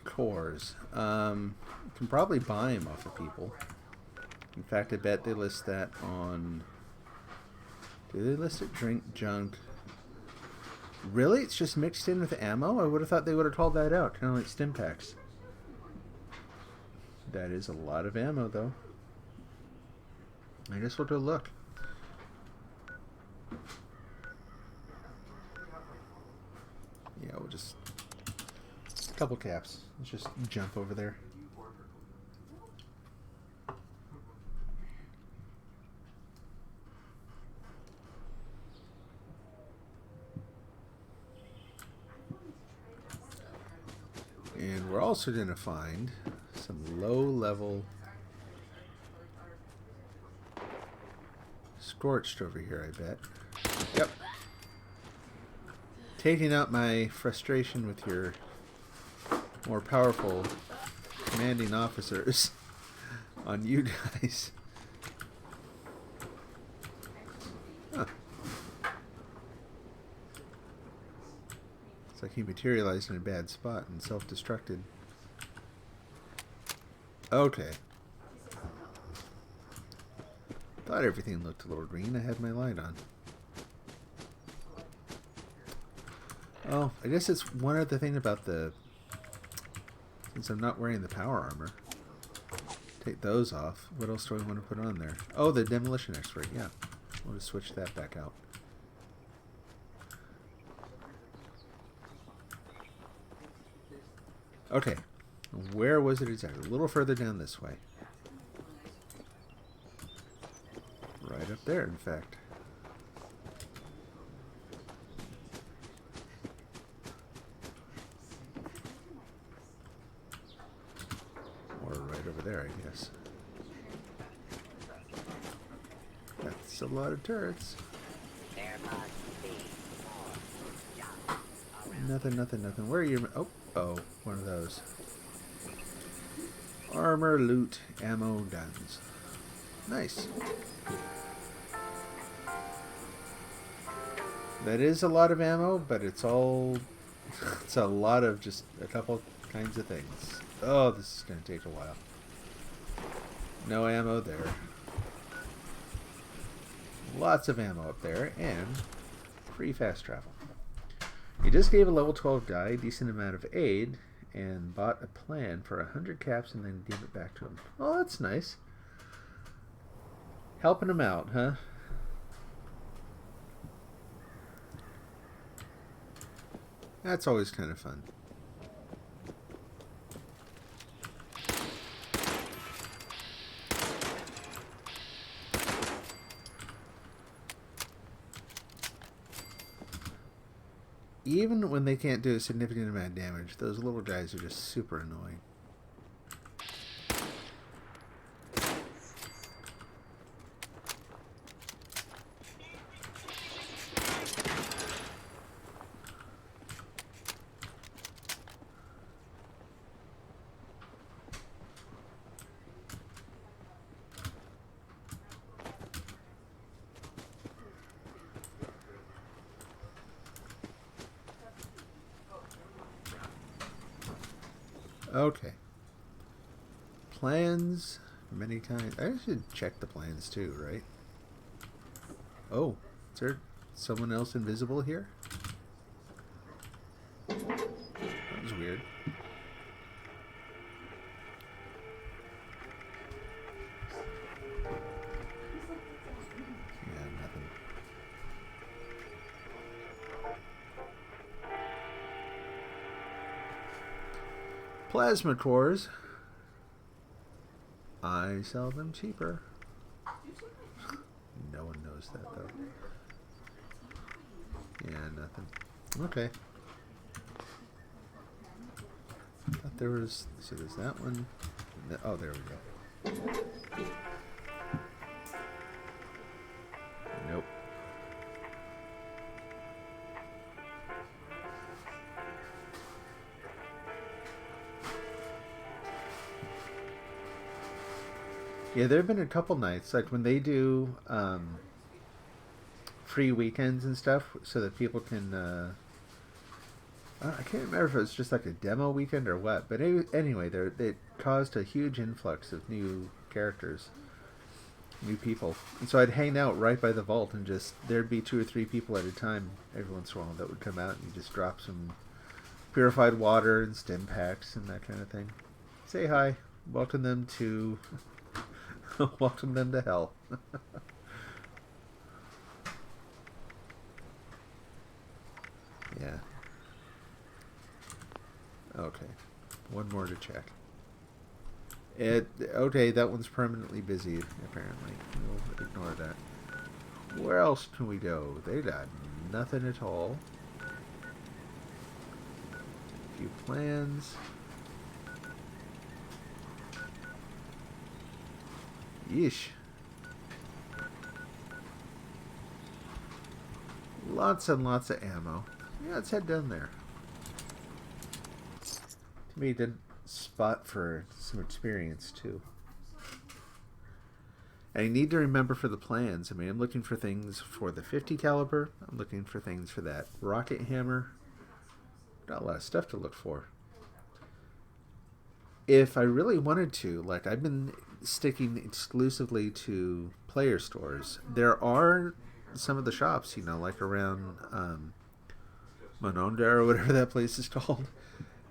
cores. You can probably buy them off of people. In fact, I bet they list that on... Do they list it? Drink junk. Really? It's just mixed in with ammo? I would have thought they would have called that out. Kind of like stim packs. That is a lot of ammo, though. I guess we'll go look. Yeah, we'll just... A couple caps. Let's just jump over there. And we're also going to find some low-level scorched over here, I bet. Yep. Taking out my frustration with your more powerful commanding officers on you guys. Huh. It's like he materialized in a bad spot and self-destructed. Okay. Thought everything looked a little green. I had my light on. Oh, I guess it's one other thing about the... Since I'm not wearing the power armor. Take those off. What else do I want to put on there? Oh, the demolition expert. Yeah. We'll just switch that back out. Okay. Where was it exactly? A little further down this way. Right up there, in fact. Or right over there, I guess. That's That's a lot of turrets. There must be more shots around. Nothing. Where are you? Oh, one of those. Armor, loot, ammo, guns. Nice. That is a lot of ammo, but it's all... it's a lot of just a couple kinds of things. Oh, this is going to take a while. No ammo there. Lots of ammo up there, and free fast travel. He just gave a level 12 guy a decent amount of aid, and bought a plan for 100 caps and then gave it back to him. Oh, that's nice. Helping him out, huh? That's always kind of fun. Even when they can't do a significant amount of damage, those little guys are just super annoying. Okay. Plans, many kinds. I should check the plans too, right? Oh, is there someone else invisible here? That was weird. Yeah, nothing. Plasma cores. I sell them cheaper. No one knows that though. Yeah, nothing. Okay. Thought there was. So there's that one. Oh, there we go. Nope. Yeah, there have been a couple nights, like when they do free weekends and stuff, so that people can. I can't remember if it was just like a demo weekend or what, but anyway, it caused a huge influx of new characters, new people. And so I'd hang out right by the vault, and just there'd be 2 or 3 people at a time every once in a while that would come out and you just drop some purified water and stim packs and that kind of thing. Say hi, welcome them to. Welcome them to hell. Yeah. Okay. One more to check. Okay, that one's permanently busy, apparently. We'll ignore that. Where else can we go? They got nothing at all. A few plans. Yeesh. Lots and lots of ammo. Yeah, let's head down there. To me, good spot for some experience, too. And I need to remember for the plans. I mean, I'm looking for things for the 50 caliber. I'm looking for things for that rocket hammer. Got a lot of stuff to look for. If I really wanted to, like I've been sticking exclusively to player stores, there are some of the shops, you know, like around Mononda or whatever that place is called,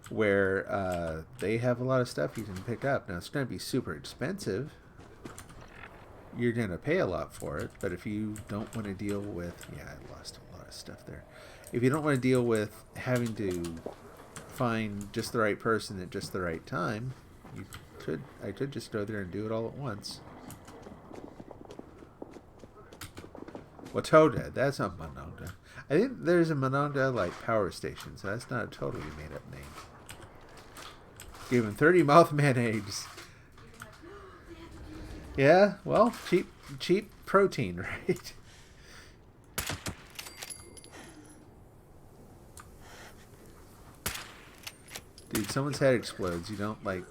where they have a lot of stuff you can pick up. Now, it's going to be super expensive. You're going to pay a lot for it, but if you don't want to deal with... Yeah, I lost a lot of stuff there. If you don't want to deal with having to find just the right person at just the right time, I could just go there and do it all at once. Watoda, that's not Mononda. I think there's a Mononda like power station, so that's not a totally made up name. Give him 30 Mothman eggs. Yeah, well, cheap protein, right? Dude, someone's head explodes. You don't, like,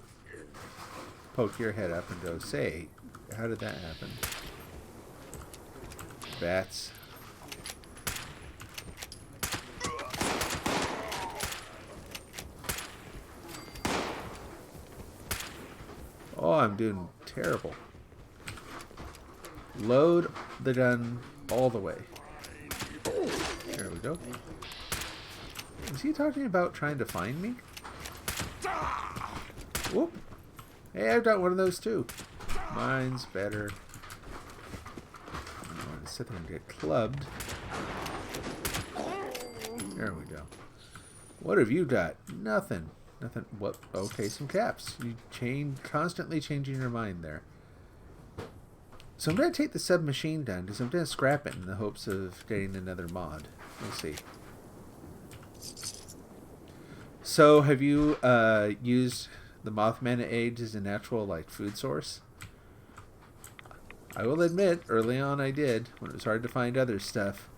poke your head up and go, say, how did that happen? Bats. Oh, I'm doing terrible. Load the gun all the way. There we go. Is he talking about trying to find me? Whoop. Hey, I've got one of those too. Mine's better. I don't want to sit there and get clubbed. There we go. What have you got? Nothing. Nothing. What? Okay, some caps. You constantly changing your mind there. So I'm going to take the submachine gun because I'm going to scrap it in the hopes of getting another mod. We'll see. So have you used the Mothman eggs as a natural like food source? I will admit, early on I did, when it was hard to find other stuff.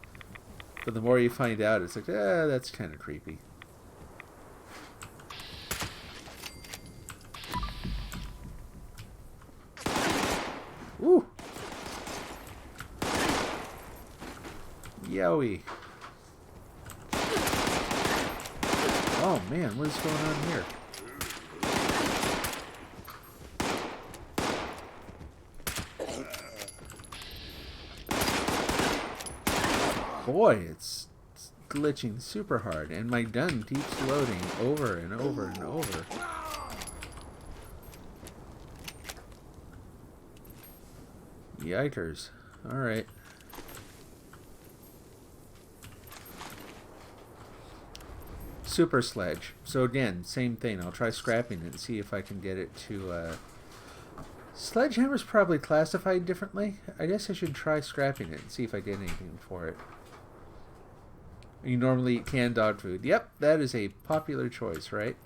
But the more you find out, it's like, that's kind of creepy. Woo! Yowie. Oh man, what is going on here? Boy, it's glitching super hard, and my gun keeps loading over and over and over. Yikers. Alright. Super sledge. So again, same thing. I'll try scrapping it and see if I can get it to... Sledgehammer's probably classified differently. I guess I should try scrapping it and see if I get anything for it. You normally eat canned dog food. Yep, that is a popular choice, right?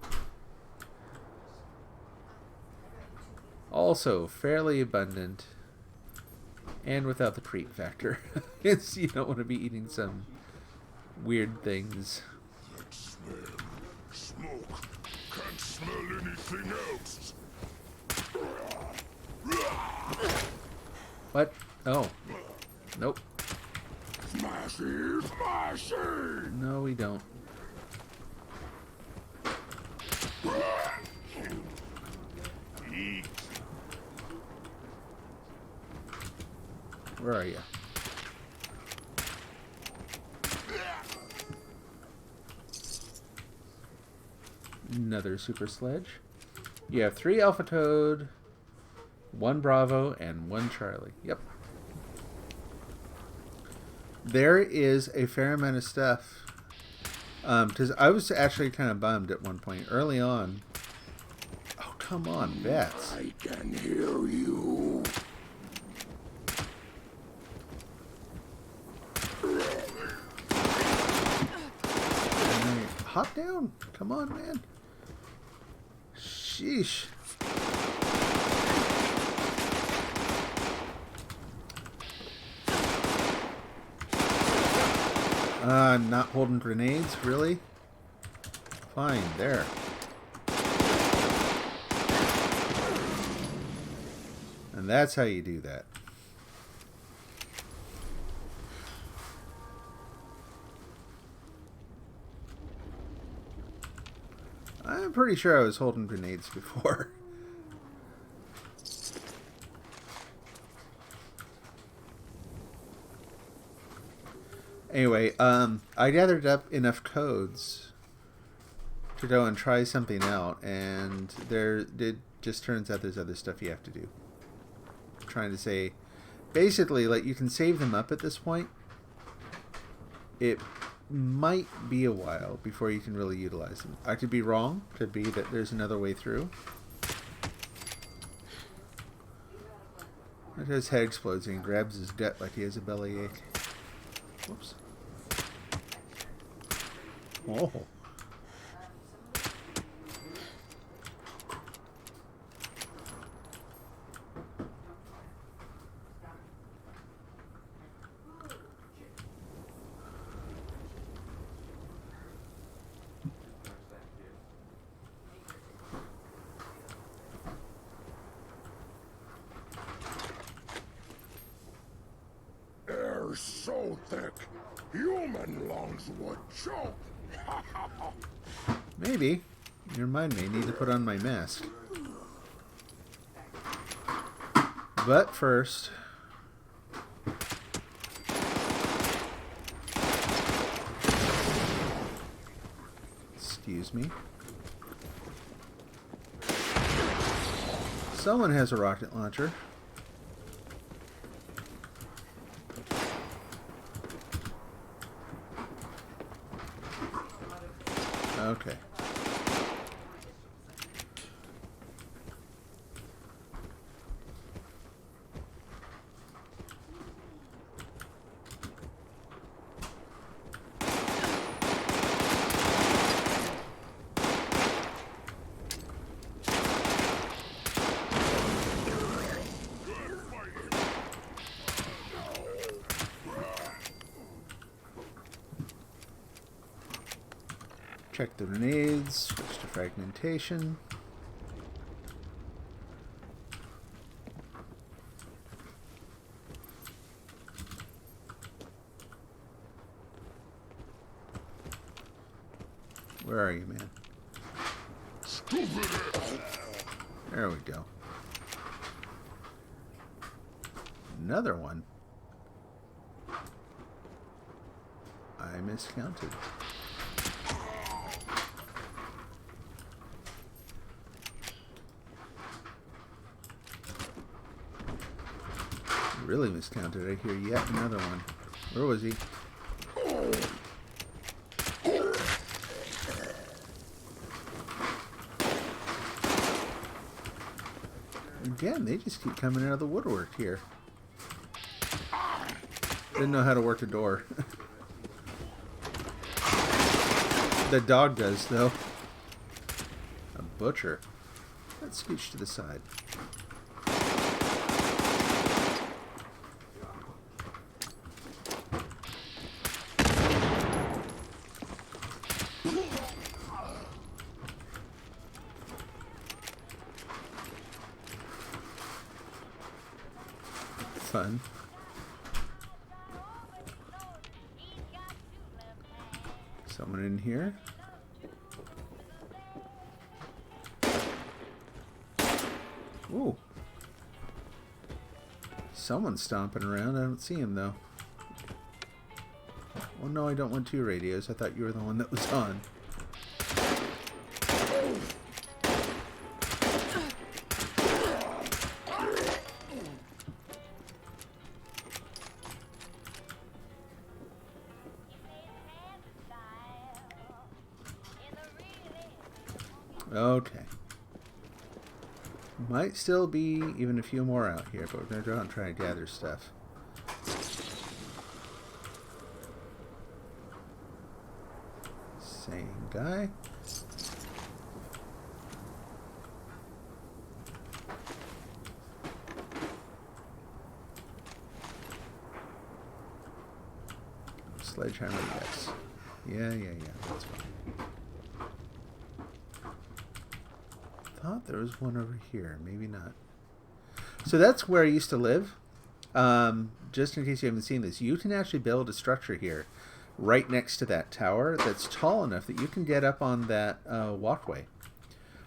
Also, fairly abundant. And without the creep factor. It's, you don't want to be eating some weird things. Smoke. Can't smell anything else. What? Oh. Nope. Smashy, smashy. No, we don't. Eat. Where are you? Another super sledge. You have 3 Alpha Toad, 1 Bravo, and 1 Charlie. Yep. There is a fair amount of stuff. Because I was actually kind of bummed at one point. Early on. Oh, come on, bats. I can hear you. Hop down. Come on, man. Sheesh. I'm not holding grenades, really? Fine, there. And that's how you do that. I'm pretty sure I was holding grenades before. Anyway, I gathered up enough codes to go and try something out, and it just turns out there's other stuff you have to do. I'm trying to say, basically, like, you can save them up at this point. It might be a while before you can really utilize them. I could be wrong. Could be that there's another way through. His head explodes and he grabs his gut like he has a bellyache. Whoops. Oh. armor so thick, human lungs would choke. Maybe. You remind me, I need to put on my mask. But first... Excuse me. Someone has a rocket launcher. Okay. Check the grenades, switch to fragmentation. Where are you, man? There we go. Another one. I miscounted. Really miscounted. I hear yet another one. Where was he? Again, they just keep coming out of the woodwork here. Didn't know how to work the door. The dog does, though. A butcher. Let's scooch to the side. Fun. Someone in here. Ooh. Someone's stomping around. I don't see him though. Well, no, I don't want two radios. I thought you were the one that was on. Okay. Might still be even a few more out here, but we're going to go out and try to gather stuff. Same guy. Sledgehammer, yes. Yeah, that's fine. Thought there was one over here. Maybe not. So that's where I used to live. Just in case you haven't seen this, you can actually build a structure here right next to that tower that's tall enough that you can get up on that walkway.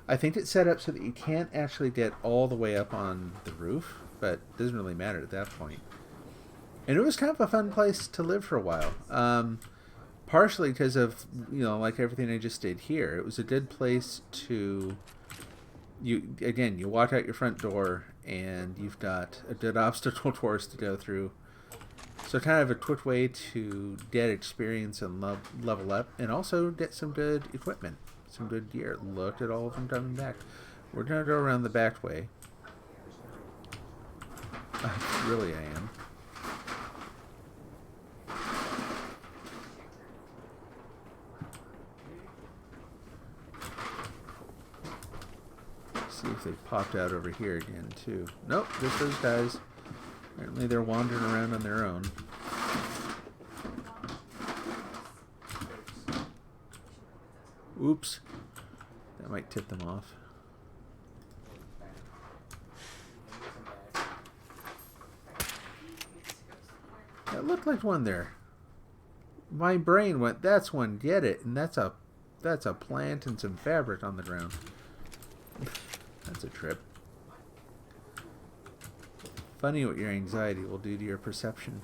I think it's set up so that you can't actually get all the way up on the roof, but it doesn't really matter at that point. And it was kind of a fun place to live for a while. Partially because of, like everything I just did here. It was a good place to... You walk out your front door and you've got a good obstacle course to go through. So kind of a quick way to get experience and level up, and also get some good equipment, some good gear. Look at all of them coming back. We're going to go around the back way. Really, I am. See if they popped out over here again too. Nope, just those guys. Apparently they're wandering around on their own. Oops. That might tip them off. That looked like one there. My brain went, that's one, get it. And that's a plant and some fabric on the ground. That's a trip. Funny what your anxiety will do to your perception.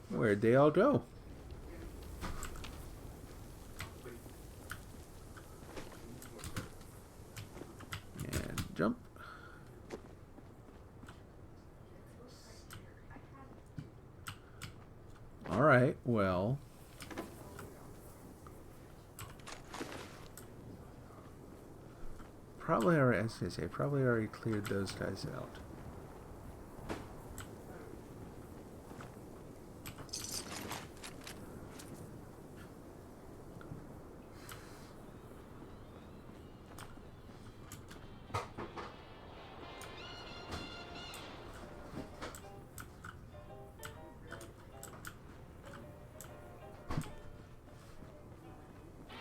Where'd they all go? And jump. Alright, well. Probably already, I was gonna say, probably already cleared those guys out.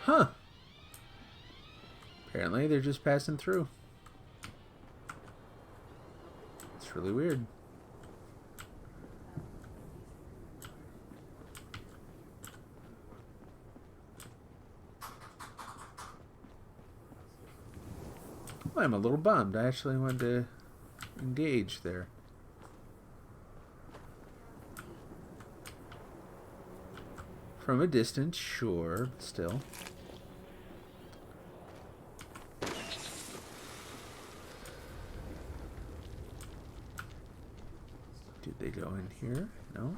Huh. Apparently they're just passing through. It's really weird. Well, I'm a little bummed. I actually wanted to engage there. From a distance, sure, but still. Did they go in here? No.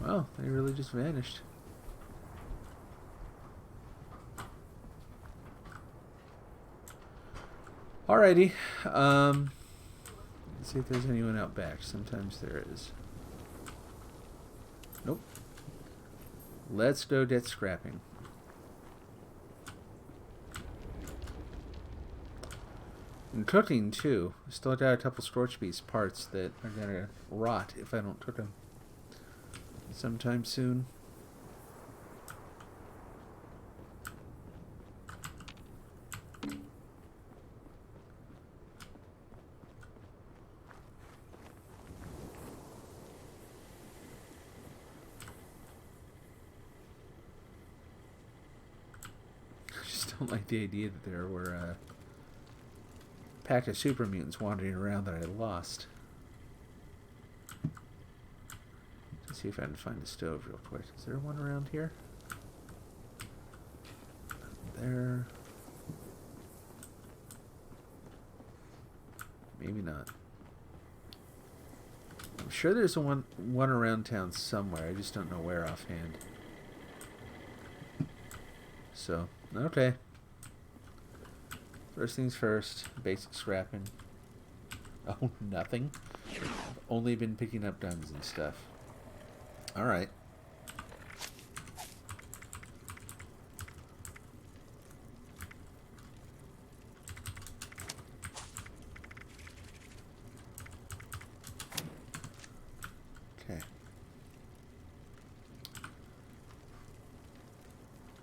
Well, they really just vanished. Alrighty. Let's see if there's anyone out back. Sometimes there is. Nope. Let's go get scrapping. And cooking too. Still got a couple scorch beast parts that are gonna rot if I don't cook them sometime soon. I just don't like the idea that there were a pack of super mutants wandering around that I lost. Let's see if I can find a stove real quick. Is there one around here? There. Maybe not. I'm sure there's one around town somewhere. I just don't know where offhand. So, okay. First things first, basic scrapping. Oh, nothing? I've only been picking up guns and stuff. Alright. Okay.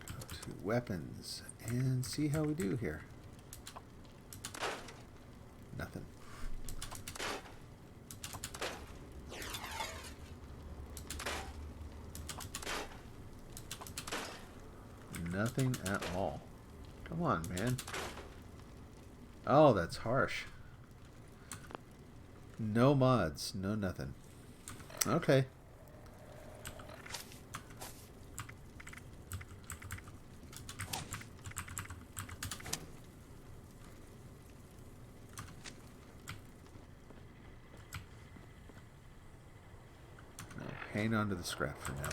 Go to weapons and see how we do here. Nothing. Nothing at all. Come on, man. Oh, that's harsh. No mods. No nothing. Okay. Hang on to the scrap for now.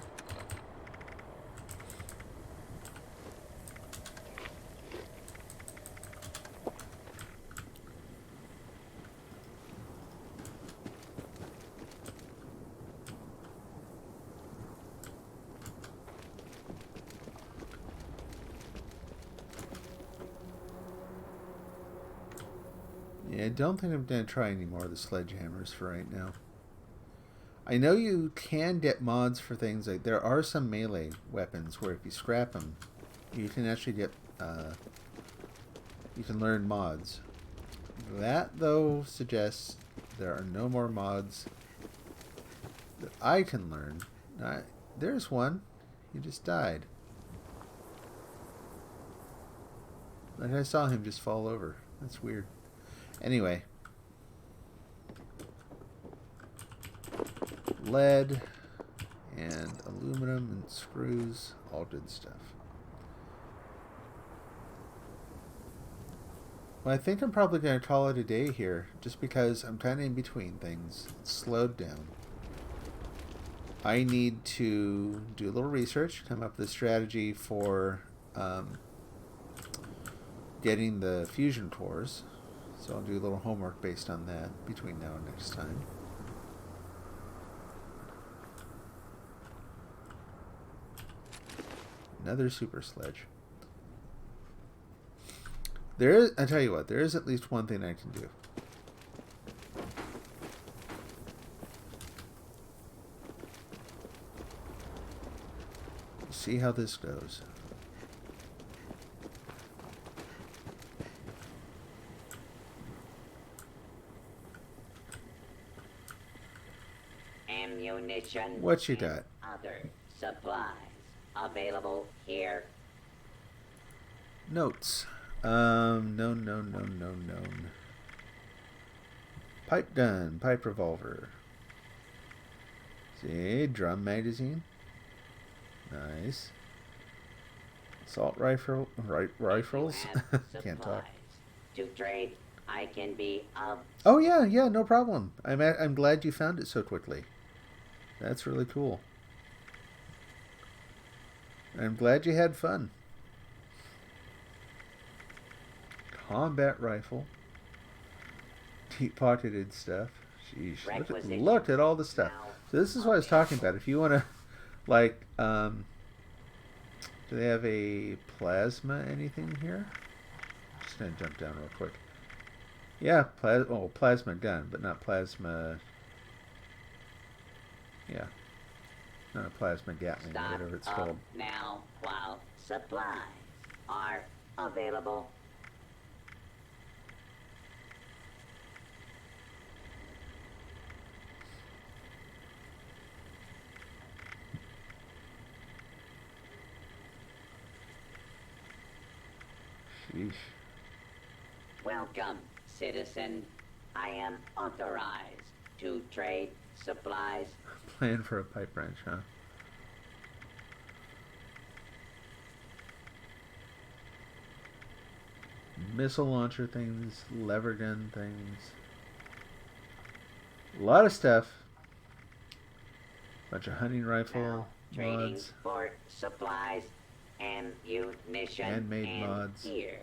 Yeah, I don't think I'm going to try any more of the sledgehammers for right now. I know you can get mods for things like, there are some melee weapons where if you scrap them, you can actually get, you can learn mods. That, though, suggests there are no more mods that I can learn. There's one. He just died. Like I saw him just fall over. That's weird. Anyway. Lead and aluminum and screws. All good stuff. Well, I think I'm probably going to call it a day here, just because I'm kind of in between things. It's slowed down. I need to do a little research, come up with a strategy for getting the fusion cores. So I'll do a little homework based on that between now and next time. Another super sledge. I tell you what, there is at least one thing I can do. See how this goes. Ammunition. What you got? Other supplies available here. Notes. No. Pipe gun, pipe revolver. See, drum magazine. Nice. Assault rifles. Can't talk. To trade, I can be of. Oh yeah, no problem. I'm glad you found it so quickly. That's really cool. I'm glad you had fun. Combat rifle. Deep-pocketed stuff. Sheesh. Look at all the stuff. So this is what I was talking about. If you want to, like, do they have a plasma anything here? Just going to jump down real quick. Yeah, plasma gun, but not plasma... Yeah. Not a plasma Gatling, or whatever it's called. Now, while supplies are available. Sheesh. Welcome, citizen. I am authorized to trade supplies. Plan for a pipe wrench, huh? Missile launcher things, lever gun things. A lot of stuff. Bunch of hunting rifle Trading mods. for supplies, ammunition, Handmade and mods. gear.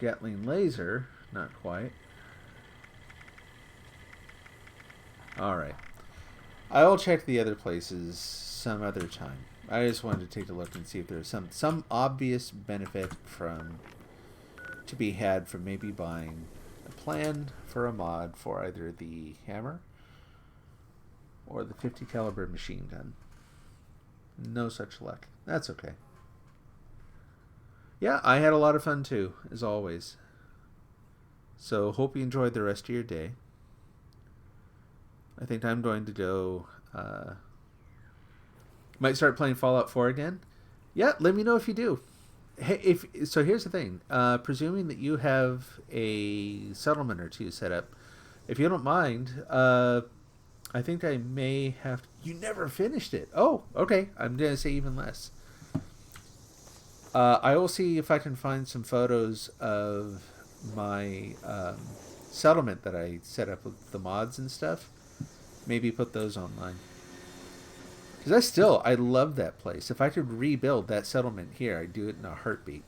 Gatling laser, not quite. Alright. I will check the other places some other time. I just wanted to take a look and see if there's some obvious benefit to be had from maybe buying a plan for a mod for either the hammer or the 50 caliber machine gun. No such luck. That's okay. Yeah, I had a lot of fun too, as always. So hope you enjoyed the rest of your day. I think I'm going to go... might start playing Fallout 4 again. Yeah, let me know if you do. Hey, so here's the thing. Presuming that you have a settlement or two set up, if you don't mind, I think I may have... You never finished it. Oh, okay. I'm going to say even less. I will see if I can find some photos of my settlement that I set up with the mods and stuff. Maybe put those online. Because I love that place. If I could rebuild that settlement here, I'd do it in a heartbeat.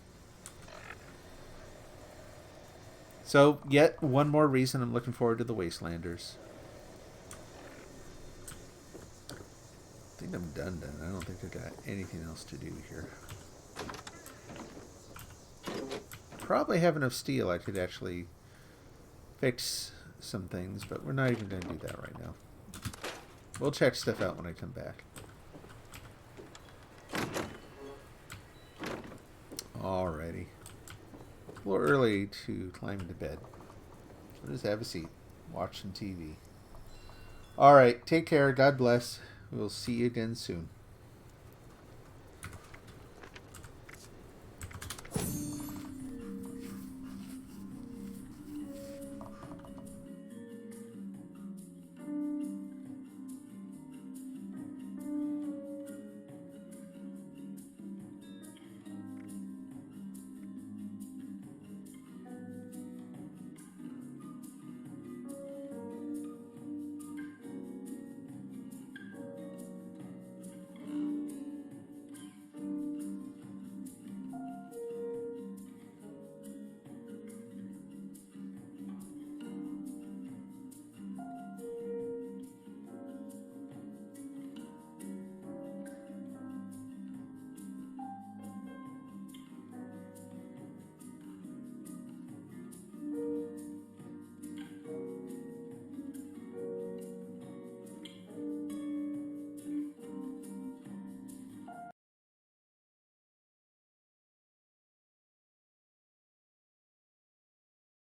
So, yet one more reason I'm looking forward to the Wastelanders. I think I'm done. I don't think I got anything else to do here. Probably have enough steel I could actually fix some things, but we're not even going to do that right now. We'll check stuff out when I come back. a little early to climb into bed. So just have a seat. Watch some TV. Alright, take care. God bless. We'll see you again soon.